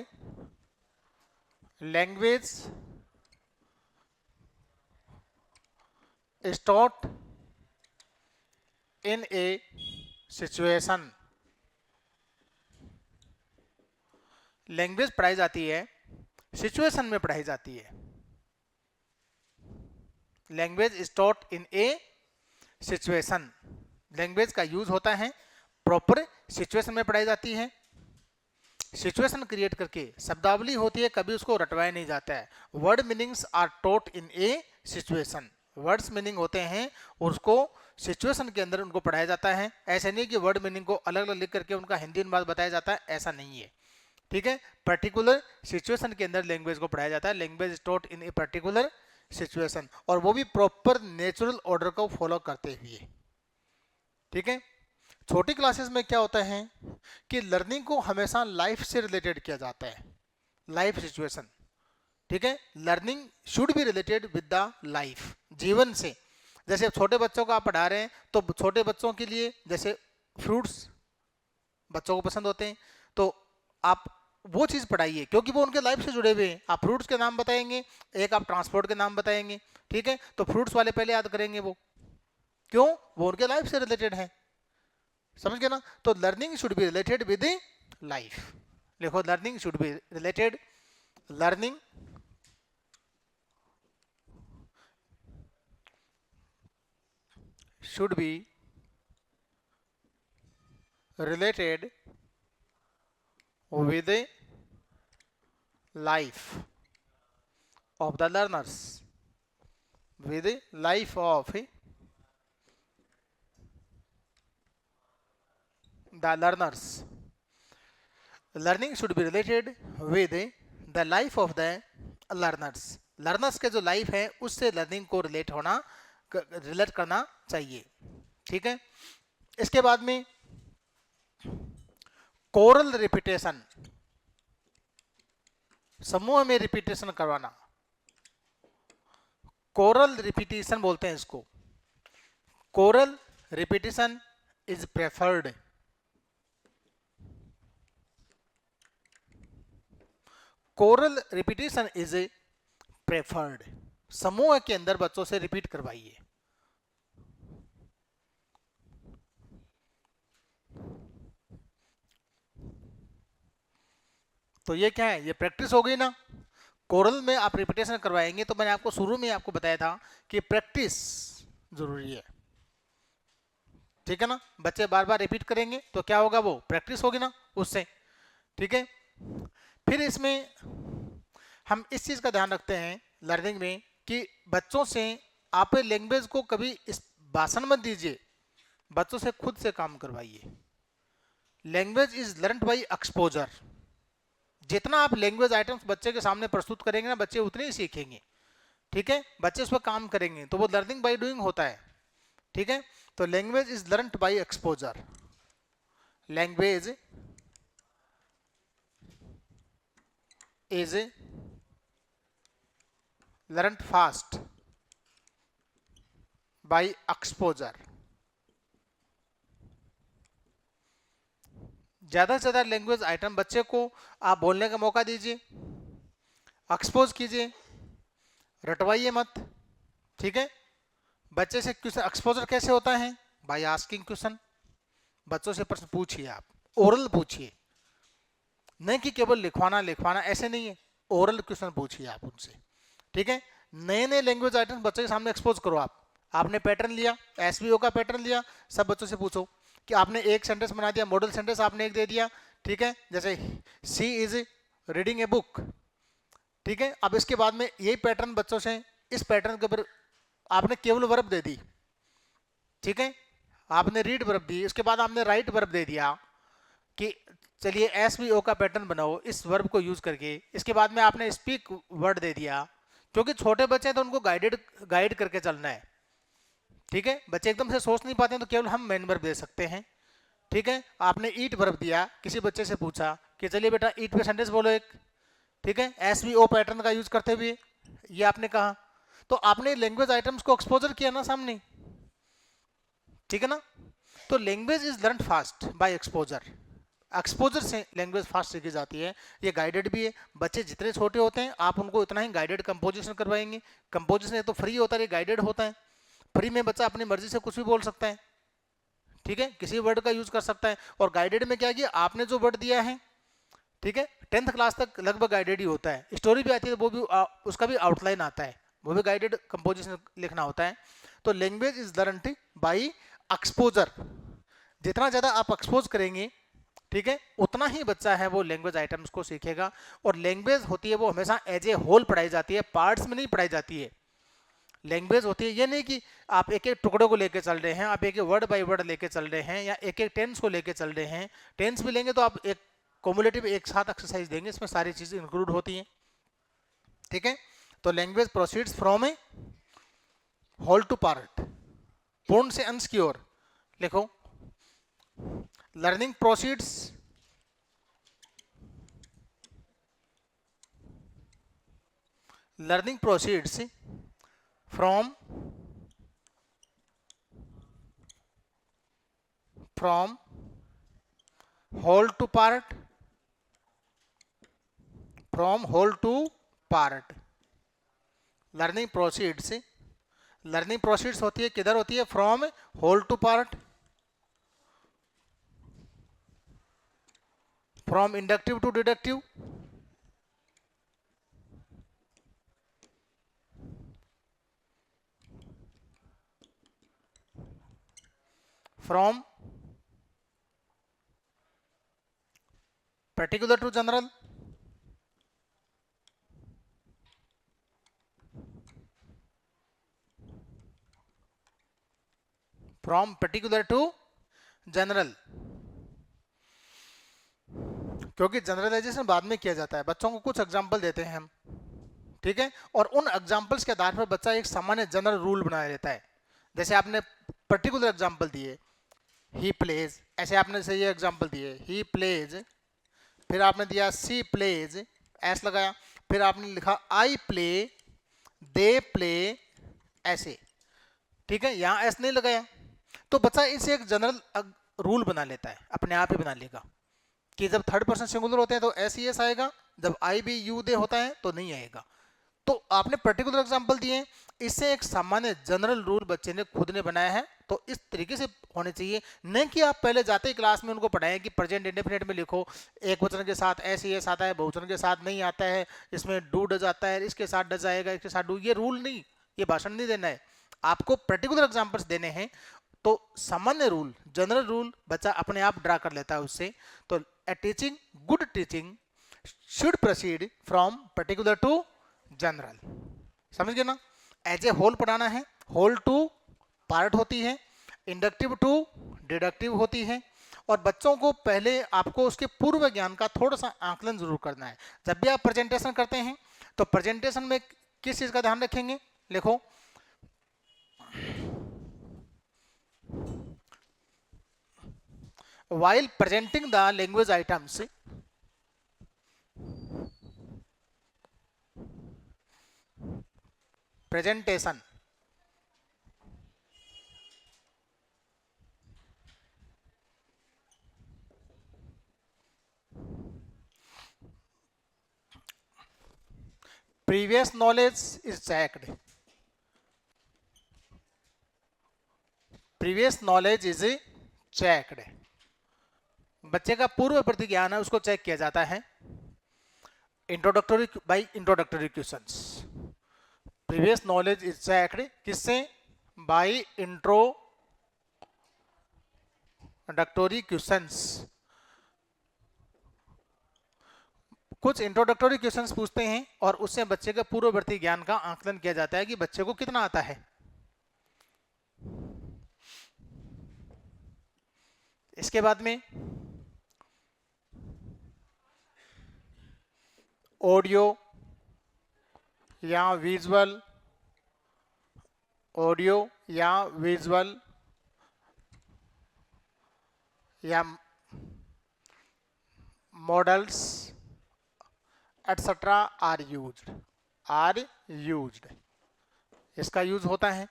language is taught in a situation. Language पढ़ाई जाती है, सिचुएशन में पढ़ाई जाती है। Language is taught in a situation. Language का यूज होता है प्रॉपर सिचुएशन में पढ़ाई जाती है। सिचुएशन क्रिएट करके शब्दावली होती है, कभी उसको रटवाया नहीं जाता है। Word meanings are taught in a situation. Words meaning होते हैं और उसको सिचुएशन के अंदर उनको पढ़ाया जाता है। ऐसा नहीं कि वर्ड मीनिंग को अलग अलग लिख करके उनका हिंदी अनुवाद बताया जाता है, ऐसा नहीं है, ठीक है। पर्टिकुलर सिचुएशन के अंदर लैंग्वेज को पढ़ाया जाता है। Language is taught in a particular situation, और वो भी प्रॉपर नेचुरल ऑर्डर को फॉलो करते हुए, ठीक है। छोटी क्लासेस में क्या होता है कि लर्निंग को हमेशा लाइफ से रिलेटेड किया जाता है, लाइफ सिचुएशन, ठीक है। Learning should be related with the life, जीवन से। जैसे छोटे बच्चों को आप पढ़ा रहे हैं तो छोटे बच्चों के लिए जैसे फ्रूट्स बच्चों को पसंद होते हैं, तो आप वो चीज़ पढ़ाइए, क्योंकि वो उनके लाइफ से जुड़े हुए हैं। आप फ्रूट्स के नाम बताएंगे, एक आप ट्रांसपोर्ट के नाम बताएंगे, ठीक है, तो फ्रूट्स वाले पहले याद करेंगे वो, क्यों, वो उनके लाइफ से रिलेटेड है, समझ गए ना। तो learning should be related with life, लिखो learning should be related, learning should be related with the life of the learners, with the life of the learners. Learning should be related with the life of the learners. Learners के जो life है उससे learning को relate करना चाहिए, ठीक है। इसके बाद में कोरल रिपीटेशन, समूह में रिपीटेशन करवाना, कोरल रिपीटेशन बोलते हैं इसको। Coral repetition is preferred, coral repetition is preferred, समूह के अंदर बच्चों से रिपीट करवाइए। तो ये क्या है, ये प्रैक्टिस हो गई ना। कोरल में आप रिपीटेशन करवाएंगे, तो मैंने आपको शुरू में आपको बताया था कि प्रैक्टिस जरूरी है, ठीक है ना। बच्चे बार बार रिपीट करेंगे तो क्या होगा, वो प्रैक्टिस होगी ना उससे, ठीक है। फिर इसमें हम इस चीज का ध्यान रखते हैं लर्निंग में कि बच्चों से आप लैंग्वेज को कभी इस भाषण मत दीजिए, बच्चों से खुद से काम करवाइए। Language is learned by exposure, जितना आप लैंग्वेज आइटम्स बच्चे के सामने प्रस्तुत करेंगे ना, बच्चे उतने ही सीखेंगे, ठीक है। बच्चे उस पर काम करेंगे तो वो लर्निंग बाय डूइंग होता है, ठीक है। तो language is learned by exposure, language is learned fast by exposure. ज्यादा से ज्यादा लैंग्वेज आइटम बच्चे को आप बोलने का मौका दीजिए, एक्सपोज कीजिए, रटवाइए मत, ठीक है। बच्चे से क्वेश्चन एक्सपोजर कैसे होता है, बाय आस्किंग क्वेश्चन, बच्चों से प्रश्न पूछिए, आप ओरल पूछिए, नहीं कि केवल लिखवाना लिखवाना, ऐसे नहीं है, ओरल क्वेश्चन पूछिए आप उनसे, ठीक है। नए नए लैंग्वेज आइटम्स बच्चों के सामने एक्सपोज करो आप। आपने पैटर्न लिया, एसवीओ का पैटर्न लिया, सब बच्चों से पूछो कि आपने एक सेंटेंस बना दिया, मॉडल सेंटेंस आपने एक दे दिया, ठीक है, जैसे सी इज रीडिंग ए बुक, ठीक है। अब इसके बाद में यही पैटर्न बच्चों से, इस पैटर्न के ऊपर आपने केवल वर्ब दे दी, ठीक है, आपने रीड वर्ब दी, उसके बाद आपने राइट वर्ब दे दिया कि चलिए एसवीओ का पैटर्न बनाओ इस वर्ब को यूज करके। इसके बाद में आपने स्पीक वर्ड दे दिया, क्योंकि छोटे बच्चे हैं तो उनको गाइड करके चलना है, ठीक है। बच्चे एकदम से सोच नहीं पाते हैं तो केवल हम मेन वर्ब दे सकते हैं, ठीक है। आपने ईट वर्ब दिया, किसी बच्चे से पूछा कि चलिए बेटा ईट पे सेंटेंस बोलो एक, ठीक है, एसवीओ पैटर्न का यूज करते हुए ये आपने कहा, तो आपने लैंग्वेज आइटम्स को एक्सपोजर किया ना सामने, ठीक है ना। तो language is learn fast by exposure, exposure से लैंग्वेज फास्ट सीखी जाती है। ये गाइडेड भी है, बच्चे जितने छोटे होते हैं आप उनको इतना ही गाइडेड कंपोजिशन करवाएंगे। कंपोजिशन तो फ्री होता है, ये गाइडेड होता है, फ्री में बच्चा अपनी मर्जी से कुछ भी बोल सकता है, ठीक है, किसी वर्ड का यूज कर सकता है। और गाइडेड में क्या किया, आपने जो वर्ड दिया है, ठीक है, 10th क्लास तक लगभग गाइडेड ही होता है। स्टोरी भी आती है वो भी उसका भी आउटलाइन आता है, वो भी गाइडेड कंपोजिशन लिखना होता है। तो language is learned by exposure, जितना ज्यादा आप एक्सपोज करेंगे, ठीक है, उतना ही बच्चा है वो लैंग्वेज आइटम्स को सीखेगा। और लैंग्वेज होती है वो हमेशा एज ए होल पढ़ाई जाती है, पार्ट्स में नहीं पढ़ाई जाती है। लैंग्वेज होती है ये नहीं कि आप एक एक टुकड़ों को लेके चल रहे हैं, आप एक एक वर्ड बाय वर्ड लेके चल रहे हैं, या एक एक टेंस को लेके चल रहे हैं। टेंस भी लेंगे तो आप एक कोमुलेटिव एक साथ एक्सरसाइज देंगे, इसमें सारी चीजें इंक्लूड होती हैं, ठीक है। तो language proceeds from a whole to part, पूर्ण से अंश की ओर, लिखो learning proceeds from whole to part from whole to part. Learning proceeds, learning proceeds होती है किधर होती है, from whole to part, from inductive to deductive, from particular to general, from particular to general. क्योंकि जनरलाइजेशन बाद में किया जाता है, बच्चों को कुछ एग्जाम्पल देते हैं हम, ठीक है, और उन एग्जाम्पल्स के आधार पर बच्चा एक सामान्य जनरल रूल बना लेता है। जैसे आपने पर्टिकुलर एग्जाम्पल दिए, ही प्लेज, ऐसे आपने सही एग्जाम्पल दिए, ही प्लेज, फिर आपने दिया सी प्लेज, एस लगाया, फिर आपने लिखा आई प्ले, दे प्ले, ऐसे, ठीक है, यहां एस नहीं लगाया, तो बच्चा इसे एक जनरल रूल बना लेता है, अपने आप ही बना लेगा कि जब थर्ड पर्सन सिंगुलर होते हैं तो एस ही एस आएगा, जब आई बी यू दे होता है तो नहीं आएगा। तो आपने पर्टिकुलर एग्जांपल दिए, इससे एक सामान्य जनरल रूल बच्चे ने खुद ने बनाया है। तो इस तरीके से होने चाहिए, नहीं कि आप पहले जाते ही क्लास में उनको पढ़ाएं कि प्रेजेंट इंडेफिनिट में लिखो, एक वचन के साथ एस ही एस आता है, बहुवचन के साथ नहीं आता है, इसमें डू डज आता है, इसके साथ डज आएगा, इसके साथ डू, ये रूल नहीं, ये भाषण नहीं देना है, आपको पर्टिकुलर एग्जाम्पल्स देने हैं। तो सामान्य रूल, जनरल रूल बच्चा अपने आप ड्रा कर लेता है उससे। तो a teaching, good teaching should proceed from particular to general, समझ गए ना। एज ए होल पढ़ाना है, होल टू पार्ट होती है, इंडक्टिव टू डिडक्टिव होती है, और बच्चों को पहले आपको उसके पूर्व ज्ञान का थोड़ा सा आकलन जरूर करना है। जब भी आप प्रेजेंटेशन करते हैं तो प्रेजेंटेशन में किस चीज का ध्यान रखेंगे, लिखो, while presenting the language items, presentation, previous knowledge is checked, previous knowledge is checked, बच्चे का पूर्व प्रति ज्ञान है उसको चेक किया जाता है। Introductory, by introductory questions, previous knowledge is checked किससे, बाय इंट्रोडक्टरी क्वेश्चंस। कुछ इंट्रोडक्टरी क्वेश्चंस पूछते हैं और उससे बच्चे का पूर्ववर्ती ज्ञान का आकलन किया जाता है कि बच्चे को कितना आता है। इसके बाद में ऑडियो या विजुअल, ऑडियो या विजुअल या मॉडल्स एटसेट्रा आर यूज्ड, इसका यूज होता है।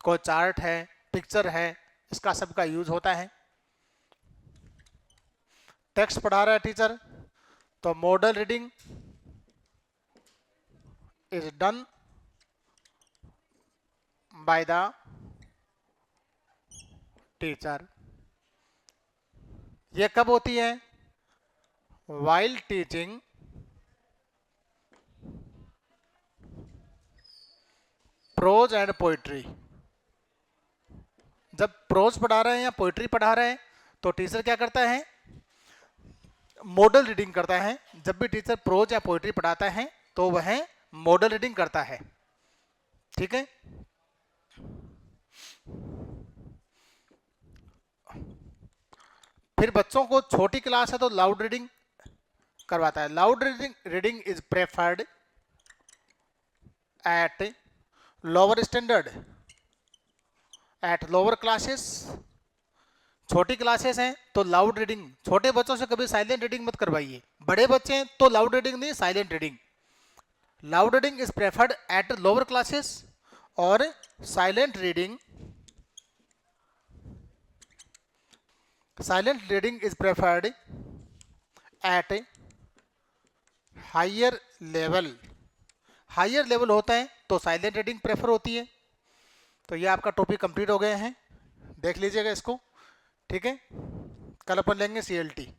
कोई चार्ट है, पिक्चर है, इसका सबका यूज होता है। टेक्स्ट पढ़ा रहा है टीचर तो model reading is done by the teacher. ये कब होती है, while teaching prose and poetry. जब प्रोज पढ़ा रहे हैं या पोइट्री पढ़ा रहे हैं तो टीचर क्या करता है, मॉडल रीडिंग करता है। जब भी टीचर प्रोज या पोइट्री पढ़ाता है तो वह मॉडल रीडिंग करता है, ठीक है। फिर बच्चों को छोटी क्लास है तो लाउड रीडिंग करवाता है। Loud reading is preferred at lower standard, eight lower classes. छोटी क्लासेस हैं तो लाउड रीडिंग, छोटे बच्चों से कभी साइलेंट रीडिंग मत करवाइए। बड़े बच्चे हैं तो लाउड रीडिंग नहीं, silent reading. Loud reading is preferred at lower classes और silent reading is preferred at higher level होता है तो साइलेंट रीडिंग प्रेफर होती है। तो ये आपका टॉपिक कंप्लीट हो गया है, देख लीजिएगा इसको, ठीक है। कल अपन लेंगे CLT।